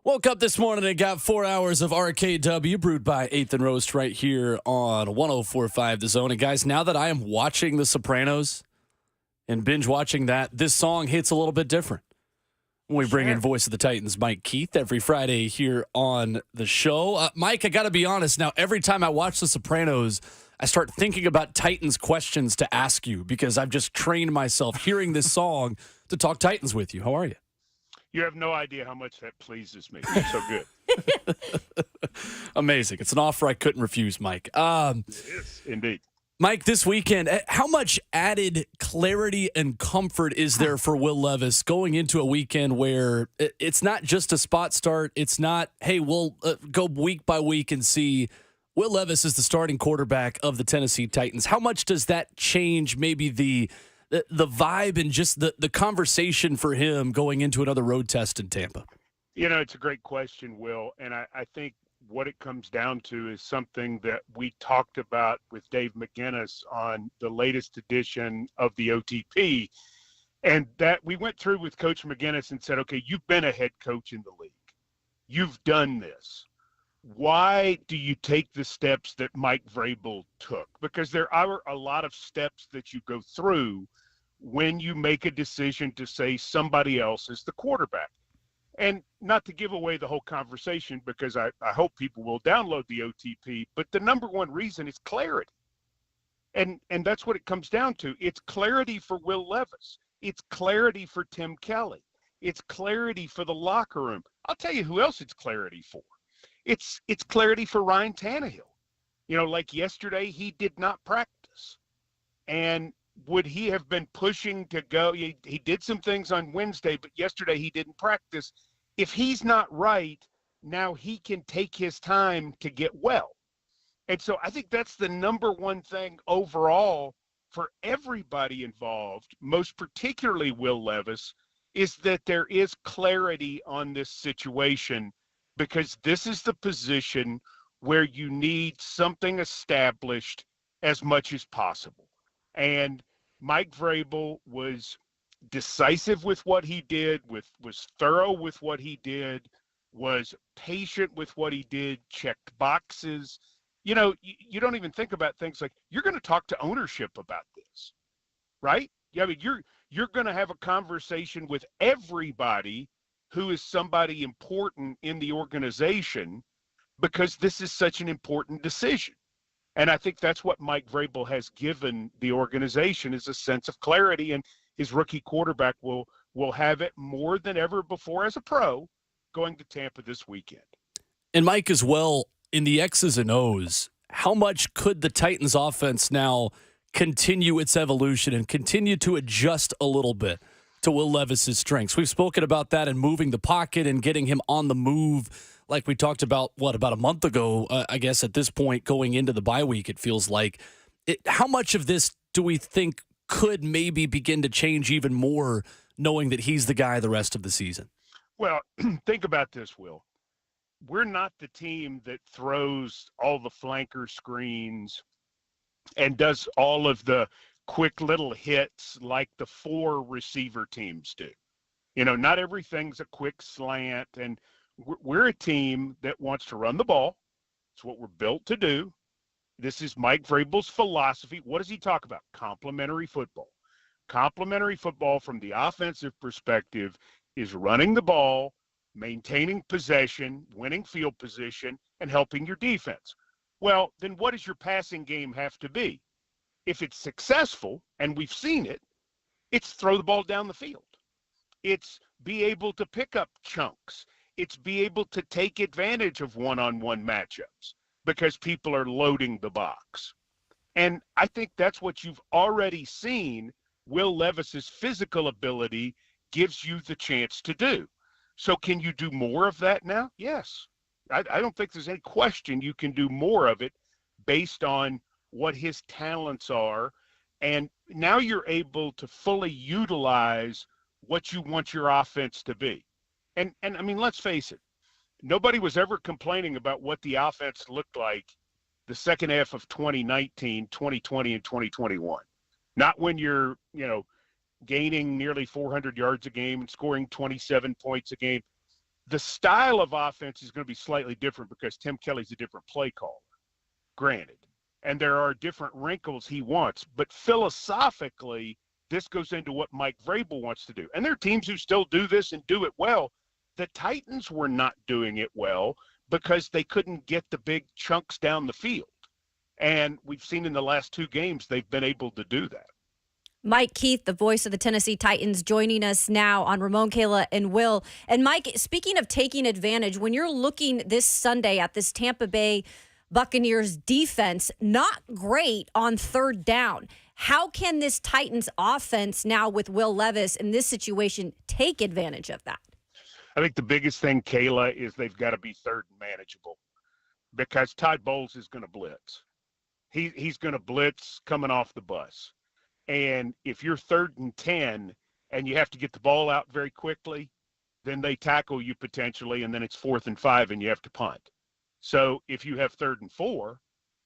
Woke up this morning and got 4 hours of RKW brewed by 8th and Roast right here on 104.5 The Zone. And guys, now that I am watching The Sopranos and binge watching that, this song hits a little bit different. We bring in voice of the Titans, Mike Keith, every Friday here on the show. Mike, I got to be honest now, every time I watch The Sopranos, I start thinking about Titans questions to ask you because I've just trained myself hearing this song to talk Titans with you. How are you? You have no idea how much that pleases me. It's so good. Amazing. It's an offer I couldn't refuse, Mike. It is, indeed. Mike, this weekend, how much added clarity and comfort is there for Will Levis going into a weekend where it's not just a spot start? It's not, hey, we'll go week by week and see Will Levis is the starting quarterback of the Tennessee Titans. How much does that change maybe the vibe and just the conversation for him going into another road test in Tampa? You know, it's a great question, Will. And I think what it comes down to is something that we talked about with Dave McGinnis on the latest edition of the OTP. And that we went through with Coach McGinnis and said, okay, you've been a head coach in the league. You've done this. Why do you take the steps that Mike Vrabel took? Because there are a lot of steps that you go through when you make a decision to say somebody else is the quarterback. And not to give away the whole conversation, because I hope people will download the OTP, but the number one reason is clarity. And that's what it comes down to. It's clarity for Will Levis. It's clarity for Tim Kelly. It's clarity for the locker room. I'll tell you who else it's clarity for. It's clarity for Ryan Tannehill. You know, like yesterday, he did not practice. And would he have been pushing to go? He did some things on Wednesday, but yesterday he didn't practice. If he's not right, now he can take his time to get well. And so I think that's the number one thing overall for everybody involved, most particularly Will Levis, is that there is clarity on this situation, because this is the position where you need something established as much as possible. And Mike Vrabel was decisive with what he did, was thorough with what he did, was patient with what he did, checked boxes. You know, you don't even think about things like, you're going to talk to ownership about this, right? I mean, you're going to have a conversation with everybody who is somebody important in the organization, because this is such an important decision. And I think that's what Mike Vrabel has given the organization, is a sense of clarity. And his rookie quarterback will have it more than ever before as a pro going to Tampa this weekend. And Mike, as well, in the X's and O's, how much could the Titans offense now continue its evolution and continue to adjust a little bit to Will Levis's strengths? We've spoken about that and moving the pocket and getting him on the move, like we talked about, about a month ago, I guess at this point, going into the bye week, it feels like. How much of this do we think could maybe begin to change even more, knowing that he's the guy the rest of the season? Well, think about this, Will. We're not the team that throws all the flanker screens and does all of the quick little hits like the 4 receiver teams do. You know, not everything's a quick slant, and we're a team that wants to run the ball. It's what we're built to do. This is Mike Vrabel's philosophy. What does he talk about? Complementary football. Complementary football from the offensive perspective is running the ball, maintaining possession, winning field position, and helping your defense. Well, then what does your passing game have to be? If it's successful, and we've seen it, it's throw the ball down the field. It's be able to pick up chunks. It's be able to take advantage of one-on-one matchups because people are loading the box. And I think that's what you've already seen. Will Levis's physical ability gives you the chance to do. So can you do more of that now? Yes. I don't think there's any question you can do more of it based on what his talents are. And now you're able to fully utilize what you want your offense to be. And I mean, let's face it, nobody was ever complaining about what the offense looked like the second half of 2019, 2020, and 2021. Not when you're, gaining nearly 400 yards a game and scoring 27 points a game. The style of offense is going to be slightly different because Tim Kelly's a different play caller, granted. And there are different wrinkles he wants. But philosophically, this goes into what Mike Vrabel wants to do. And there are teams who still do this and do it well. The Titans were not doing it well because they couldn't get the big chunks down the field. And we've seen in the last 2 games they've been able to do that. Mike Keith, the voice of the Tennessee Titans, joining us now on Ramon, Kayla, and Will. And Mike, speaking of taking advantage, when you're looking this Sunday at this Tampa Bay Buccaneers defense, not great on third down. How can this Titans offense now with Will Levis in this situation take advantage of that? I think the biggest thing, Kayla, is they've got to be third and manageable because Todd Bowles is going to blitz. He's going to blitz coming off the bus. And if you're 3rd and 10 and you have to get the ball out very quickly, then they tackle you potentially, and then it's 4th and 5 and you have to punt. So if you have 3rd and 4,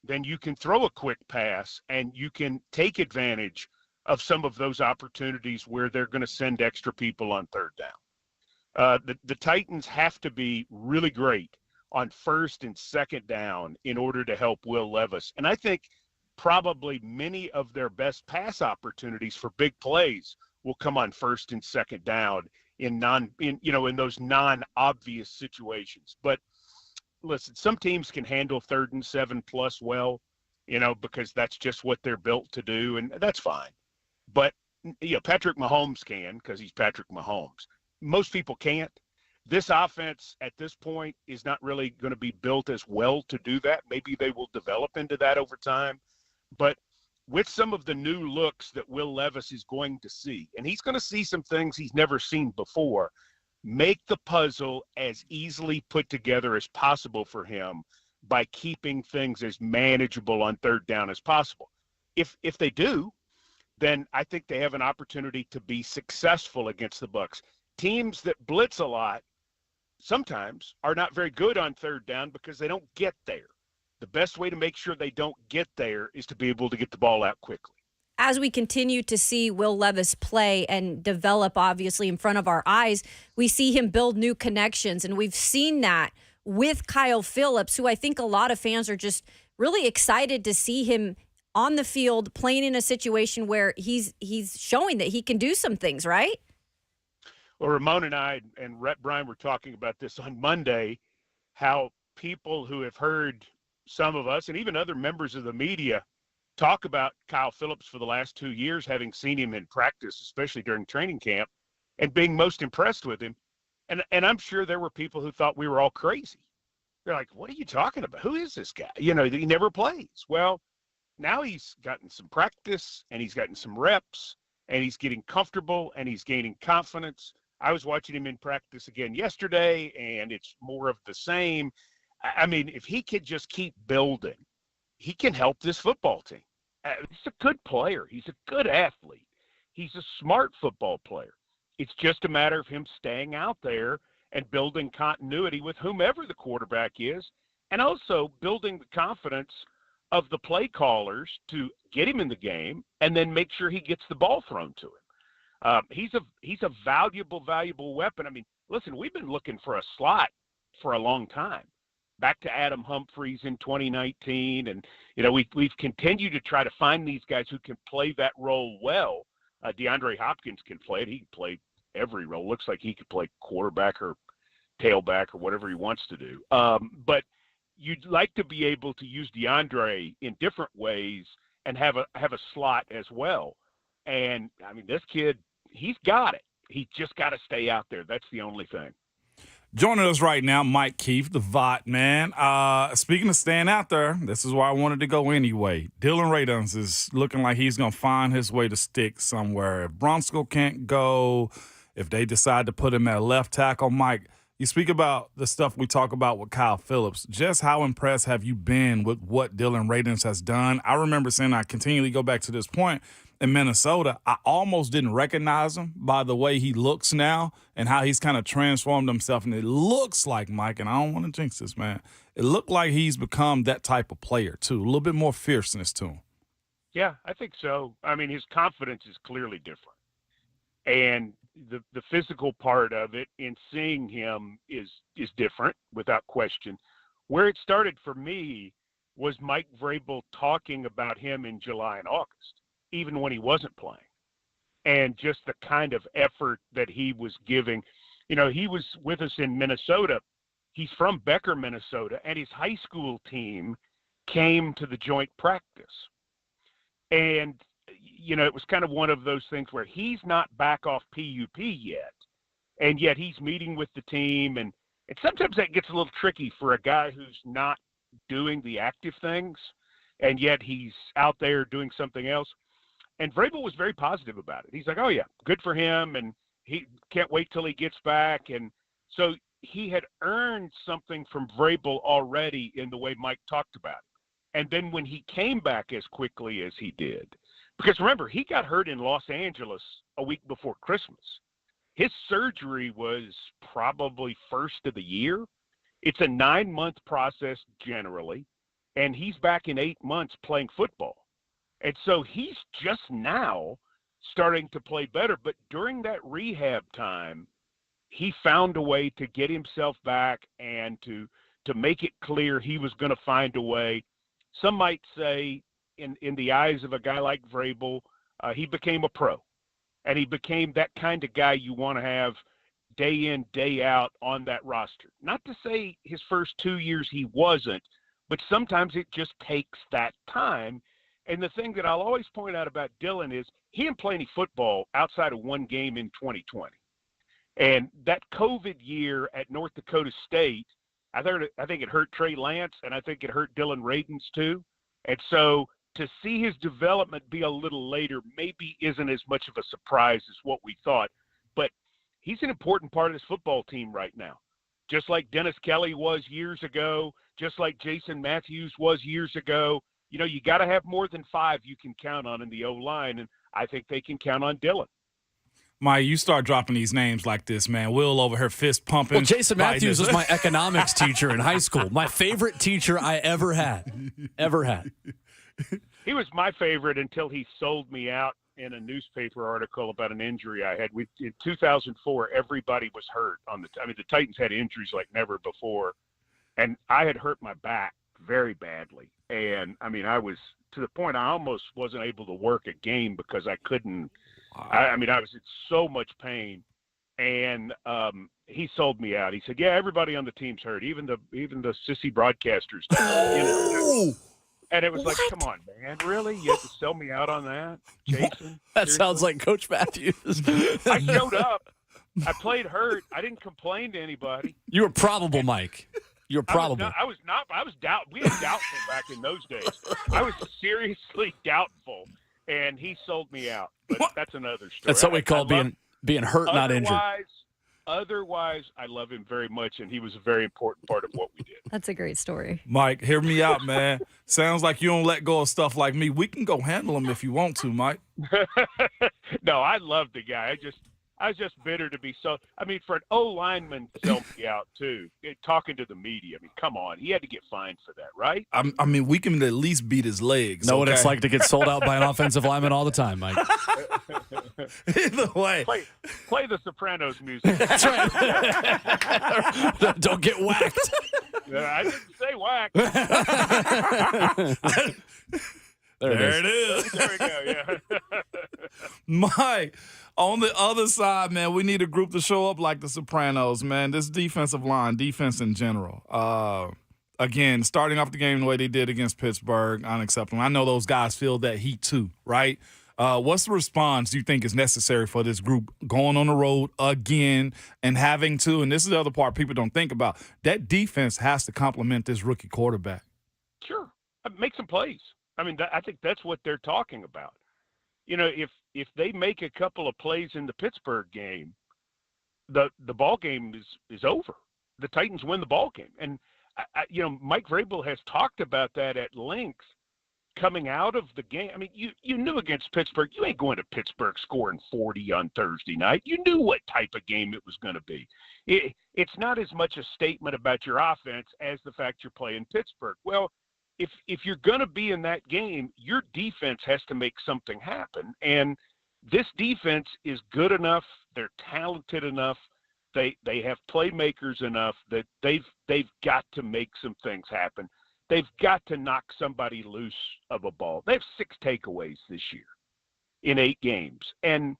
then you can throw a quick pass and you can take advantage of some of those opportunities where they're going to send extra people on 3rd down. The Titans have to be really great on 1st and 2nd down in order to help Will Levis. And I think probably many of their best pass opportunities for big plays will come on 1st and 2nd down in those non-obvious situations. But listen, some teams can handle 3rd and 7 plus well, because that's just what they're built to do, and that's fine. But Patrick Mahomes can because he's Patrick Mahomes. Most people can't. This offense at this point is not really going to be built as well to do that. Maybe they will develop into that over time. But with some of the new looks that Will Levis is going to see, and he's going to see some things he's never seen before, make the puzzle as easily put together as possible for him by keeping things as manageable on 3rd down as possible. If they do, then I think they have an opportunity to be successful against the Bucs. Teams that blitz a lot sometimes are not very good on 3rd down because they don't get there. The best way to make sure they don't get there is to be able to get the ball out quickly. As we continue to see Will Levis play and develop, obviously, in front of our eyes, we see him build new connections. And we've seen that with Kyle Phillips, who I think a lot of fans are just really excited to see him on the field playing in a situation where he's showing that he can do some things, right? Well, Ramon and I and Rhett Bryan were talking about this on Monday, how people who have heard some of us and even other members of the media talk about Kyle Phillips for the last 2 years, having seen him in practice, especially during training camp, and being most impressed with him. And I'm sure there were people who thought we were all crazy. They're like, what are you talking about? Who is this guy? He never plays. Well, now he's gotten some practice and he's gotten some reps and he's getting comfortable and he's gaining confidence. I was watching him in practice again yesterday, and it's more of the same. I mean, if he could just keep building, he can help this football team. He's a good player. He's a good athlete. He's a smart football player. It's just a matter of him staying out there and building continuity with whomever the quarterback is, and also building the confidence of the play callers to get him in the game and then make sure he gets the ball thrown to him. He's a valuable weapon. I mean, listen, we've been looking for a slot for a long time. Back to Adam Humphries in 2019, and we've continued to try to find these guys who can play that role well. DeAndre Hopkins can play it. He can play every role. Looks like he could play quarterback or tailback or whatever he wants to do. But you'd like to be able to use DeAndre in different ways and have a slot as well. And I mean, this kid, he's got it. He's just got to stay out there. That's the only thing. Joining us right now, Mike Keith, the VOT man. Speaking of staying out there, this is where I wanted to go anyway. Dylan Radunz is looking like he's going to find his way to stick somewhere. If Bronsko can't go, if they decide to put him at left tackle, Mike, you speak about the stuff we talk about with Kyle Phillips. Just how impressed have you been with what Dylan Radunz has done? I remember saying, I continually go back to this point, in Minnesota, I almost didn't recognize him by the way he looks now and how he's kind of transformed himself. And it looks like, Mike, and I don't want to jinx this, man, it looked like he's become that type of player, too. A little bit more fierceness to him. Yeah, I think so. I mean, his confidence is clearly different. And, the physical part of it and seeing him is different without question. Where it started for me was Mike Vrabel talking about him in July and August, even when he wasn't playing, and just the kind of effort that he was giving. You know, he was with us in Minnesota. He's from Becker, Minnesota, and his high school team came to the joint practice. And, you know, it was kind of one of those things where he's not back off PUP yet, and yet he's meeting with the team. And sometimes that gets a little tricky for a guy who's not doing the active things, and yet he's out there doing something else. And Vrabel was very positive about it. He's like, oh, yeah, good for him, and he can't wait till he gets back. And so he had earned something from Vrabel already in the way Mike talked about it. And then when he came back as quickly as he did, because remember, he got hurt in Los Angeles a week before Christmas. His surgery was probably first of the year. It's a 9-month process generally, and he's back in 8 months playing football. And so he's just now starting to play better. But during that rehab time, he found a way to get himself back and to make it clear he was going to find a way. Some might say, in the eyes of a guy like Vrabel, he became a pro. And he became that kind of guy you want to have day in, day out on that roster. Not to say his first 2 years he wasn't, but sometimes it just takes that time. And the thing that I'll always point out about Dylan is he didn't play any football outside of one game in 2020. And that COVID year at North Dakota State, I think it hurt Trey Lance, and I think it hurt Dylan Radins too. And so to see his development be a little later maybe isn't as much of a surprise as what we thought. But he's an important part of this football team right now. Just like Dennis Kelly was years ago, just like Jason Matthews was years ago. You know, you got to have more than 5 you can count on in the O-line, and I think they can count on Dylan. Mike, you start dropping these names like this, man. Will over her fist pumping. Well, Jason Matthews was my economics teacher in high school. My favorite teacher I ever had. He was my favorite until he sold me out in a newspaper article about an injury I had. In 2004, everybody was hurt. The Titans had injuries like never before, and I had hurt my back very badly. And, I was to the point I almost wasn't able to work a game because I couldn't. I was in so much pain, and he sold me out. He said, "Yeah, everybody on the team's hurt, even the sissy broadcasters." And it was like, "Come on, man, really? You had to sell me out on that, Jason?" That sounds like Coach Matthews. I showed up. I played hurt. I didn't complain to anybody. You were probable, Mike. You're probable. I was not. I was doubtful. We had doubtful back in those days. I was seriously doubtful, and he sold me out. But that's another story. That's what we call being hurt, not injured. Otherwise, I love him very much, and he was a very important part of what we did. That's a great story. Mike, hear me out, man. Sounds like you don't let go of stuff like me. We can go handle him if you want to, Mike. No, I love the guy. I was just bitter to be for an O-lineman to sell me out, too, talking to the media. Come on. He had to get fined for that, right? We can at least beat his legs. Know what it's like to get sold out by an offensive lineman all the time, Mike. Either way. Play the Sopranos music. That's right. Don't get whacked. I didn't say whack. There it is. There we go, yeah. Mike, on the other side, man, we need a group to show up like the Sopranos, man. This defensive line, defense in general. Again, starting off the game the way they did against Pittsburgh, unacceptable. I know those guys feel that heat too, right? What's the response you think is necessary for this group going on the road again and having to, and this is the other part people don't think about, that defense has to complement this rookie quarterback? Sure. Make some plays. I think that's what they're talking about. You know, if they make a couple of plays in the Pittsburgh game, the ball game is over. The Titans win the ball game. And, Mike Vrabel has talked about that at length coming out of the game. You knew against Pittsburgh, you ain't going to Pittsburgh scoring 40 on Thursday night. You knew what type of game it was going to be. It's not as much a statement about your offense as the fact you're playing Pittsburgh. Well, if you're going to be in that game, your defense has to make something happen. And this defense is good enough. They're talented enough. They have playmakers enough that they've got to make some things happen. They've got to knock somebody loose of a ball. They have 6 takeaways this year in 8 games. And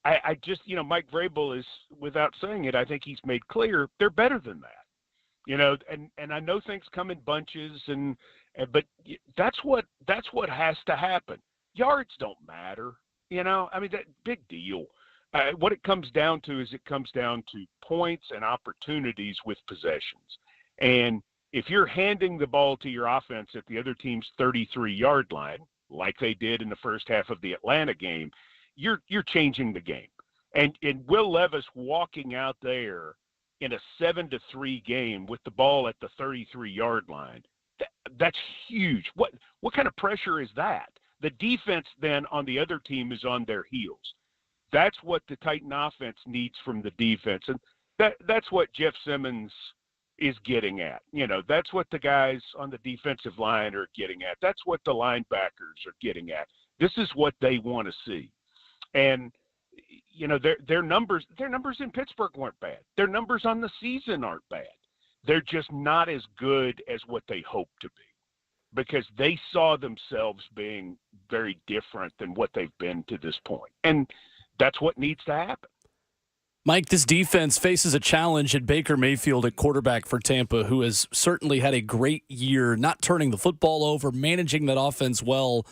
I just, Mike Vrabel is, without saying it, I think he's made clear they're better than that. And I know things come in bunches, but that's what has to happen. Yards don't matter. That big deal. What it comes down to is points and opportunities with possessions. And if you're handing the ball to your offense at the other team's 33-yard line, like they did in the first half of the Atlanta game, you're changing the game. And Will Levis walking out there in a 7-3 game with the ball at the 33-yard line, that's huge. What kind of pressure is that? The defense then on the other team is on their heels. That's what the Titan offense needs from the defense. And that's what Jeff Simmons is getting at. That's what the guys on the defensive line are getting at. That's what the linebackers are getting at. This is what they want to see. And, their numbers in Pittsburgh weren't bad. Their numbers on the season aren't bad. They're just not as good as what they hope to be, because they saw themselves being very different than what they've been to this point. And that's what needs to happen. Mike, this defense faces a challenge at Baker Mayfield at quarterback for Tampa, who has certainly had a great year, not turning the football over, managing that offense well,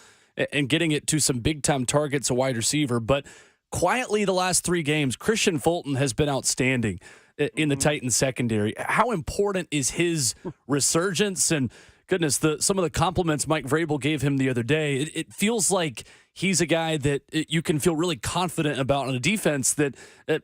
and getting it to some big-time targets, a wide receiver. But quietly the last 3 games, Christian Fulton has been outstanding in the Titans secondary. How important is his resurgence? And goodness, some of the compliments Mike Vrabel gave him the other day, it feels like he's a guy that you can feel really confident about on a defense that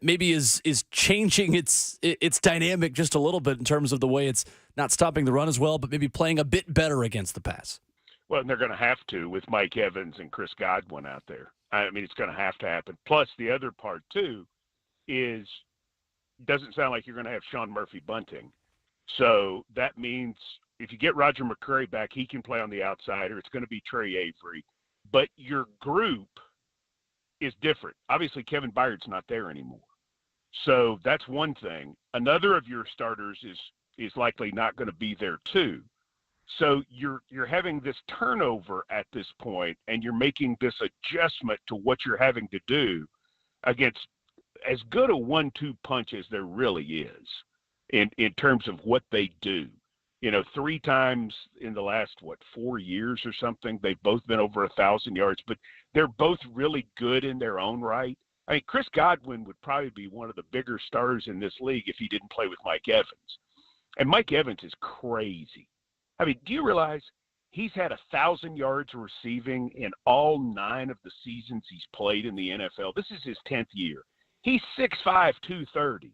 maybe is changing its dynamic just a little bit in terms of the way it's not stopping the run as well, but maybe playing a bit better against the pass. Well, and they're going to have to with Mike Evans and Chris Godwin out there. It's going to have to happen. Plus, the other part, too, is doesn't sound like you're going to have Sean Murphy bunting. So that means if you get Roger McCreary back, he can play on the outside, or it's going to be Trey Avery. But your group is different. Obviously, Kevin Byard's not there anymore. So that's one thing. Another of your starters is likely not going to be there, too. So you're having this turnover at this point, and you're making this adjustment to what you're having to do against as good a 1-2 punch as there really is in terms of what they do. 3 times in the last, 4 years or something, they've both been over 1,000 yards, but they're both really good in their own right. Chris Godwin would probably be one of the bigger stars in this league if he didn't play with Mike Evans. And Mike Evans is crazy. Do you realize he's had 1,000 yards receiving in all 9 of the seasons he's played in the NFL? This is his 10th year. He's 6'5", 230.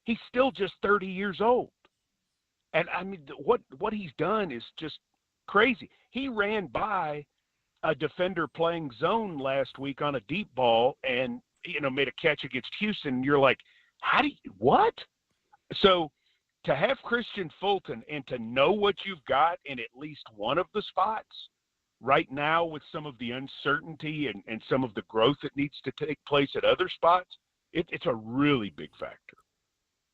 He's still just 30 years old. And what he's done is just crazy. He ran by a defender playing zone last week on a deep ball and, made a catch against Houston. You're like, what? So to have Christian Fulton and to know what you've got in at least one of the spots right now with some of the uncertainty and some of the growth that needs to take place at other spots, it's a really big factor.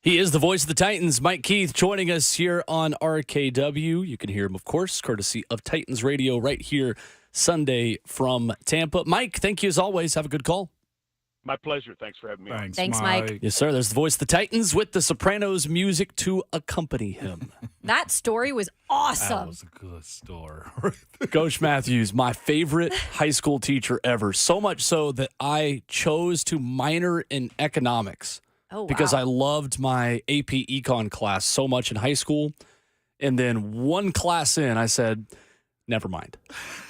He is the voice of the Titans, Mike Keith, joining us here on RKW. You can hear him, of course, courtesy of Titans Radio right here Sunday from Tampa. Mike, thank you as always. Have a good call. My pleasure. Thanks for having me on. Thanks, Mike. Yes, sir. There's the voice of the Titans with the Sopranos music to accompany him. That story was awesome. That was a good story. Coach Matthews, my favorite high school teacher ever. So much so that I chose to minor in economics. Oh, wow. Because I loved my AP Econ class so much in high school. And then one class in, I said, never mind.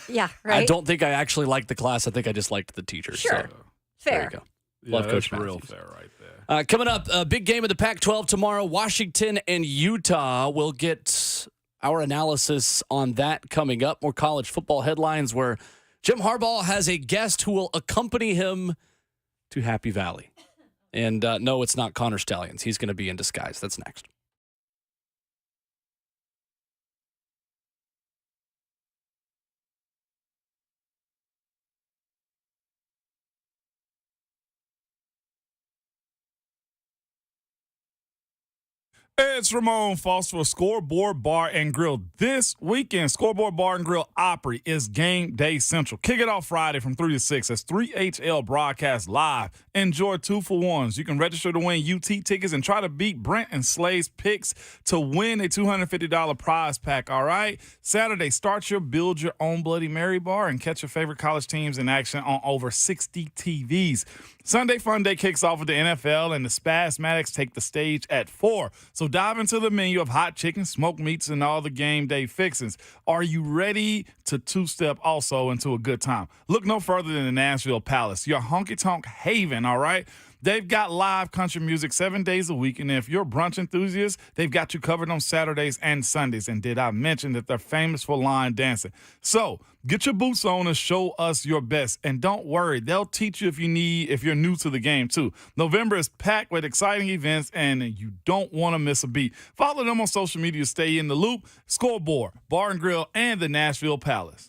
Yeah, right. I don't think I actually liked the class. I think I just liked the teacher. Sure. So, fair. There you go. Yeah, Love Coach that's real Matthews. fair right there. Coming up, a big game of the Pac-12 tomorrow. Washington and Utah. We'll get our analysis on that coming up. More college football headlines where Jim Harbaugh has a guest who will accompany him to Happy Valley. And no, it's not Connor Stallions. He's going to be in disguise. That's next. It's Ramon Foster for Scoreboard Bar and Grill. This weekend, Scoreboard Bar and Grill Opry is game day central. Kick it off Friday from 3 to 6 as 3HL broadcast live. Enjoy 2-for-1s. You can register to win UT tickets and try to beat Brent and Slay's picks to win a $250 prize pack, all right? Saturday, start your Build Your Own Bloody Mary bar and catch your favorite college teams in action on over 60 TVs. Sunday Fun Day kicks off with the NFL, and the Spasmatics take the stage at 4. So dive into the menu of hot chicken, smoked meats, and all the game day fixings. Are you ready to two-step also into a good time? Look no further than the Nashville Palace, your honky-tonk haven, all right? They've got live country music 7 days a week, and if you're a brunch enthusiast, they've got you covered on Saturdays and Sundays. And did I mention that they're famous for line dancing? So get your boots on and show us your best. And don't worry, they'll teach you if you're new to the game too. November is packed with exciting events, and you don't want to miss a beat. Follow them on social media to stay in the loop. Scoreboard, Bar and Grill, and the Nashville Palace.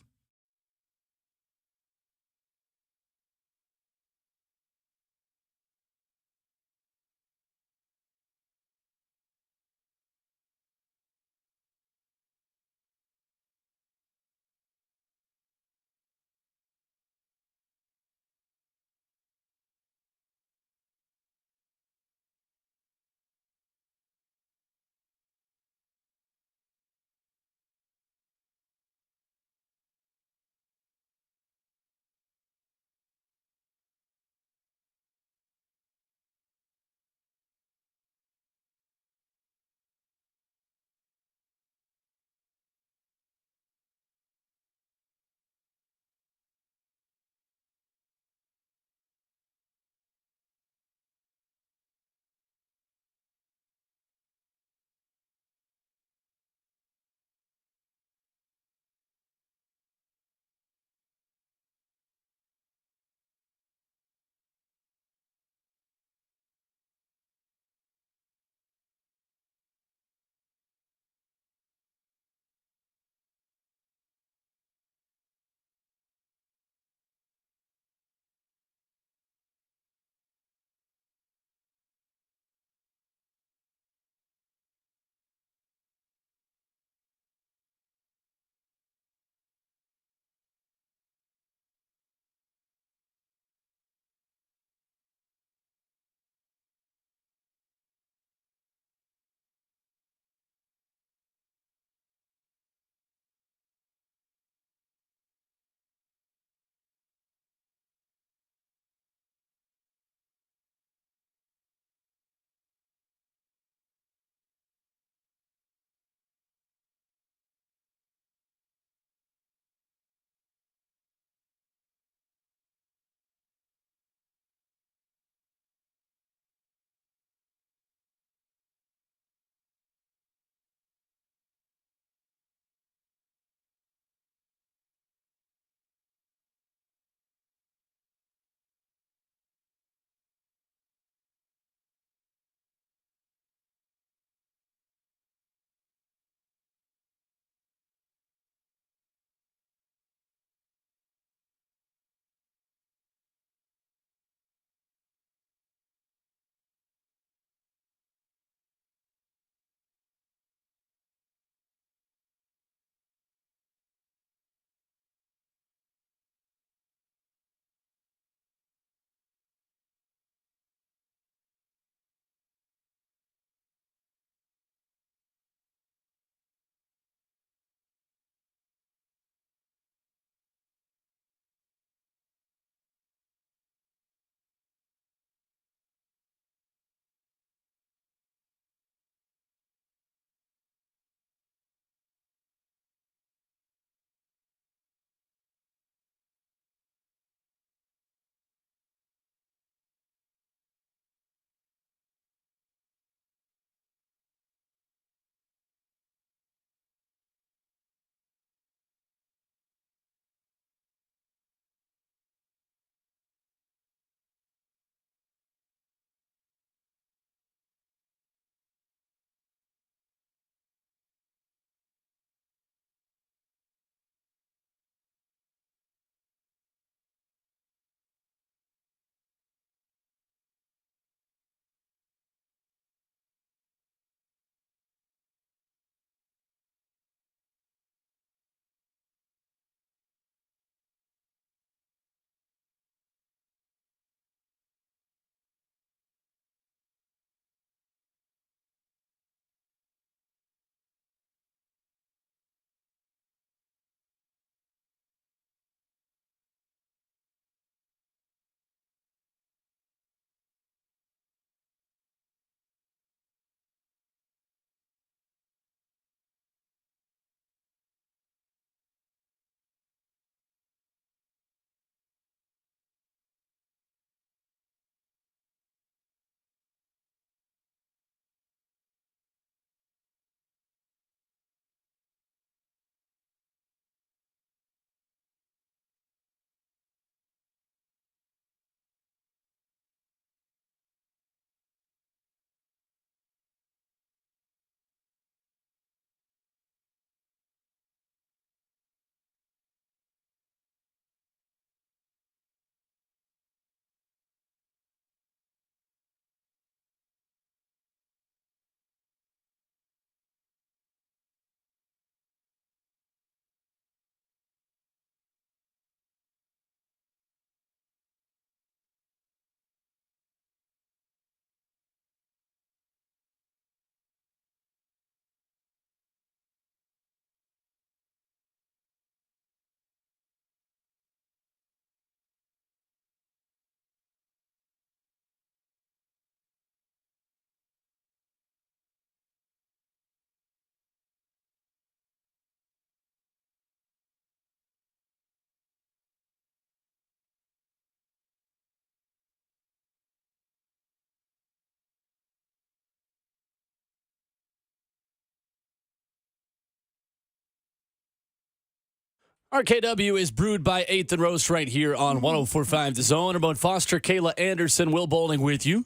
RKW is brewed by 8th and Roast right here on 104.5 The Zone. Ramon Foster, Kayla Anderson, Will Bowling with you.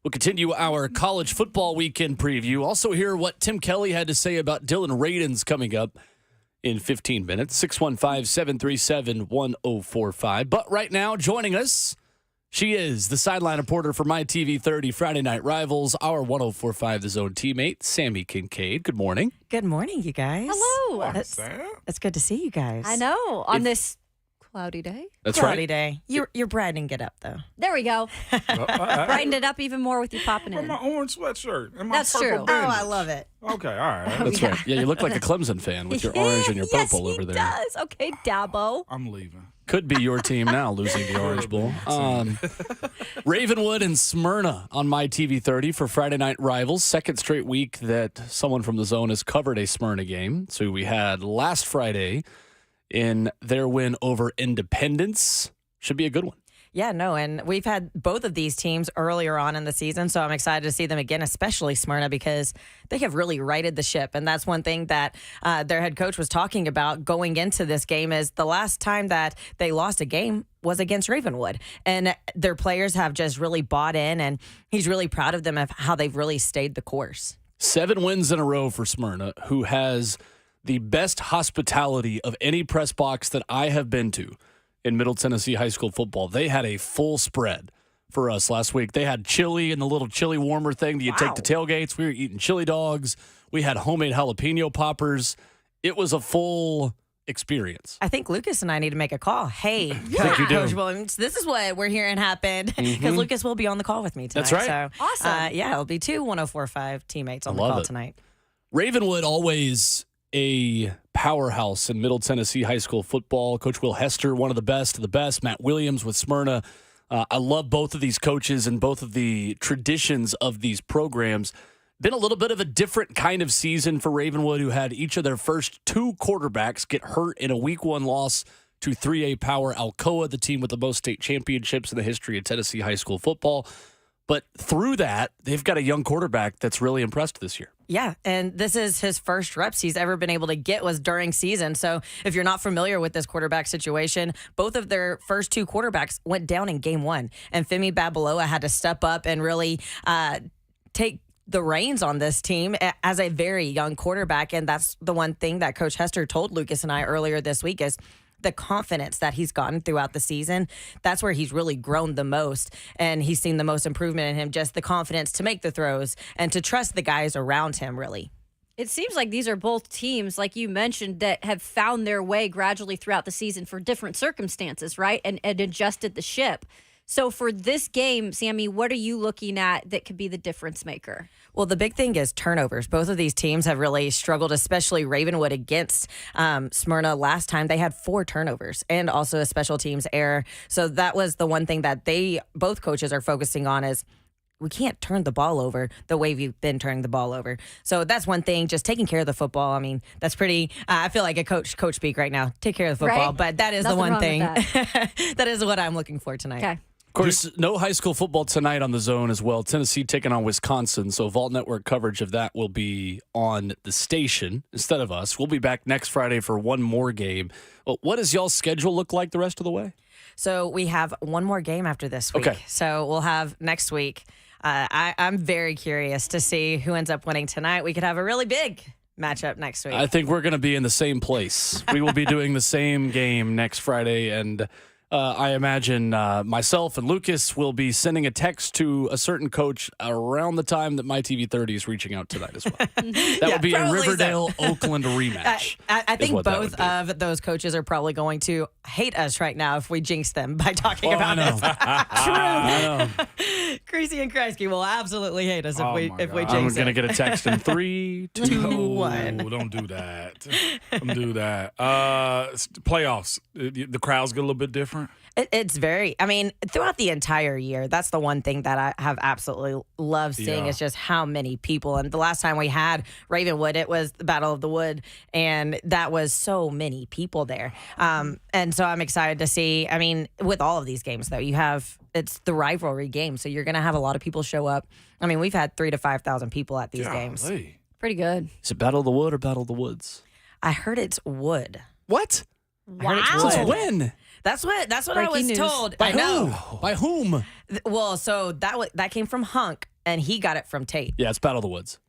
We'll continue our college football weekend preview. Also hear what Tim Kelly had to say about Dylan Radins coming up in 15 minutes. 615-737-1045. But right now, joining us, she is the sideline reporter for My TV 30 Friday Night Rivals, our 104.5 The Zone teammate, Sammy Kincaid. Good morning. Good morning, you guys. Hello. It's good to see you guys. I know. On this cloudy day. That's Cloudy right. day. You're brightening it up, though. There we go. Brightened it up even more with you popping in. My orange sweatshirt and my That's purple true. Oh, bandage. I love it. Okay, all right. That's right. Yeah, you look like a Clemson fan with your orange and your purple over there. Yes, okay, Dabo. I'm leaving. Could be your team now losing the Orange Bowl. Ravenwood and Smyrna on My TV 30 for Friday Night Rivals. Second straight week that someone from the zone has covered a Smyrna game. So we had last Friday in their win over Independence. Should be a good one. Yeah, no, and we've had both of these teams earlier on in the season, so I'm excited to see them again, especially Smyrna, because they have really righted the ship. And that's one thing that their head coach was talking about going into this game is the last time that they lost a game was against Ravenwood. And their players have just really bought in, and he's really proud of them of how they've really stayed the course. 7 wins in a row for Smyrna, who has the best hospitality of any press box that I have been to in Middle Tennessee high school football. They had a full spread for us last week. They had chili and the little chili warmer thing that you take to tailgates. We were eating chili dogs. We had homemade jalapeno poppers. It was a full experience. I think Lucas and I need to make a call. Hey, think you do. Coach Williams, this is what we're hearing happened because Lucas will be on the call with me tonight. That's right. So, Awesome. Yeah, it'll be 2 104.5 teammates on the love call it. tonight. Ravenwood always a powerhouse in Middle Tennessee high school football. Coach Will Hester, one of the best of the best. Matt Williams with Smyrna. I love both of these coaches and both of the traditions of these programs. Been a little bit of a different kind of season for Ravenwood, who had each of their first 2 quarterbacks get hurt in a week 1 loss to 3A Power Alcoa, the team with the most state championships in the history of Tennessee high school football. But through that, they've got a young quarterback that's really impressed this year. Yeah, and this is his first reps he's ever been able to get was during season. So if you're not familiar with this quarterback situation, both of their first 2 quarterbacks went down in game 1. And Femi Babaloa had to step up and really take the reins on this team as a very young quarterback. And that's the one thing that Coach Hester told Lucas and I earlier this week is the confidence that he's gotten throughout the season. That's where he's really grown the most. And he's seen the most improvement in him, just the confidence to make the throws and to trust the guys around him, really. It seems like these are both teams, like you mentioned, that have found their way gradually throughout the season for different circumstances, right? And adjusted the ship. So for this game, Sammy, what are you looking at that could be the difference maker? Well, the big thing is turnovers. Both of these teams have really struggled, especially Ravenwood against Smyrna. Last time they had 4 turnovers and also a special teams error. So that was the one thing that both coaches are focusing on is we can't turn the ball over the way we've been turning the ball over. So that's one thing, just taking care of the football. I mean, that's pretty, I feel like a coach speak right now. Take care of the football. Right? But that is Nothing the one wrong with thing. that. That is what I'm looking for tonight. Okay. Of course, no high school football tonight on the zone as well. Tennessee taking on Wisconsin, so Vault Network coverage of that will be on the station instead of us. We'll be back next Friday for one more game. Well, what does y'all's schedule look like the rest of the way? So we have one more game after this week. Okay. So we'll have next week. I'm very curious to see who ends up winning tonight. We could have a really big matchup next week. I think we're going to be in the same place. We will be doing the same game next Friday, and I imagine myself and Lucas will be sending a text to a certain coach around the time that My TV 30 is reaching out tonight as well. That would be a Riverdale Oakland rematch. I think what that both of those coaches are probably going to hate us right now if we jinx them by talking about this. I know. Creasy and Kreisky will absolutely hate us if we jinx I'm it. going to get a text in 3, 2, 1. Don't do that. Don't do that. Playoffs. The crowds get a little bit different. It's very, I mean, throughout the entire year, that's the one thing that I have absolutely loved seeing is just how many people. And the last time we had Ravenwood, it was the Battle of the Wood, and that was so many people there. And so I'm excited to see, I mean, with all of these games, though, it's the rivalry game, so you're going to have a lot of people show up. I mean, we've had 3,000 to 5,000 people at these games. Pretty good. Is it Battle of the Wood or Battle of the Woods? I heard it's Wood. What? Wow. Since when? That's what I Breaking was news. told. By I know. who? By whom? Well, so that came from Hunk, and he got it from Tate. Yeah, it's Battle of the Woods.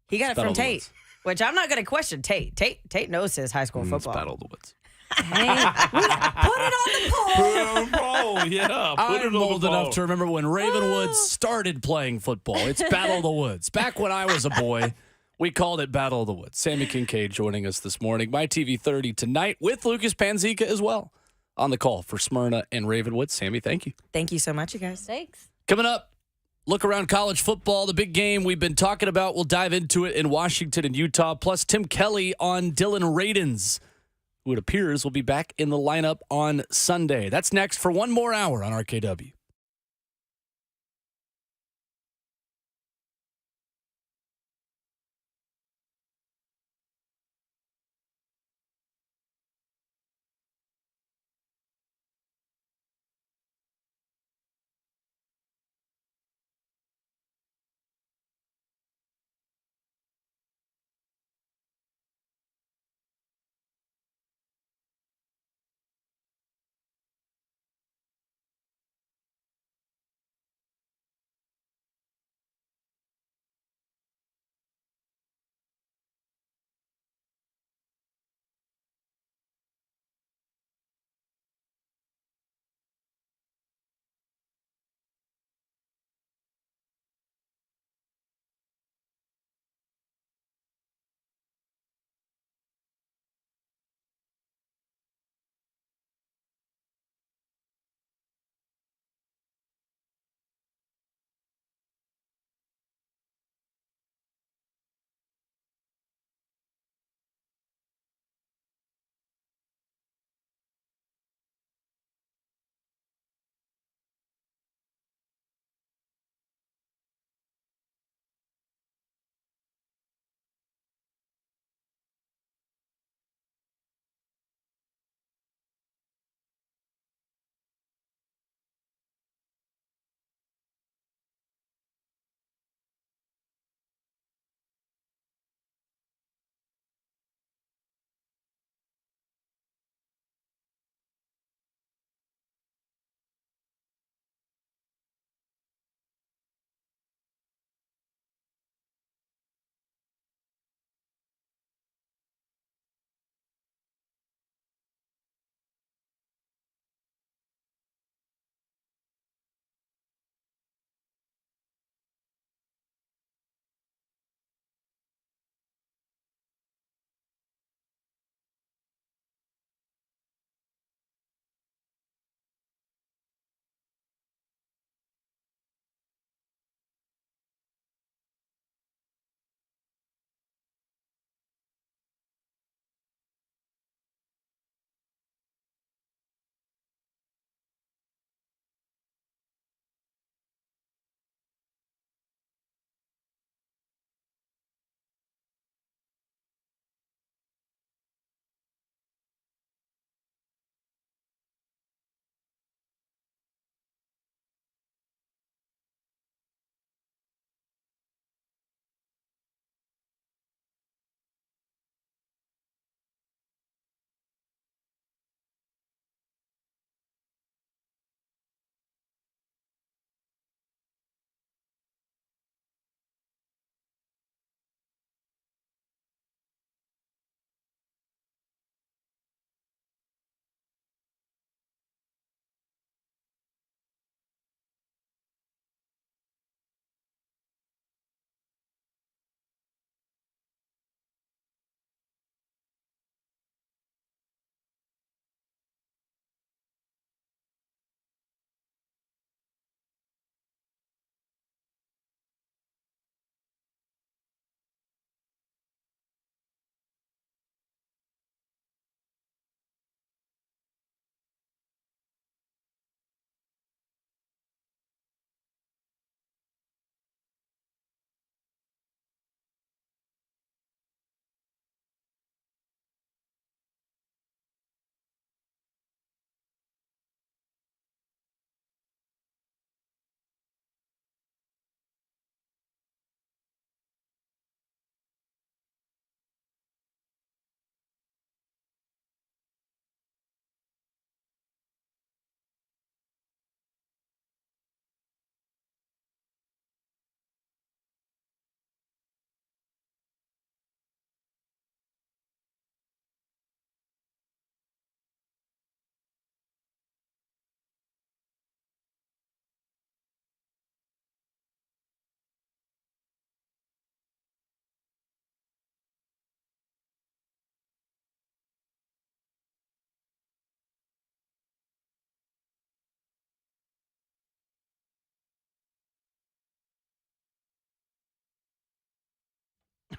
He got it Battle from of the Tate, Woods. which I'm not going to question. Tate knows his high school It's football. Battle of the Woods. Hey, put it on the poll. Put it on the poll. Yeah. Put it I'm on old the enough poll. to remember when Ravenwood started playing football. It's Battle of the Woods. Back when I was a boy, we called it Battle of the Woods. Sammy Kincaid joining us this morning. My TV 30 tonight with Lucas Panzica as well on the call for Smyrna and Ravenwood. Sammy, thank you. Thank you so much, you guys. Thanks. Coming up, look around college football, the big game we've been talking about. We'll dive into it in Washington and Utah, plus Tim Kelly on Dylan Radins, who it appears will be back in the lineup on Sunday. That's next for one more hour on RKW.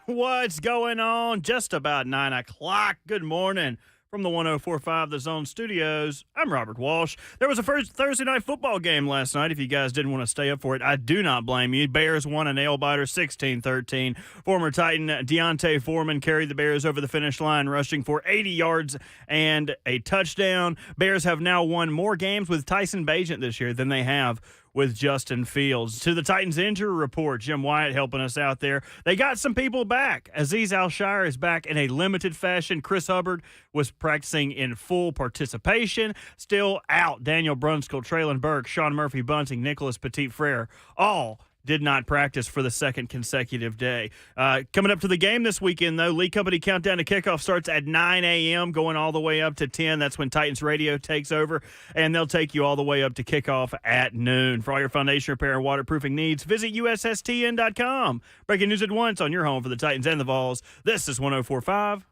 What's going on? Just about 9 o'clock. Good morning from the 104.5 The Zone Studios. I'm Robert Walsh. There was a first Thursday night football game last night. If you guys didn't want to stay up for it, I do not blame you. Bears won a nail-biter 16-13. Former Titan Deontay Foreman carried the Bears over the finish line, rushing for 80 yards and a touchdown. Bears have now won more games with Tyson Bagent this year than they have with Justin Fields. To the Titans injury report, Jim Wyatt helping us out there. They got some people back. Azeez Al-Shire is back in a limited fashion. Chris Hubbard was practicing in full participation. Still out, Daniel Brunskill, Traylon Burke, Sean Murphy-Bunting, Nicholas Petit-Frere, all did not practice for the second consecutive day. Coming up to the game this weekend, though, Lee Company Countdown to Kickoff starts at 9 a.m., going all the way up to 10. That's when Titans Radio takes over, and they'll take you all the way up to kickoff at noon. For all your foundation repair and waterproofing needs, visit USSTN.com. Breaking news at once on your home for the Titans and the Vols. This is 104.5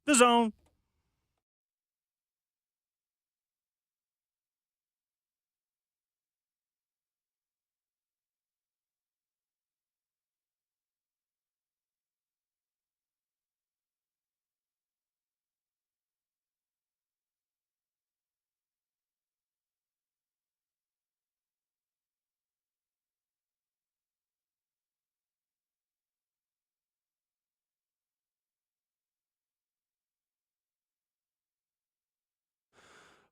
The Zone.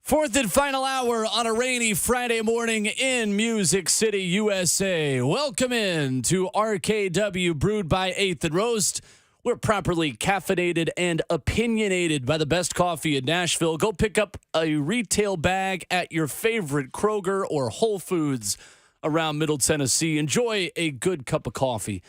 Fourth and final hour on a rainy Friday morning in Music City, USA. Welcome in to RKW, brewed by 8th and Roast. We're properly caffeinated and opinionated by the best coffee in Nashville. Go pick up a retail bag at your favorite Kroger or Whole Foods around Middle Tennessee. Enjoy a good cup of coffee,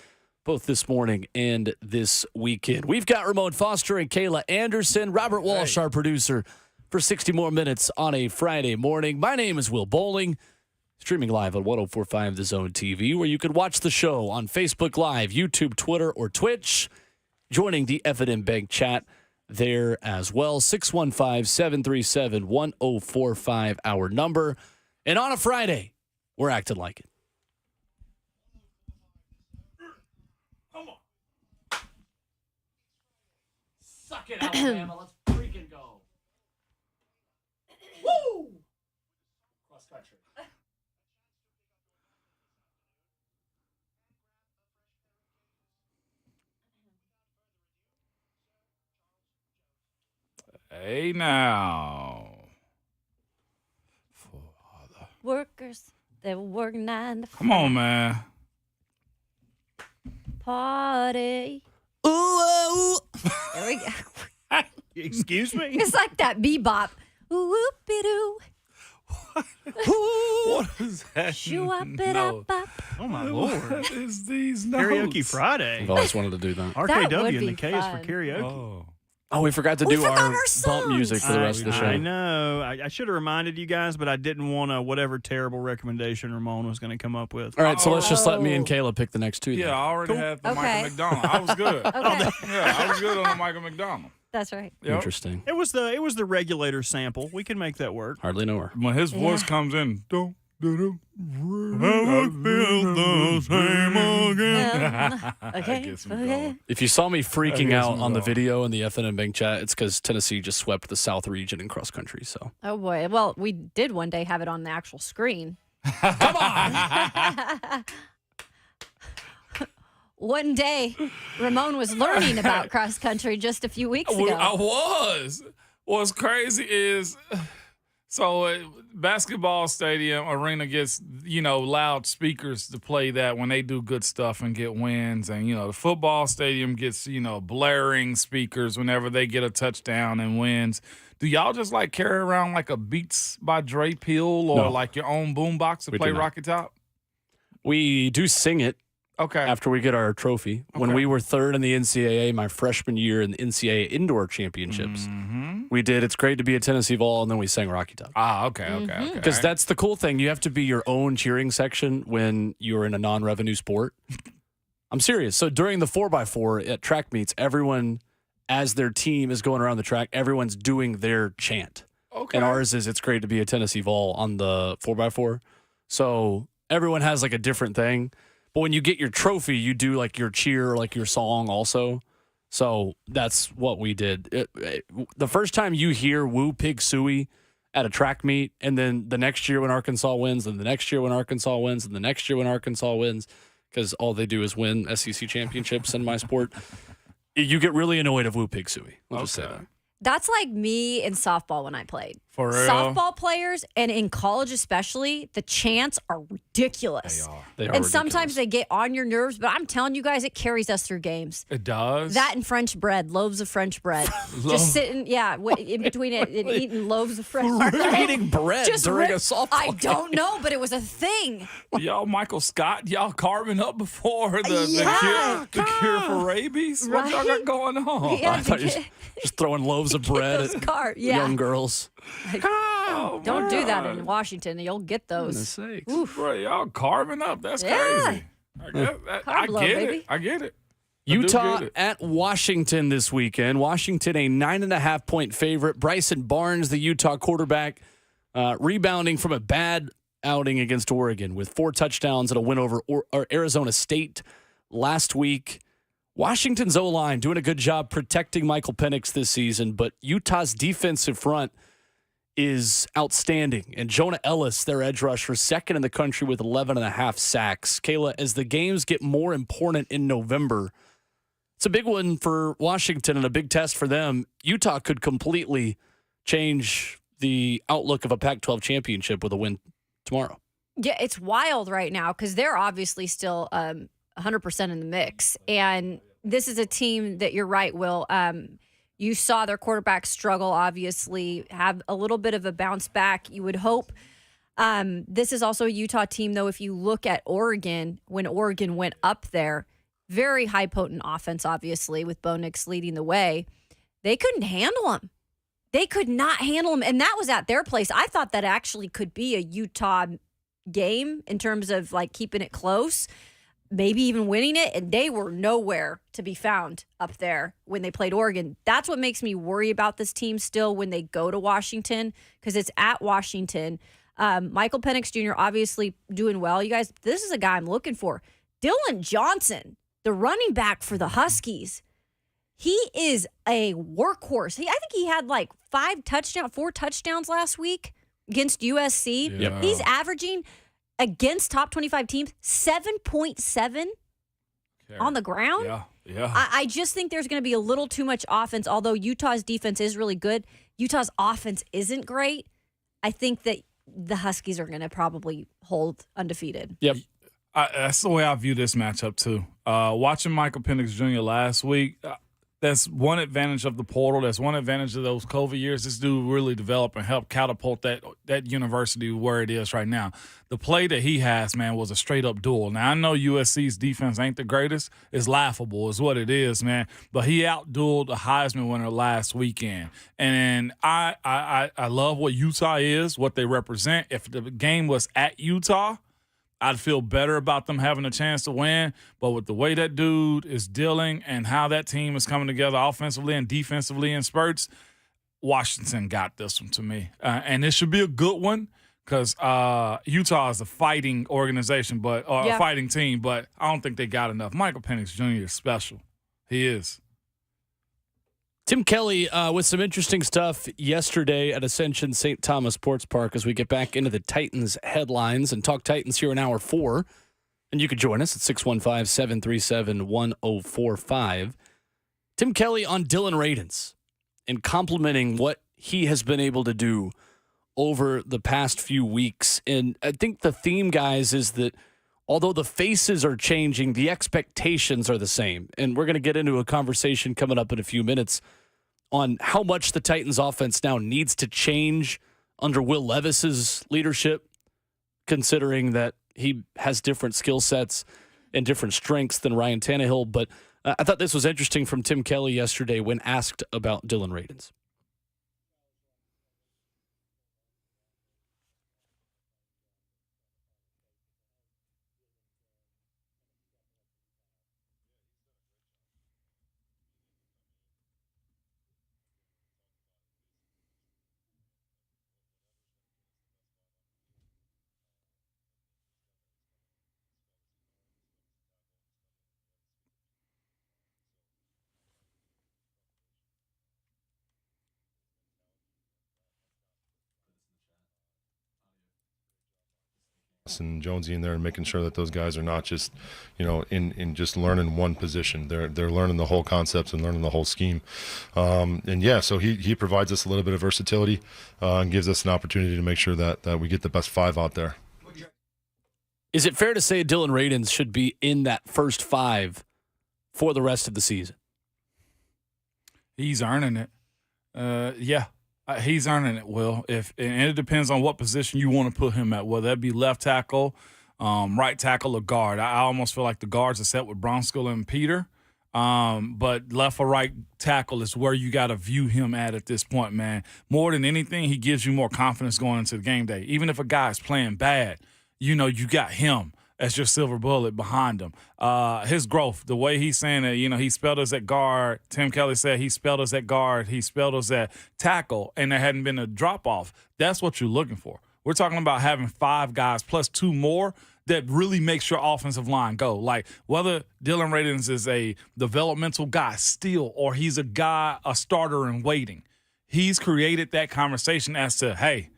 both this morning and this weekend. We've got Ramon Foster and Kayla Anderson. Robert Walsh, our producer, for 60 more minutes on a Friday morning. My name is Will Bowling, streaming live on 104.5 The Zone TV, where you can watch the show on Facebook Live, YouTube, Twitter, or Twitch. Joining the F&M Bank chat there as well. 615-737-1045, our number. And on a Friday, we're acting like it. Come on. Suck it, Alabama. Let's freaking go. Woo! Cross country. Hey, now. Workers, they work 9 to 5. Come on, man. Party. Ooh, ooh. There we go. Excuse me? It's like that bebop. Whoop-de-doo. What is that? Shoo-up-it-up-up. Oh, my Lord. What is these notes? Karaoke Friday. I've always wanted to do that. RKW and the be K is for fun. karaoke. Oh, we forgot to We do forgot our our bump songs. music for the rest of the show. I know. I should have reminded you guys, but I didn't want to whatever terrible recommendation Ramon was going to come up with. All right, so let's just let me and Kayla pick the next two. Yeah, then. I already Cool. had the Okay. Michael McDonald. I was good. Okay. Yeah, I was good on the Michael McDonald. That's right. Yep. Interesting. It was the regulator sample. We can make that work. Hardly know her. When his voice comes in, I feel the same again. Okay. Gets me Okay. going. If you saw me freaking That gets out me on the going. video in the FNM Bank chat, it's because Tennessee just swept the South region in cross country. So Oh, boy. Well, we did one day have it on the actual screen. come on. One day, Ramon was learning about cross country just a few weeks ago. I was. What's crazy is, so basketball stadium arena gets, loudspeakers to play that when they do good stuff and get wins. And, the football stadium gets, blaring speakers whenever they get a touchdown and wins. Do y'all just carry around like a Beats by Dre Pill or No. like your own boombox to We play do not. Rocky Top? We do sing it Okay. after we get our trophy. When Okay. we were third in the NCAA my freshman year in the NCAA indoor championships, we did It's Great to Be a Tennessee Vol, and then we sang Rocky Top. Okay. Because that's the cool thing. You have to be your own cheering section when you're in a non-revenue sport. I'm serious. So during the 4x4 at track meets, everyone, as their team is going around the track, everyone's doing their chant. Okay. And ours is It's Great to Be a Tennessee Vol on the 4x4. So everyone has a different thing. But when you get your trophy, you do like your cheer, like your song also. So that's what we did. The first time you hear Woo Pig Suey at a track meet, and then the next year when Arkansas wins, and the next year when Arkansas wins, and the next year when Arkansas wins, because all they do is win SEC championships in my sport, you get really annoyed of Woo Pig Suey. I'll just say that. That's like me in softball when I played. For real? Softball players, and in college especially, the chants are ridiculous. They are and sometimes they get on your nerves, but I'm telling you guys, it carries us through games. It does. That and French bread, loaves of French bread. Just sitting, in between it and eating loaves of French bread. Eating bread during a softball I game. don't know, but it was a thing. Y'all, Michael Scott, y'all carving up before the cure for rabies? What y'all got going on? Yeah, I thought you just throwing loaves of bread those at yeah. young girls. Don't do that in Washington. You'll get those. Bro, y'all carving up. That's Yeah. crazy. I load, get baby. it. I get it. Utah at Washington this weekend. Washington, a 9.5-point favorite. Bryson Barnes, the Utah quarterback, rebounding from a bad outing against Oregon with 4 touchdowns and a win over Arizona State last week. Washington's O-line doing a good job protecting Michael Penix this season, but Utah's defensive front is outstanding. And Jonah Ellis, their edge rusher, second in the country with 11.5 sacks. Kayla, as the games get more important in November, it's a big one for Washington and a big test for them. Utah could completely change the outlook of a Pac-12 championship with a win tomorrow. Yeah, it's wild right now because they're obviously still 100% in the mix. And this is a team that you're right, Will. You saw their quarterback struggle, obviously, have a little bit of a bounce back. You would hope. This is also a Utah team, though, if you look at Oregon, when Oregon went up there, very high potent offense, obviously, with Bo Nix leading the way. They couldn't handle him. They could not handle him. And that was at their place. I thought that actually could be a Utah game in terms of like keeping it close, maybe even winning it. And they were nowhere to be found up there when they played Oregon. That's what makes me worry about this team still when they go to Washington, because it's at Washington. Michael Penix Jr. obviously doing well. You guys, this is a guy I'm looking for. Dylan Johnson, the running back for the Huskies. He is a workhorse. I think he had like 4 touchdowns last week against USC. Yeah. He's averaging against top 25 teams 7.7 on the ground. Yeah. I just think there's going to be a little too much offense. Although Utah's defense is really good, Utah's offense isn't great. I think that the Huskies are going to probably hold undefeated. Yep. That's the way I view this matchup, too. Watching Michael Penix Jr. last week, that's one advantage of the portal. That's one advantage of those COVID years. This dude really developed and helped catapult that university where it is right now. The play that he has, man, was a straight-up duel. Now, I know USC's defense ain't the greatest. It's laughable is what it is, man. But he out-dueled a Heisman winner last weekend. And I love what Utah is, what they represent. If the game was at Utah, I'd feel better about them having a chance to win. But with the way that dude is dealing and how that team is coming together offensively and defensively in spurts, Washington got this one to me. And it should be a good one because Utah is a fighting organization, a fighting team, but I don't think they got enough. Michael Penix Jr. is special. He is. Tim Kelly with some interesting stuff yesterday at Ascension St. Thomas Sports Park as we get back into the Titans headlines and talk Titans here in hour 4. And you can join us at 615-737-1045. Tim Kelly on Dylan Radins and complimenting what he has been able to do over the past few weeks. And I think the theme, guys, is that although the faces are changing, the expectations are the same. And we're going to get into a conversation coming up in a few minutes on how much the Titans offense now needs to change under Will Levis's leadership, considering that he has different skill sets and different strengths than Ryan Tannehill. But I thought this was interesting from Tim Kelly yesterday when asked about Dylan Radins. and Jonesy in there and making sure that those guys are not just, in just learning one position. They're learning the whole concepts and learning the whole scheme. So he provides us a little bit of versatility and gives us an opportunity to make sure that we get the best 5 out there. Is it fair to say Dylan Radins should be in that first 5 for the rest of the season? He's earning it. He's earning it, Will. And it depends on what position you want to put him at, whether that be left tackle, right tackle, or guard. I almost feel like the guards are set with Bronskill and Peter. But left or right tackle is where you got to view him at this point, man. More than anything, he gives you more confidence going into the game day. Even if a guy's playing bad, you got him as your silver bullet behind him. His growth, the way he's saying that, he spelled us at guard. Tim Kelly said he spelled us at guard. He spelled us at tackle, and there hadn't been a drop-off. That's what you're looking for. We're talking about having 5 guys plus 2 more that really makes your offensive line go. Like whether Dylan Radins is a developmental guy still or he's a starter in waiting, he's created that conversation as to, hey,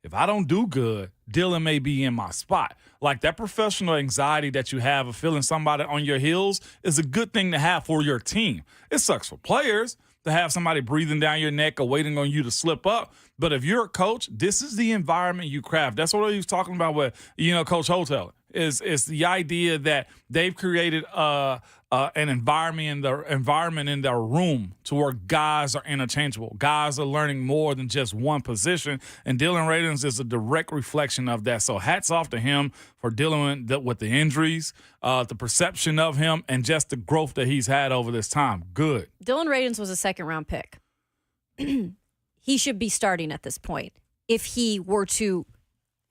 if I don't do good, Dylan may be in my spot. Like that professional anxiety that you have of feeling somebody on your heels is a good thing to have for your team. It sucks for players to have somebody breathing down your neck or waiting on you to slip up. But if you're a coach, this is the environment you craft. That's what he was talking about with, Coach Hotel. Is the idea that they've created an environment in their room to where guys are interchangeable. Guys are learning more than just one position, and Dylan Radins is a direct reflection of that. So hats off to him for dealing with the injuries, the perception of him, and just the growth that he's had over this time. Good. Dylan Radins was a second-round pick. He should be starting at this point. If he were to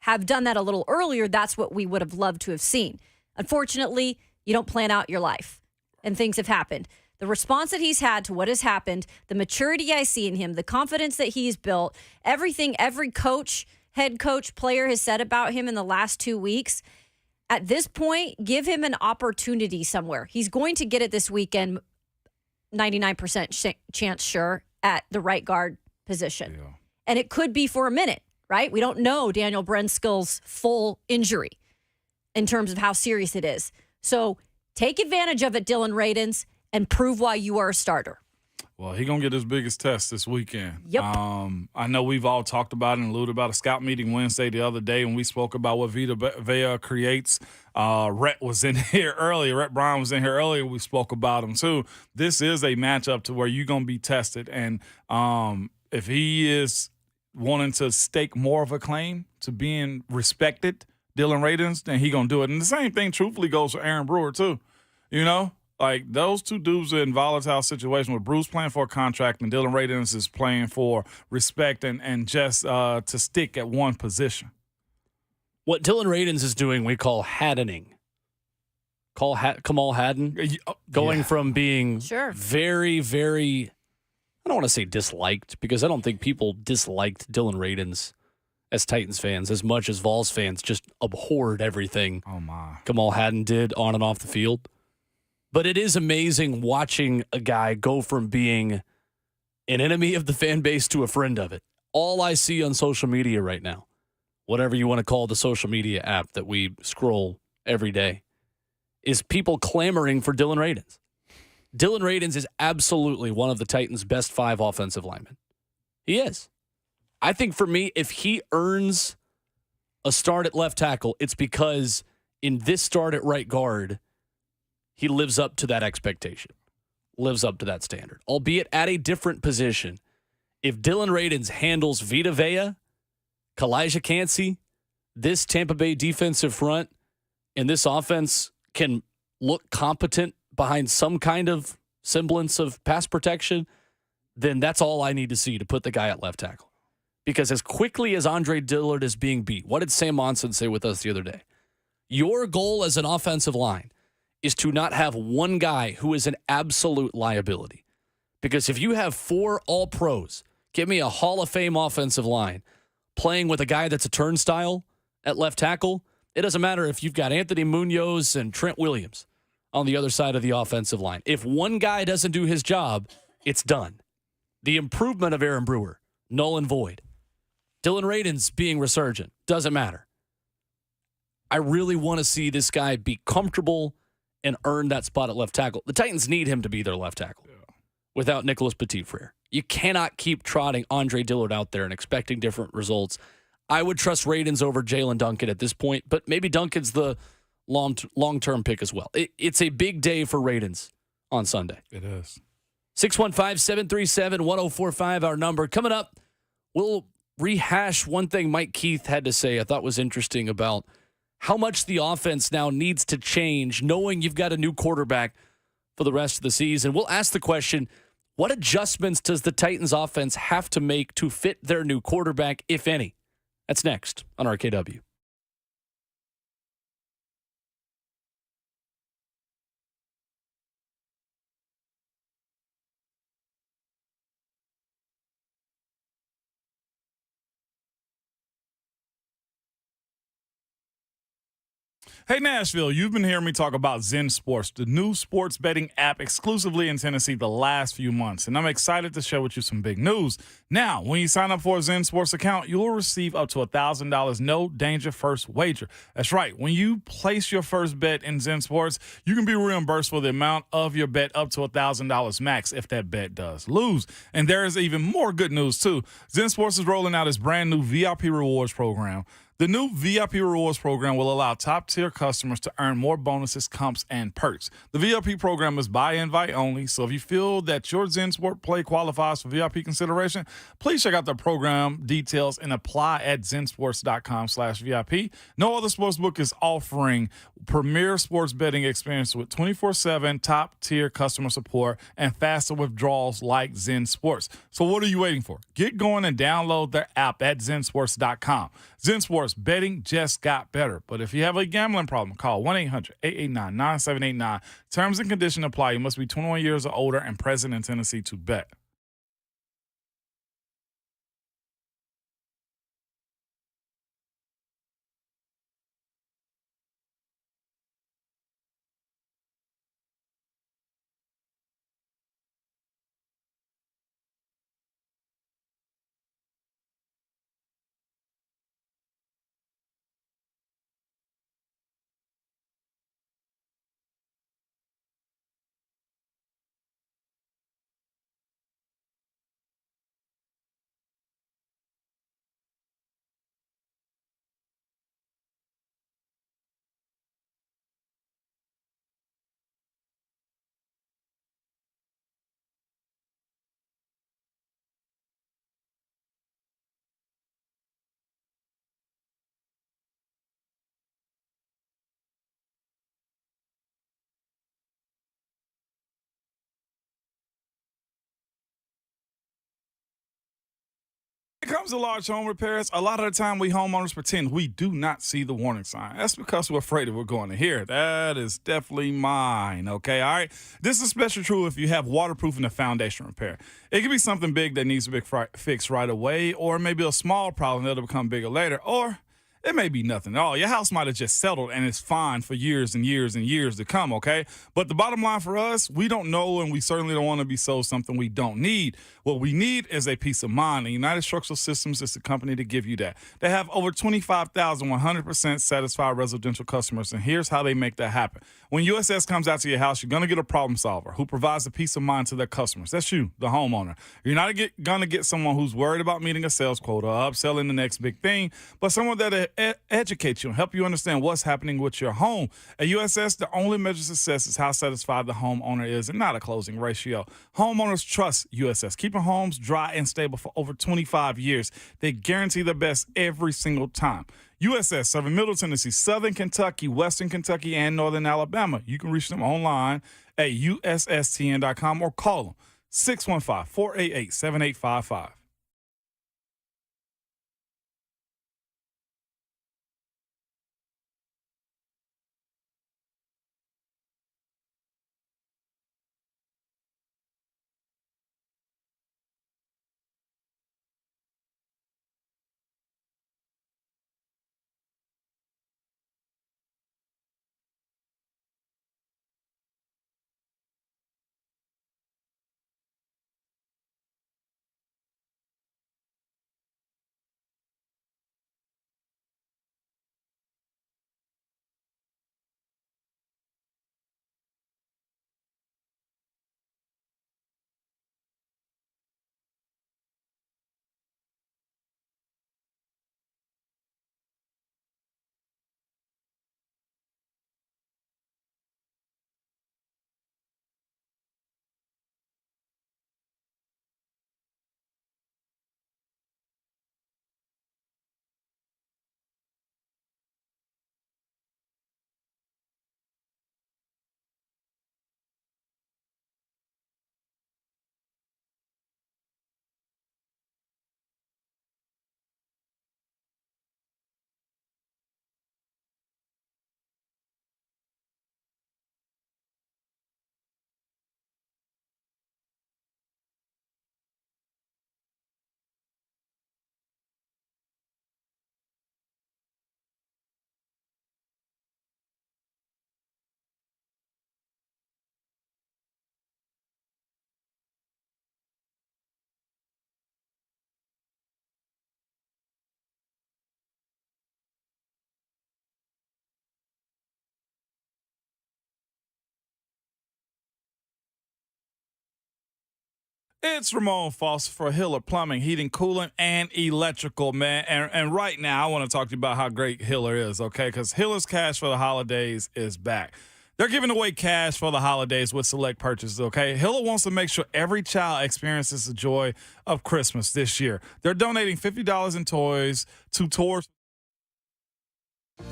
have done that a little earlier, that's what we would have loved to have seen. Unfortunately, you don't plan out your life, and things have happened. The response that he's had to what has happened, the maturity I see in him, the confidence that he's built, everything every coach, head coach, player has said about him in the last 2 weeks, at this point, give him an opportunity somewhere. He's going to get it this weekend, 99% chance sure, at the right guard position. Yeah. And it could be for a minute. Right? We don't know Daniel Brenskill's full injury in terms of how serious it is. So take advantage of it, Dylan Radins, and prove why you are a starter. Well, he's going to get his biggest test this weekend. Yep. I know we've all talked about and alluded about a scout meeting Wednesday the other day when we spoke about what Vita Vea creates. Rhett was in here earlier. Rhett Brown was in here earlier. We spoke about him, too. This is a matchup to where you're going to be tested. And if he is wanting to stake more of a claim to being respected, Dylan Radins, then he gonna do it. And the same thing, truthfully, goes for Aaron Brewer too. Like those two dudes are in volatile situation with Bruce playing for a contract and Dylan Radins is playing for respect and just to stick at one position. What Dylan Radins is doing, we call haddening. Kamal Hadden, going from being very, very, I don't want to say disliked, because I don't think people disliked Dylan Radins as Titans fans as much as Vols fans just abhorred everything Kamal Hadden did on and off the field. But it is amazing watching a guy go from being an enemy of the fan base to a friend of it. All I see on social media right now, whatever you want to call the social media app that we scroll every day, is people clamoring for Dylan Radins. Dylan Radins is absolutely one of the Titans' best 5 offensive linemen. He is. I think for me, if he earns a start at left tackle, it's because in this start at right guard, he lives up to that expectation, lives up to that standard, albeit at a different position. If Dylan Radins handles Vita Vea, Kalijah Cansey, this Tampa Bay defensive front, and this offense can look competent behind some kind of semblance of pass protection, then that's all I need to see to put the guy at left tackle. Because as quickly as Andre Dillard is being beat, what did Sam Monson say with us the other day? Your goal as an offensive line is to not have one guy who is an absolute liability. Because if you have 4 all-pros, give me a Hall of Fame offensive line, playing with a guy that's a turnstile at left tackle, it doesn't matter if you've got Anthony Munoz and Trent Williams on the other side of the offensive line. If one guy doesn't do his job, it's done. The improvement of Aaron Brewer, null and void. Dylan Radins being resurgent, doesn't matter. I really want to see this guy be comfortable and earn that spot at left tackle. The Titans need him to be their left tackle without Nicholas Petit-Frere. You cannot keep trotting Andre Dillard out there and expecting different results. I would trust Radens over Jalen Duncan at this point, but maybe Duncan's the long-term pick as well. It's a big day for Radens on Sunday. It is. 615-737-1045, our number. Coming up, we'll rehash one thing Mike Keith had to say I thought was interesting about how much the offense now needs to change, knowing you've got a new quarterback for the rest of the season. We'll ask the question, what adjustments does the Titans offense have to make to fit their new quarterback, if any? That's next on RKW. Hey, Nashville, you've been hearing me talk about Zen Sports, the new sports betting app exclusively in Tennessee the last few months, and I'm excited to share with you some big news. Now, when you sign up for a Zen Sports account, you'll receive up to $1,000 no danger first wager. That's right. When you place your first bet in Zen Sports, you can be reimbursed for the amount of your bet up to $1,000 max if that bet does lose. And there is even more good news, too. Zen Sports is rolling out its brand new VIP rewards program. The new VIP rewards program will allow top-tier customers to earn more bonuses, comps, and perks. The VIP program is by invite only, so if you feel that your Zen Sport play qualifies for VIP consideration, please check out the program details and apply at zensports.com/VIP. No other sportsbook is offering premier sports betting experience with 24/7 top-tier customer support and faster withdrawals like Zen Sports. So what are you waiting for? Get going and download their app at zensports.com. Zen Sports, betting just got better. But if you have a gambling problem, call 1-800-889-9789. Terms and conditions apply. You must be 21 years or older and present in Tennessee to bet. When it comes to large home repairs, a lot of the time we homeowners pretend we do not see the warning sign. That's because we're afraid that we're going to hear it. That is definitely mine, okay? All right? This is especially true if you have waterproofing and foundation repair. It could be something big that needs to be fixed right away, or maybe a small problem that'll become bigger later, or it may be nothing at all. Your house might have just settled and it's fine for years and years and years to come, okay? But the bottom line for us, we don't know, and we certainly don't want to be sold something we don't need. What we need is a peace of mind, and United Structural Systems is the company to give you that. They have over 25,000 100% satisfied residential customers, and here's how they make that happen. When USS comes out to your house, you're going to get a problem solver who provides the peace of mind to their customers. That's you, the homeowner. You're not going to get someone who's worried about meeting a sales quota or upselling the next big thing, but someone that educate you and help you understand what's happening with your home. At USS, the only measure of success is how satisfied the homeowner is and not a closing ratio. Homeowners trust USS, keeping homes dry and stable for over 25 years. They guarantee the best every single time. USS, serving Middle Tennessee, Southern Kentucky, Western Kentucky, and Northern Alabama. You can reach them online at USSTN.com or call them 615-488-7855. It's Ramon Foster for Hiller Plumbing, Heating, Cooling, and Electrical, man. And right now, I want to talk to you about how great Hiller is, okay? Because Hiller's Cash for the Holidays is back. They're giving away cash for the holidays with select purchases, okay? Hiller wants to make sure every child experiences the joy of Christmas this year. They're donating $50 in toys towards.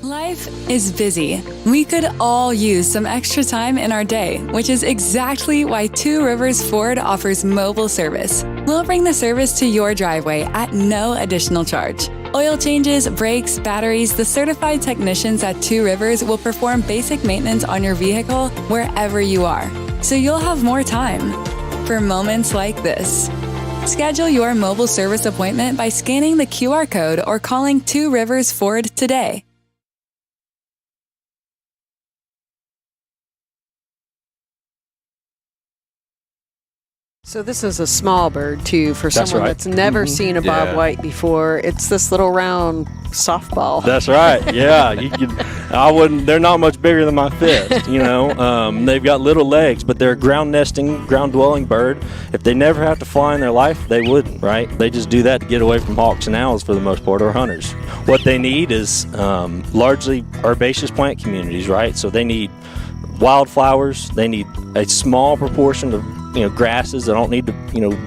Life is busy. We could all use some extra time in our day, which is exactly why Two Rivers Ford offers mobile service. We'll bring the service to your driveway at no additional charge. Oil changes, brakes, batteries, the certified technicians at Two Rivers will perform basic maintenance on your vehicle wherever you are, so you'll have more time for moments like this. Schedule your mobile service appointment by scanning the QR code or calling Two Rivers Ford today. So this is a small bird, too, for That's someone right. that's never seen a Yeah. bobwhite before. It's this little round softball. That's right. Yeah, they're not much bigger than my fist. They've got little legs, but they're a ground nesting, ground dwelling bird. If they never have to fly in their life, they wouldn't. Right? They just do that to get away from hawks and owls for the most part, or hunters. What they need is largely herbaceous plant communities. Right? So they need wildflowers. They need a small proportion of grasses. I don't need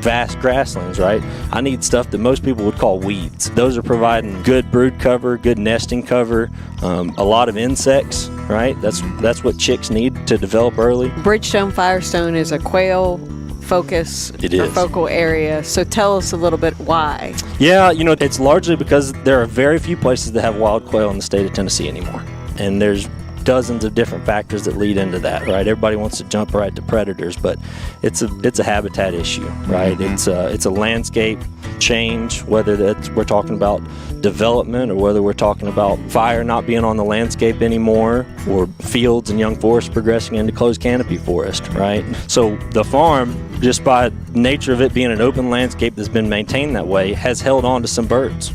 vast grasslands, right? I need stuff that most people would call weeds. Those are providing good brood cover, good nesting cover, a lot of insects, right? That's what chicks need to develop early. Bridgestone Firestone is a quail focus It or is. focal area. So tell us a little bit why. Yeah, it's largely because there are very few places that have wild quail in the state of Tennessee anymore. And there's dozens of different factors that lead into that, right? Everybody wants to jump right to predators, but it's a habitat issue, right? Mm-hmm. It's a landscape change, whether we're talking about development or whether we're talking about fire not being on the landscape anymore, or fields and young forests progressing into closed canopy forest, right? So the farm, just by nature of it being an open landscape that's been maintained that way, has held on to some birds.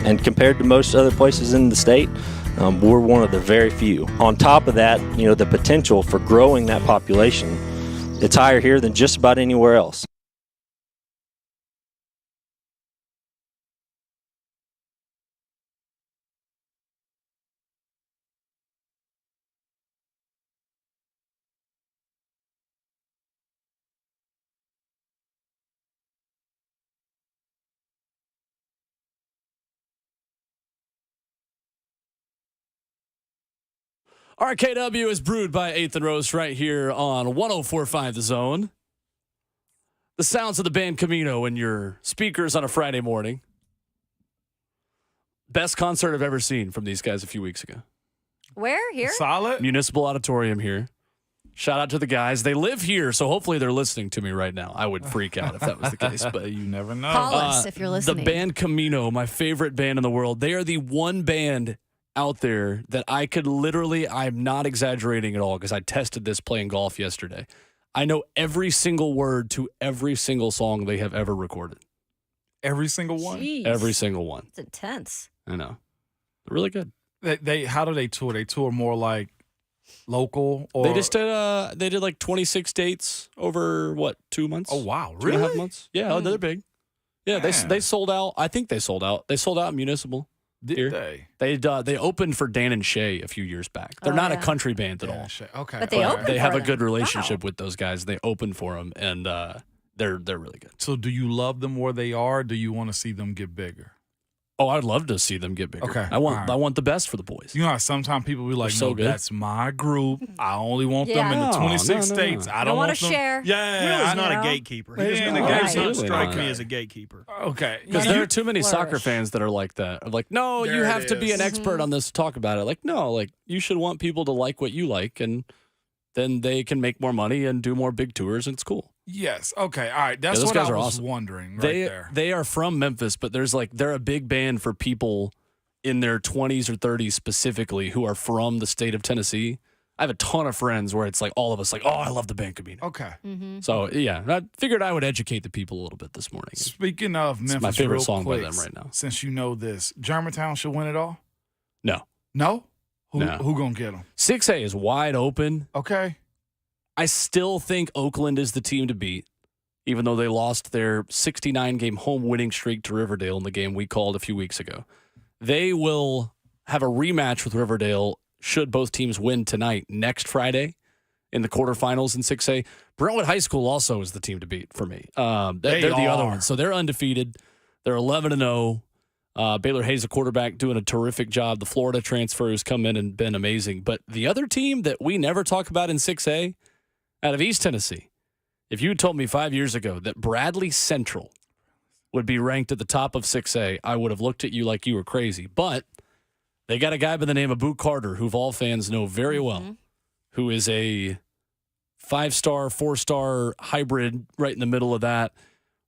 And compared to most other places in the state, we're one of the very few. On top of that, the potential for growing that population, it's higher here than just about anywhere else. RKW is brewed by 8th and Rose right here on 104.5 The Zone. The sounds of the band Camino in your speakers on a Friday morning. Best concert I've ever seen from these guys a few weeks ago. Where? Here? Solid. Municipal Auditorium here. Shout out to the guys. They live here, so hopefully they're listening to me right now. I would freak out if that was the case, but you never know. Call us if you're listening. The band Camino, my favorite band in the world. They are the one band out there that I could literally, I'm not exaggerating at all because I tested this playing golf yesterday. I know every single word to every single song they have ever recorded. Every single one? Jeez. Every single one. It's intense. I know. They're really good. They how do they tour? They tour more like local, or They just did they did like 26 dates over 2 months? Oh wow, 2.5 really? months. Yeah, they're big. Yeah, they sold out. I think they sold out. They sold out Municipal. Did they? They opened for Dan and Shay a few years back. They're not a country band at all. Okay, But they opened They have for a good them. relationship with those guys. They opened for them, and they're really good. So, do you love them where they are? Or do you want to see them get bigger? Oh, I'd love to see them get bigger. Okay, I want all right. I want the best for the boys. You know how sometimes people be like, They're so "No, good. that's my group. I only want them Yeah. in the No, 26 no. states. I Don't don't wanna want them." share. Yeah, Will is I not know. a gatekeeper. He He does ain't not, a does gatekeeper. not strike Okay. me as a gatekeeper. Okay, Because Let there it are too many soccer flourish. fans that are like that. Of like, no, There you it have to be an is. expert on this to talk about it. Like, no, like you should want people to like what you like, and then they can make more money and do more big tours, and it's cool. Yes. Okay. All right. That's those what guys I are was awesome. wondering right they there. they are from Memphis, but they're a big band for people in their 20s or 30s specifically who are from the state of Tennessee. I have a ton of friends where it's like all of us like, oh, I love the band Camino. Okay. So yeah, I figured I would educate the people a little bit this morning. Speaking of Memphis, my favorite real song by quick, them right now. Since you know this, Germantown should win it all. No, No. No. Who gonna get them? 6A is wide open. Okay. I still think Oakland is the team to beat. even though they lost their 69-game home winning streak to Riverdale in the game we called a few weeks ago. They will have a rematch with Riverdale should both teams win tonight next Friday in the quarterfinals in 6A. Brentwood High School also is the team to beat for me. They're the other one. So they're undefeated. They're 11-0. Baylor Hayes, a quarterback, doing a terrific job. The Florida transfers come in and been amazing. But the other team that we never talk about in 6A, out of East Tennessee, if you had told me 5 years ago that Bradley Central would be ranked at the top of 6A, I would have looked at you like you were crazy. But they got a guy by the name of Boo Carter, who Vol fans know very well, who is a 5-star, 4-star hybrid right in the middle of that,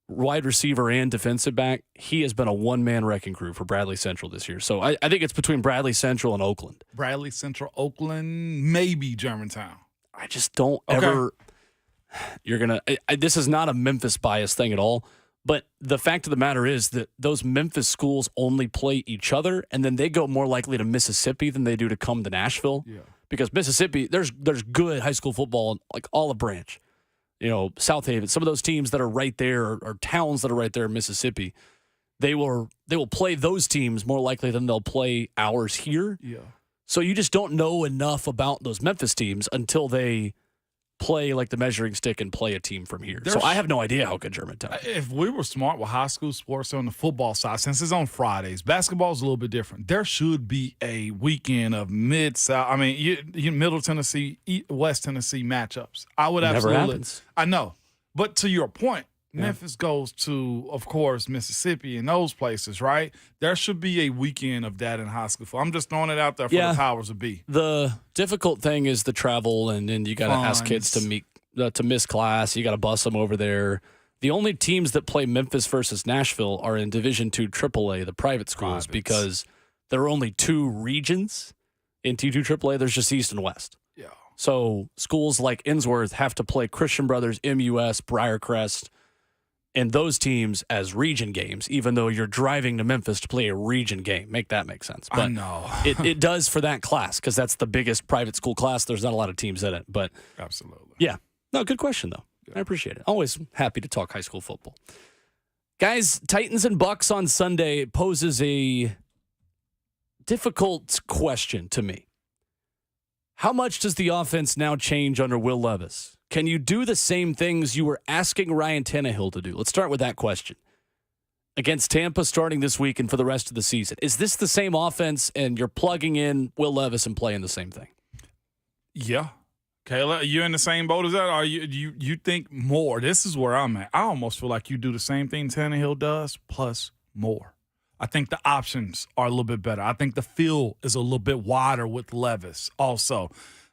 wide receiver and defensive back. He has been a one-man wrecking crew for Bradley Central this year. So I think it's between Bradley Central and Oakland. Bradley Central, Oakland, maybe Germantown. I just don't ever – you're going to – this is not a Memphis bias thing at all. But the fact of the matter is that those Memphis schools only play each other, and then they go more likely to Mississippi than they do to come to Nashville. Yeah. Because Mississippi, there's good high school football, like Olive Branch, South Haven. Some of those teams that are right there or towns that are right there in Mississippi, they will play those teams more likely than they'll play ours here. Yeah. So you just don't know enough about those Memphis teams until they play like the measuring stick and play a team from here. So I have no idea how good Germantown is. If we were smart with high school sports on the football side, since it's on Fridays, basketball is a little bit different. There should be a weekend of mid-south. I mean, Middle Tennessee, West Tennessee matchups. I would absolutely. Never happens. I know. But to your point, Memphis goes to, of course, Mississippi and those places, right? There should be a weekend of that in high school. I'm just throwing it out there for the powers to be. The difficult thing is the travel, and then you got to ask kids to miss class. You got to bus them over there. The only teams that play Memphis versus Nashville are in Division II AAA, the private schools, because there are only two regions in T2 AAA. There's just East and West. Yeah. So schools like Innsworth have to play Christian Brothers, MUS, Briarcrest, and those teams as region games, even though you're driving to Memphis to play a region game. Make that make sense. But I know. it does for that class because that's the biggest private school class. There's not a lot of teams in it. But absolutely. Yeah. No, good question, though. Yeah. I appreciate it. Always happy to talk high school football. Guys, Titans and Bucks on Sunday poses a difficult question to me. How much does the offense now change under Will Levis? Can you do the same things you were asking Ryan Tannehill to do? Let's start with that question. Against Tampa starting this week and for the rest of the season, is this the same offense and you're plugging in Will Levis and playing the same thing? Yeah. Kayla, are you in the same boat as that? Or you think more? This is where I'm at. I almost feel like you do the same thing Tannehill does, plus more. I think the options are a little bit better. I think the field is a little bit wider with Levis also.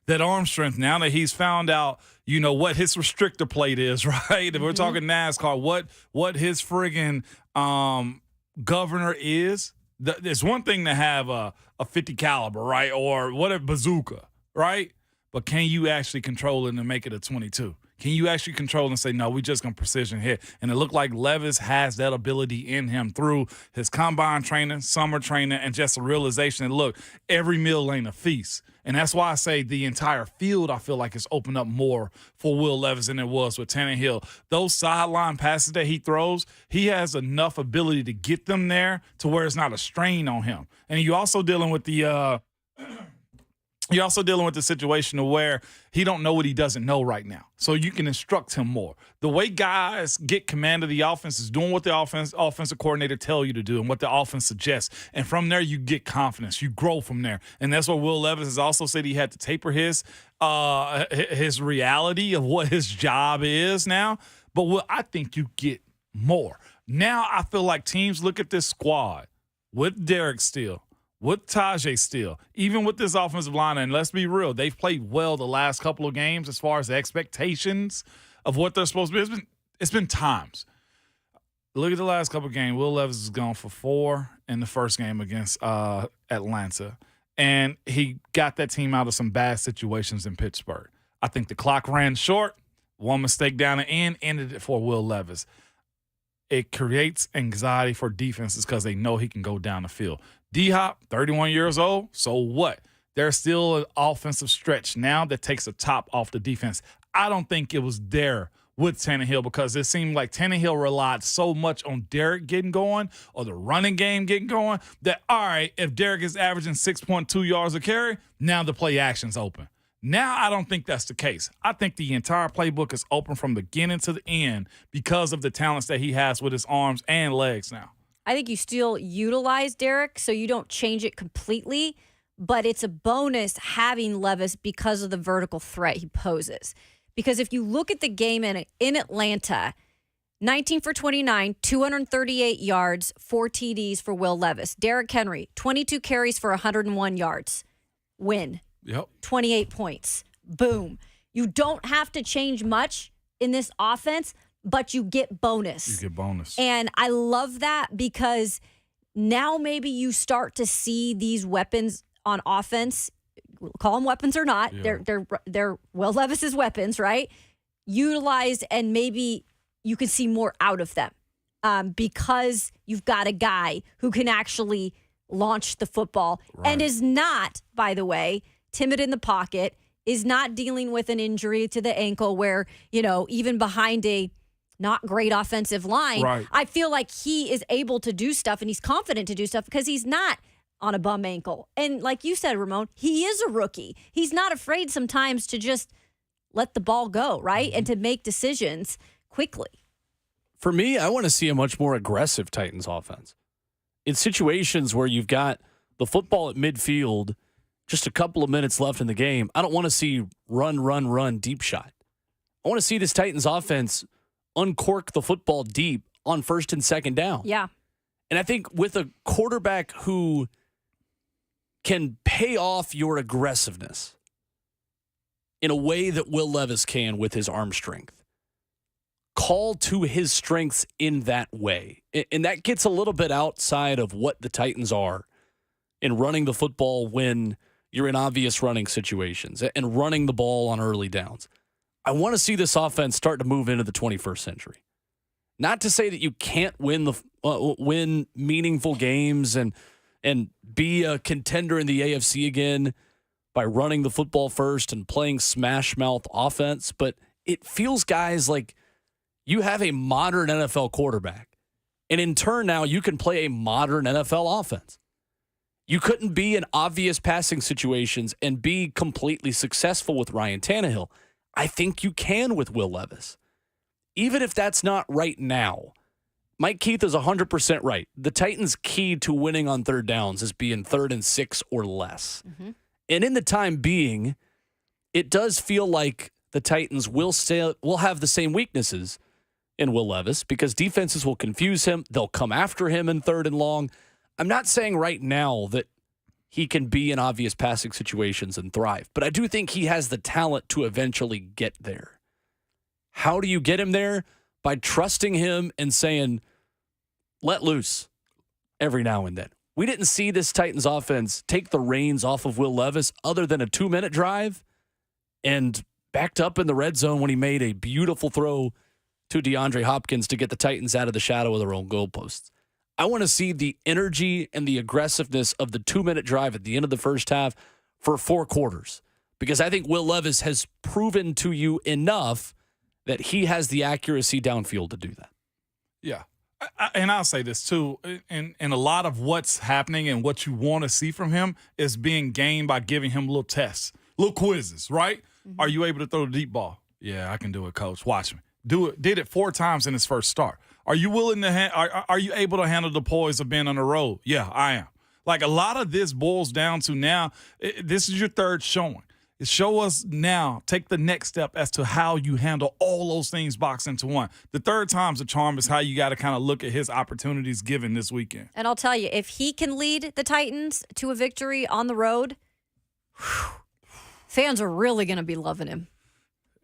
That arm strength, now that he's found out, what his restrictor plate is, right? If we're talking NASCAR, what his friggin' governor is. It's one thing to have a 50 caliber, right? Or what a bazooka, right? But can you actually control it and make it a 22? Can you actually control and say, no, we just going to precision hit? And it looked like Levis has that ability in him through his combine training, summer training, and just a realization that, look, every meal ain't a feast. And that's why I say the entire field, I feel like, is opened up more for Will Levis than it was with Tannehill. Those sideline passes that he throws, he has enough ability to get them there to where it's not a strain on him. And you're also dealing with the situation of where he don't know what he doesn't know right now. So you can instruct him more. The way guys get command of the offense is doing what the offensive coordinator tell you to do and what the offense suggests. And from there, you get confidence. You grow from there. And that's what Will Levis has also said he had to taper his reality of what his job is now. But I think you get more. Now I feel like teams look at this squad with Derek Steele, with Tajay Steele, even with this offensive line, and let's be real, they've played well the last couple of games as far as the expectations of what they're supposed to be. It's been times. Look at the last couple of games. Will Levis has gone for 4 in the first game against Atlanta, and he got that team out of some bad situations in Pittsburgh. I think the clock ran short. One mistake down the end ended it for Will Levis. It creates anxiety for defenses because they know he can go down the field. D-Hop, 31 years old, so what? There's still an offensive stretch now that takes the top off the defense. I don't think it was there with Tannehill because it seemed like Tannehill relied so much on Derek getting going or the running game getting going that, all right, if Derek is averaging 6.2 yards a carry, now the play action's open. Now I don't think that's the case. I think the entire playbook is open from the beginning to the end because of the talents that he has with his arms and legs now. I think you still utilize Derek, so you don't change it completely, but it's a bonus having Levis because of the vertical threat he poses. Because if you look at the game in Atlanta, 19 for 29, 238 yards, 4 TDs for Will Levis. Derrick Henry, 22 carries for 101 yards. Win. Yep. 28 points. Boom. You don't have to change much in this offense, but you get bonus. You get bonus. And I love that because now maybe you start to see these weapons on offense, call them weapons or not, they're Will Levis's weapons, right? Utilized, and maybe you can see more out of them because you've got a guy who can actually launch the football and is not, by the way, timid in the pocket, is not dealing with an injury to the ankle where, even behind a not great offensive line, I feel like he is able to do stuff and he's confident to do stuff because he's not on a bum ankle. And like you said, Ramon, he is a rookie. He's not afraid sometimes to just let the ball go, right? And to make decisions quickly. For me, I want to see a much more aggressive Titans offense. In situations where you've got the football at midfield, just a couple of minutes left in the game, I don't want to see run, deep shot. I want to see this Titans offense uncork the football deep on first and second down. Yeah. And I think with a quarterback who can pay off your aggressiveness in a way that Will Levis can with his arm strength, call to his strengths in that way. And that gets a little bit outside of what the Titans are in running the football when you're in obvious running situations and running the ball on early downs. I want to see this offense start to move into the 21st century. Not to say that you can't win meaningful games and be a contender in the AFC again by running the football first and playing smash mouth offense, but it feels, guys, like you have a modern NFL quarterback, and in turn now you can play a modern NFL offense. You couldn't be in obvious passing situations and be completely successful with Ryan Tannehill. I think you can with Will Levis. Even if that's not right now, Mike Keith is 100% right. The Titans' key to winning on third downs is being 3rd and 6 or less. Mm-hmm. And in the time being, it does feel like the Titans will have the same weaknesses in Will Levis because defenses will confuse him. They'll come after him in 3rd and long. I'm not saying right now that he can be in obvious passing situations and thrive, but I do think he has the talent to eventually get there. How do you get him there? By trusting him and saying, let loose every now and then. We didn't see this Titans offense take the reins off of Will Levis other than a 2-minute drive and backed up in the red zone when he made a beautiful throw to DeAndre Hopkins to get the Titans out of the shadow of their own goalposts. I want to see the energy and the aggressiveness of the 2-minute drive at the end of the first half for 4 quarters because I think Will Levis has proven to you enough that he has the accuracy downfield to do that. Yeah. And I'll say this too, and a lot of what's happening and what you want to see from him is being gained by giving him little tests, little quizzes, right? Mm-hmm. Are you able to throw the deep ball? Yeah, I can do it, coach. Watch me. Do it. Did it 4 times in his first start. Are you willing to are you able to handle the poise of being on the road? Yeah, I am. Like a lot of this boils down to now, this is your 3rd showing. Show us now, take the next step as to how you handle all those things boxed into one. The 3rd time's a charm is how you got to kind of look at his opportunities given this weekend. And I'll tell you, if he can lead the Titans to a victory on the road, fans are really going to be loving him.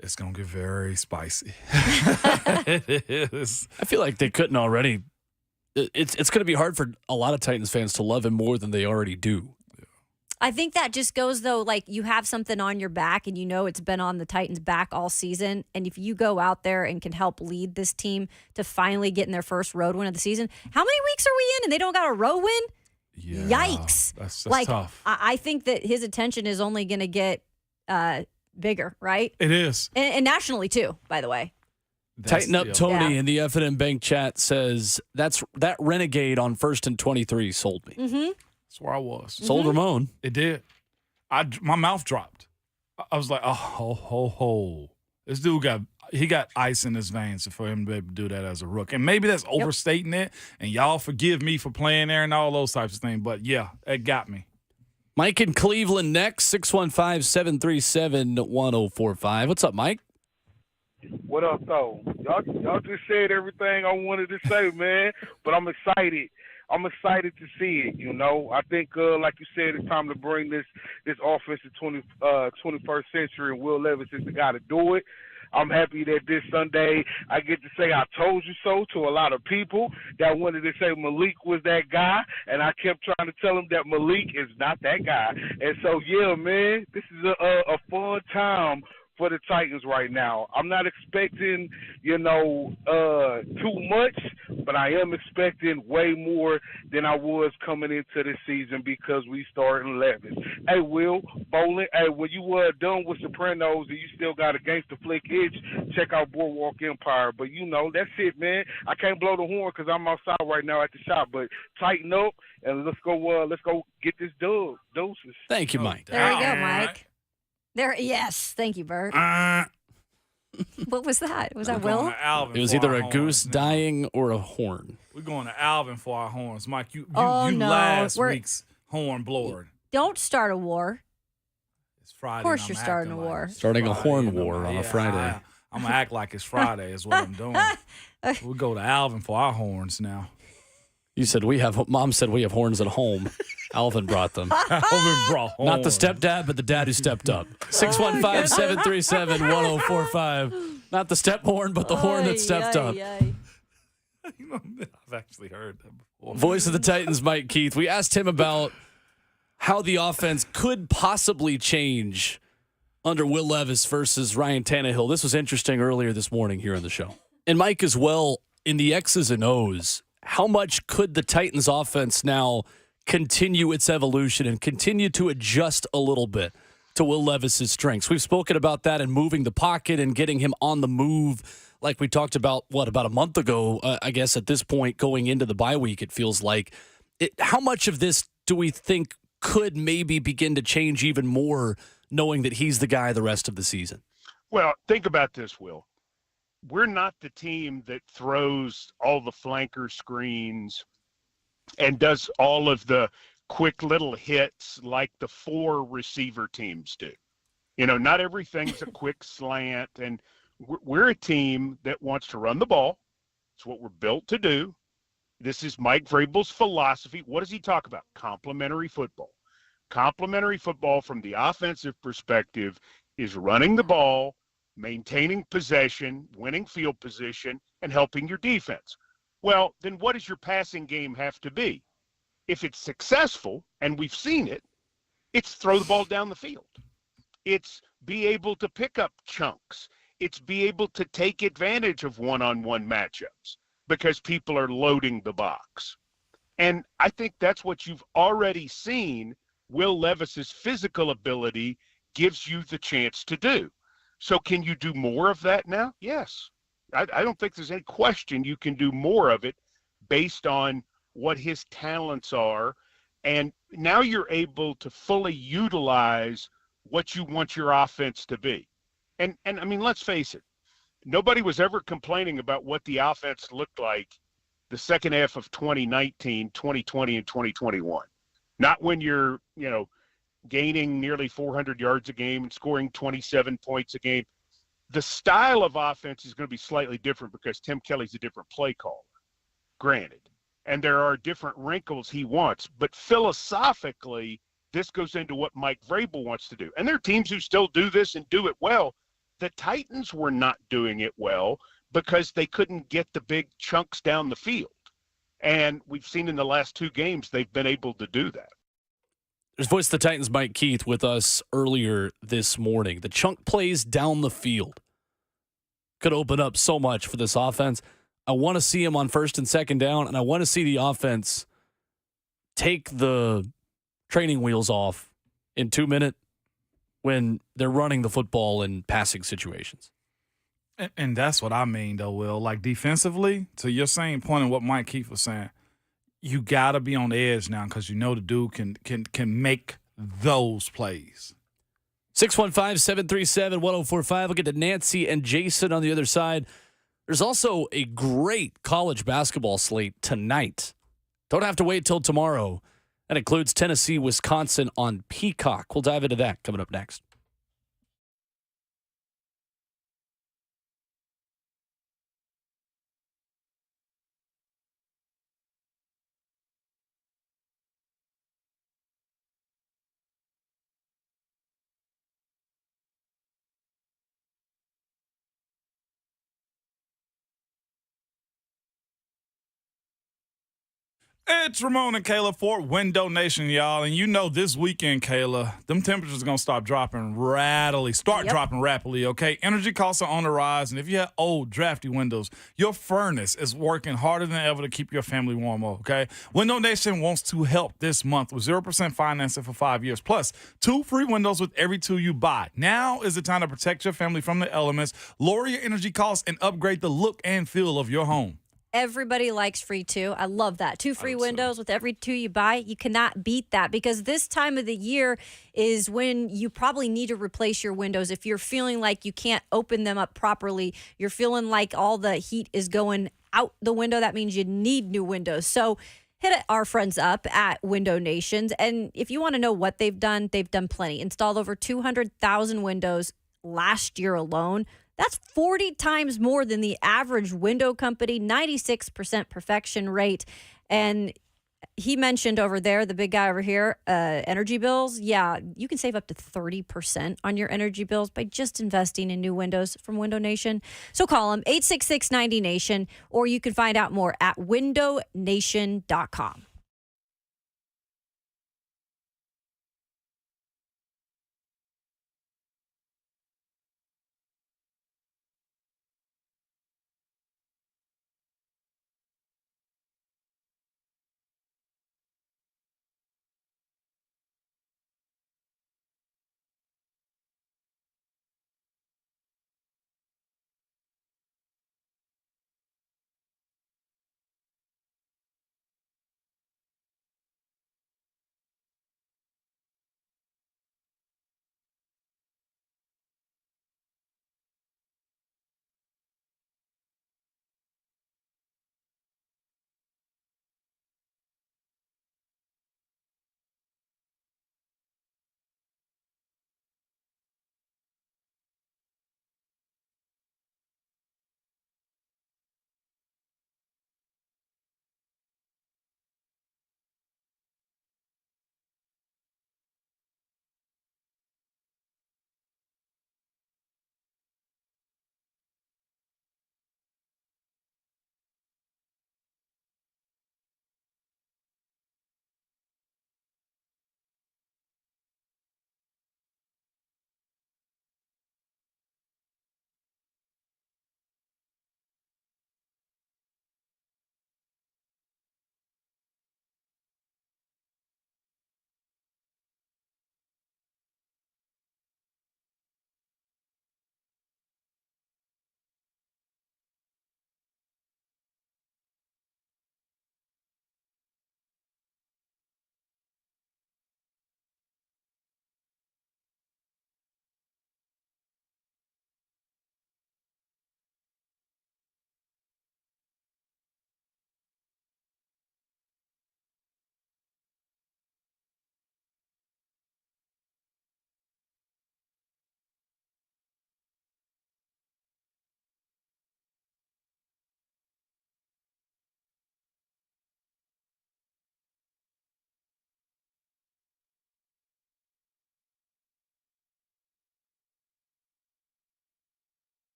It's going to get very spicy. It is. I feel like they couldn't already. It's going to be hard for a lot of Titans fans to love him more than they already do. I think that just goes, though, like you have something on your back and you know it's been on the Titans' back all season. And if you go out there and can help lead this team to finally getting their first road win of the season, how many weeks are we in and they don't got a road win? Yeah, yikes. That's like, tough. I think that his attention is only going to get bigger, right? It is. And nationally, too, by the way. Tighten up, Tony Yeah. in the F&M Bank chat says that Renegade on 1st and 23 sold me. Mm-hmm. That's where I was. Sold Ramon. It did. My mouth dropped. I was like, oh, ho. This dude got ice in his veins for him to be able to do that as a rook. And maybe that's overstating it, and y'all forgive me for playing there and all those types of things. But, yeah, it got me. Mike in Cleveland next, 615-737-1045. What's up, Mike? What up, though? Y'all just said everything I wanted to say, man. But I'm excited. I'm excited to see it. You know, I think, like you said, it's time to bring this offense to 21st century, and Will Levis is the guy to do it. I'm happy that this Sunday I get to say I told you so to a lot of people that wanted to say Malik was that guy, and I kept trying to tell them that Malik is not that guy. And so, yeah, man, this is a fun time for the Titans right now. I'm not expecting, too much, but I am expecting way more than I was coming into this season because we starting Levis. Hey, Will, Bowling, when you were done with Sopranos and you still got a gangster flick itch, check out Boardwalk Empire. But, that's it, man. I can't blow the horn because I'm outside right now at the shop, but tighten up and let's go get this dub. Doses. Thank you, Mike. There you go, Mike. Yes. Thank you, Bert. What was that? Was that Will? It was either a goose dying or a horn. We're going to Alvin for our horns. Mike, you no. last week's horn blower. Don't start a war. It's Friday. Of course you're starting a war. Starting a horn war on a Friday. I'm going to act like it's Friday is what I'm doing. We'll go to Alvin for our horns now. You said Mom said we have horns at home. Alvin brought them. Alvin brought horns. Not the stepdad, but the dad who stepped up. 615-737-1045. Not the step horn, but the horn that stepped up. I've actually heard that before. Voice of the Titans, Mike Keith. We asked him about how the offense could possibly change under Will Levis versus Ryan Tannehill. This was interesting earlier this morning here on the show. And Mike as well, in the X's and O's, how much could the Titans offense now continue its evolution and continue to adjust a little bit to Will Levis's strengths? We've spoken about that and moving the pocket and getting him on the move like we talked about, about a month ago, I guess at this point going into the bye week, it feels like. How much of this do we think could maybe begin to change even more knowing that he's the guy the rest of the season? Well, think about this, Will. We're not the team that throws all the flanker screens and does all of the quick little hits like the 4 receiver teams do. Not everything's a quick slant, and we're a team that wants to run the ball. It's what we're built to do. This is Mike Vrabel's philosophy. What does he talk about? Complementary football. Complementary football from the offensive perspective is running the ball, maintaining possession, winning field position, and helping your defense. Well, then what does your passing game have to be? If it's successful, and we've seen it, it's throw the ball down the field. It's be able to pick up chunks. It's be able to take advantage of one-on-one matchups because people are loading the box. And I think that's what you've already seen Will Levis's physical ability gives you the chance to do. So can you do more of that now? Yes. I don't think there's any question you can do more of it based on what his talents are. And now you're able to fully utilize what you want your offense to be. And I mean, let's face it. Nobody was ever complaining about what the offense looked like the second half of 2019, 2020, and 2021. Not when you're, gaining nearly 400 yards a game and scoring 27 points a game. The style of offense is going to be slightly different because Tim Kelly's a different play caller, granted. And there are different wrinkles he wants. But philosophically, this goes into what Mike Vrabel wants to do. And there are teams who still do this and do it well. The Titans were not doing it well because they couldn't get the big chunks down the field. And we've seen in the last 2 games they've been able to do that. There's Voice of the Titans, Mike Keith, with us earlier this morning. The chunk plays down the field could open up so much for this offense. I want to see him on first and second down, and I want to see the offense take the training wheels off in 2 minutes when they're running the football in passing situations. And that's what I mean, though, Will. Like defensively, to your same point and what Mike Keefe was saying, you got to be on the edge now because you know the dude can make those plays. 615-737-1045. We'll get to Nancy and Jason on the other side. There's also a great college basketball slate tonight. Don't have to wait till tomorrow. That includes Tennessee, Wisconsin on Peacock. We'll dive into that coming up next. It's Ramon and Kayla for Window Nation, y'all. And you know this weekend, Kayla, them temperatures are going to dropping rapidly, okay? Energy costs are on the rise. And if you have old, drafty windows, your furnace is working harder than ever to keep your family warm, okay? Window Nation wants to help this month with 0% financing for 5 years, plus 2 free windows with every 2 you buy. Now is the time to protect your family from the elements, lower your energy costs, and upgrade the look and feel of your home. Everybody likes free 2. I love that. 2 free windows with every 2 you buy. You cannot beat that because this time of the year is when you probably need to replace your windows. If you're feeling like you can't open them up properly, you're feeling like all the heat is going out the window, that means you need new windows. So hit our friends up at Window Nations. And if you want to know what they've done plenty. Installed over 200,000 windows last year alone. That's 40 times more than the average window company, 96% perfection rate. And he mentioned over there, the big guy over here, energy bills. Yeah, you can save up to 30% on your energy bills by just investing in new windows from Window Nation. So call them 866-90Nation, or you can find out more at windownation.com.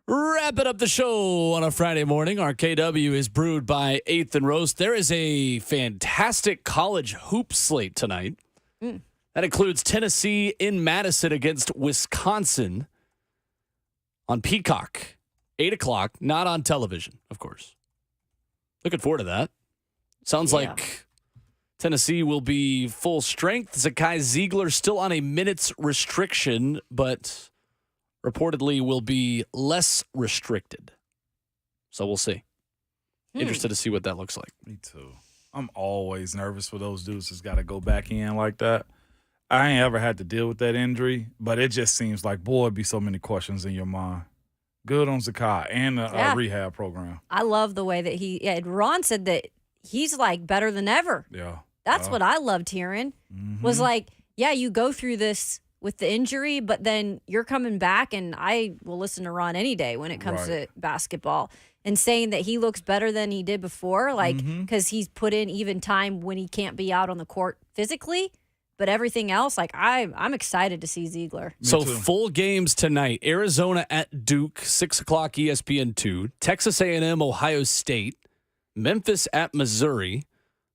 Wrapping up the show on a Friday morning. RKW is brewed by 8th and Roast. There is a fantastic college hoop slate tonight. That includes Tennessee in Madison against Wisconsin on Peacock. 8 o'clock, not on television, of course. Looking forward to that. Sounds like Tennessee will be full strength. Zakai Ziegler still on a minutes restriction, but reportedly will be less restricted. So we'll see. Interested to see what that looks like. Me too. I'm always nervous for those dudes that's got to go back in like that. I ain't ever had to deal with that injury, but it just seems like, boy, it'd be so many questions in your mind. Good on Zakai and the rehab program. I love the way that Ron said that he's like better than ever. Yeah. That's what I loved hearing. Was like, yeah, you go through this with the injury, but then you're coming back, and I will listen to Ron any day when it comes to basketball, and saying that he looks better than he did before, like, because he's put in even time when he can't be out on the court physically, but everything else, like, I'm excited to see Ziegler. So full games tonight. Arizona at Duke, 6 o'clock ESPN2. Texas A&M, Ohio State. Memphis at Missouri.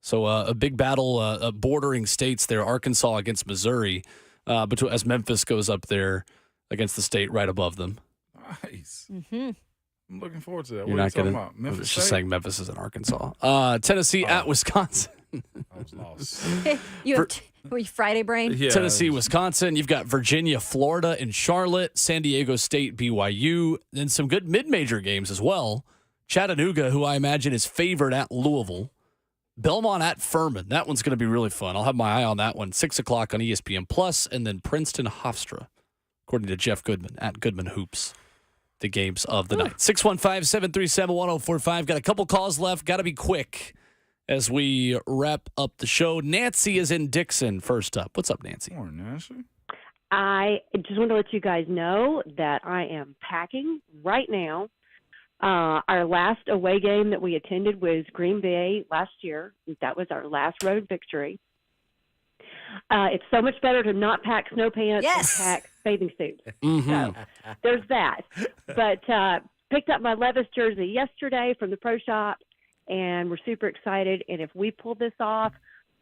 So a big battle bordering states there. Arkansas against Missouri. As Memphis goes up there against the state right above them. Nice. I'm looking forward to that. You're what are not you talking gonna, about? Memphis I was State? just saying Memphis is in Arkansas. Tennessee at Wisconsin. I was lost. You have Friday brain? Yeah. Tennessee, Wisconsin. You've got Virginia, Florida, and Charlotte. San Diego State, BYU. Then some good mid-major games as well. Chattanooga, who I imagine is favored at Louisville. Belmont at Furman. That one's going to be really fun. I'll have my eye on that one. 6 o'clock on ESPN Plus, and then Princeton Hofstra, according to Jeff Goodman at Goodman Hoops. The games of the night. 615-737-1045. Got a couple calls left. Got to be quick as we wrap up the show. Nancy is in Dixon first up. What's up, Nancy? Morning, Nancy. I just want to let you guys know that I am packing right now. Our last away game that we attended was Green Bay last year. That was our last road victory. It's so much better to not pack snow pants and pack bathing suits. So there's that. But picked up my Levis jersey yesterday from the pro shop, and we're super excited. And if we pull this off,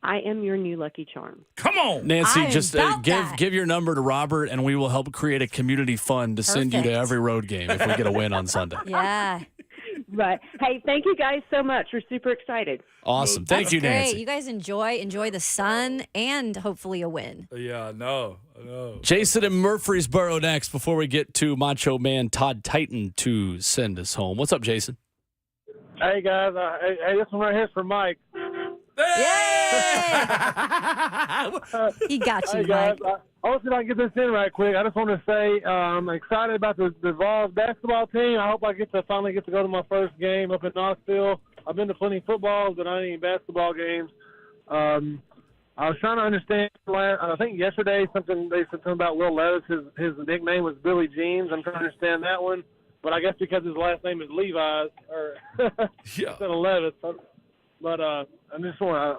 I am your new Lucky Charm. Come on, Nancy. Just give your number to Robert, and we will help create a community fund to send you to every road game if we get a win on Sunday. Yeah. Right. Hey, thank you guys so much. We're super excited. Awesome. Thank you, Great. Nancy. You guys enjoy the sun and hopefully a win. Yeah, I know. Jason in Murfreesboro next before we get to Macho Man Todd Titan to send us home. What's up, Jason? Hey, guys. Hey, this one right here is for Mike. He got you, Hey, guys. Mike. I want to see if I can get this in right quick. I just want to say I'm excited about the Vols basketball team. I hope I finally get to go to my first game up in Knoxville. I've been to plenty of footballs, but not any basketball games. I was trying to understand. I think yesterday they said something about Will Levis. His nickname was Billy Jeans. I'm trying to understand that one, but I guess because his last name is Levi's or instead of Levis. But I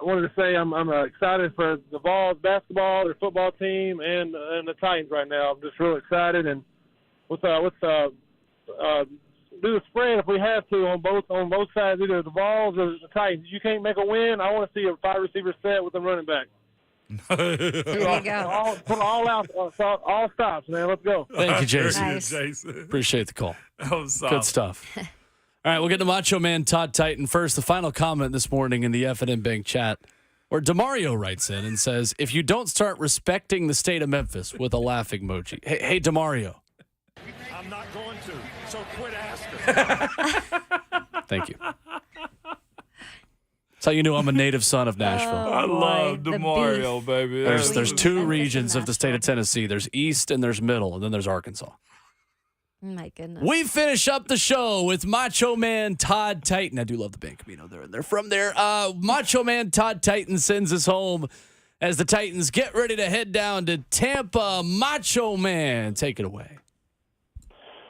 wanted to say I'm excited for the Vols basketball, their football team, and the Titans right now. I'm just real excited, and let's do the spread if we have to on both sides, either the Vols or the Titans. You can't make a win. I want to see a 5-receiver set with them running back. There you go. Put all out, all stops, man. Let's go. Thank you, Jason. Nice. Jason. Appreciate the call. That was solid. Good stuff. All right, we'll get to Macho Man Todd Titan first. The final comment this morning in the F&M Bank chat, where DeMario writes in and says, if you don't start respecting the state of Memphis with a laughing emoji. Hey, DeMario. I'm not going to, so quit asking. Thank you. That's how you know I'm a native son of Nashville. I love DeMario, baby. There's two regions of the state of Tennessee. There's East and there's Middle, and then there's Arkansas. My goodness. We finish up the show with Macho Man Todd Titan. I do love the Bank Camino. They're from there. Macho Man Todd Titan sends us home as the Titans get ready to head down to Tampa. Macho Man, take it away.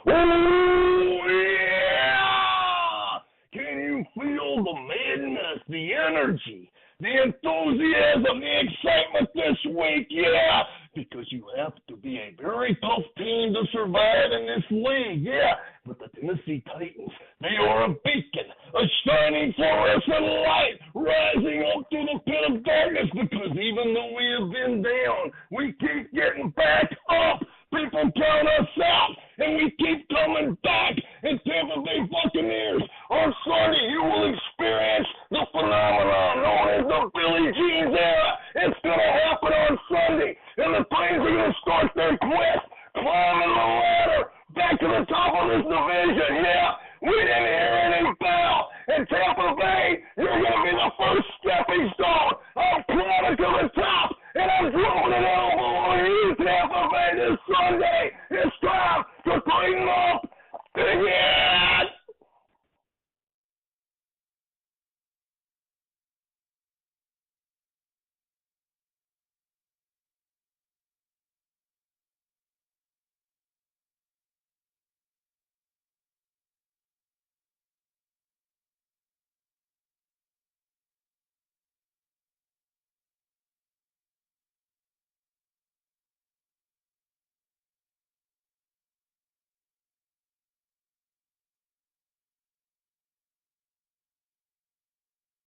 Oh, yeah! Can you feel the madness, the energy, the enthusiasm, the excitement this week? Yeah! Because you have to be a very tough team to survive in this league. Yeah, but the Tennessee Titans. They are a beacon, a shining fluorescent light rising up through the pit of darkness, because even though we have been down, we keep getting back up. People count us out, and we keep coming back. And Tampa Bay Buccaneers, on Sunday, you will experience the phenomenon known as the Billie Jean era. It's going to happen on Sunday, and the Titans are going to start their quest, climbing the ladder back to the top of this division. Yeah, we didn't hear any bell. And Tampa Bay, you're going to be the first stepping stone. I'm climbing to the top, and I'm dropping an elbow on you, Tampa Bay, this Sunday. It's time to tighten up. Yeah!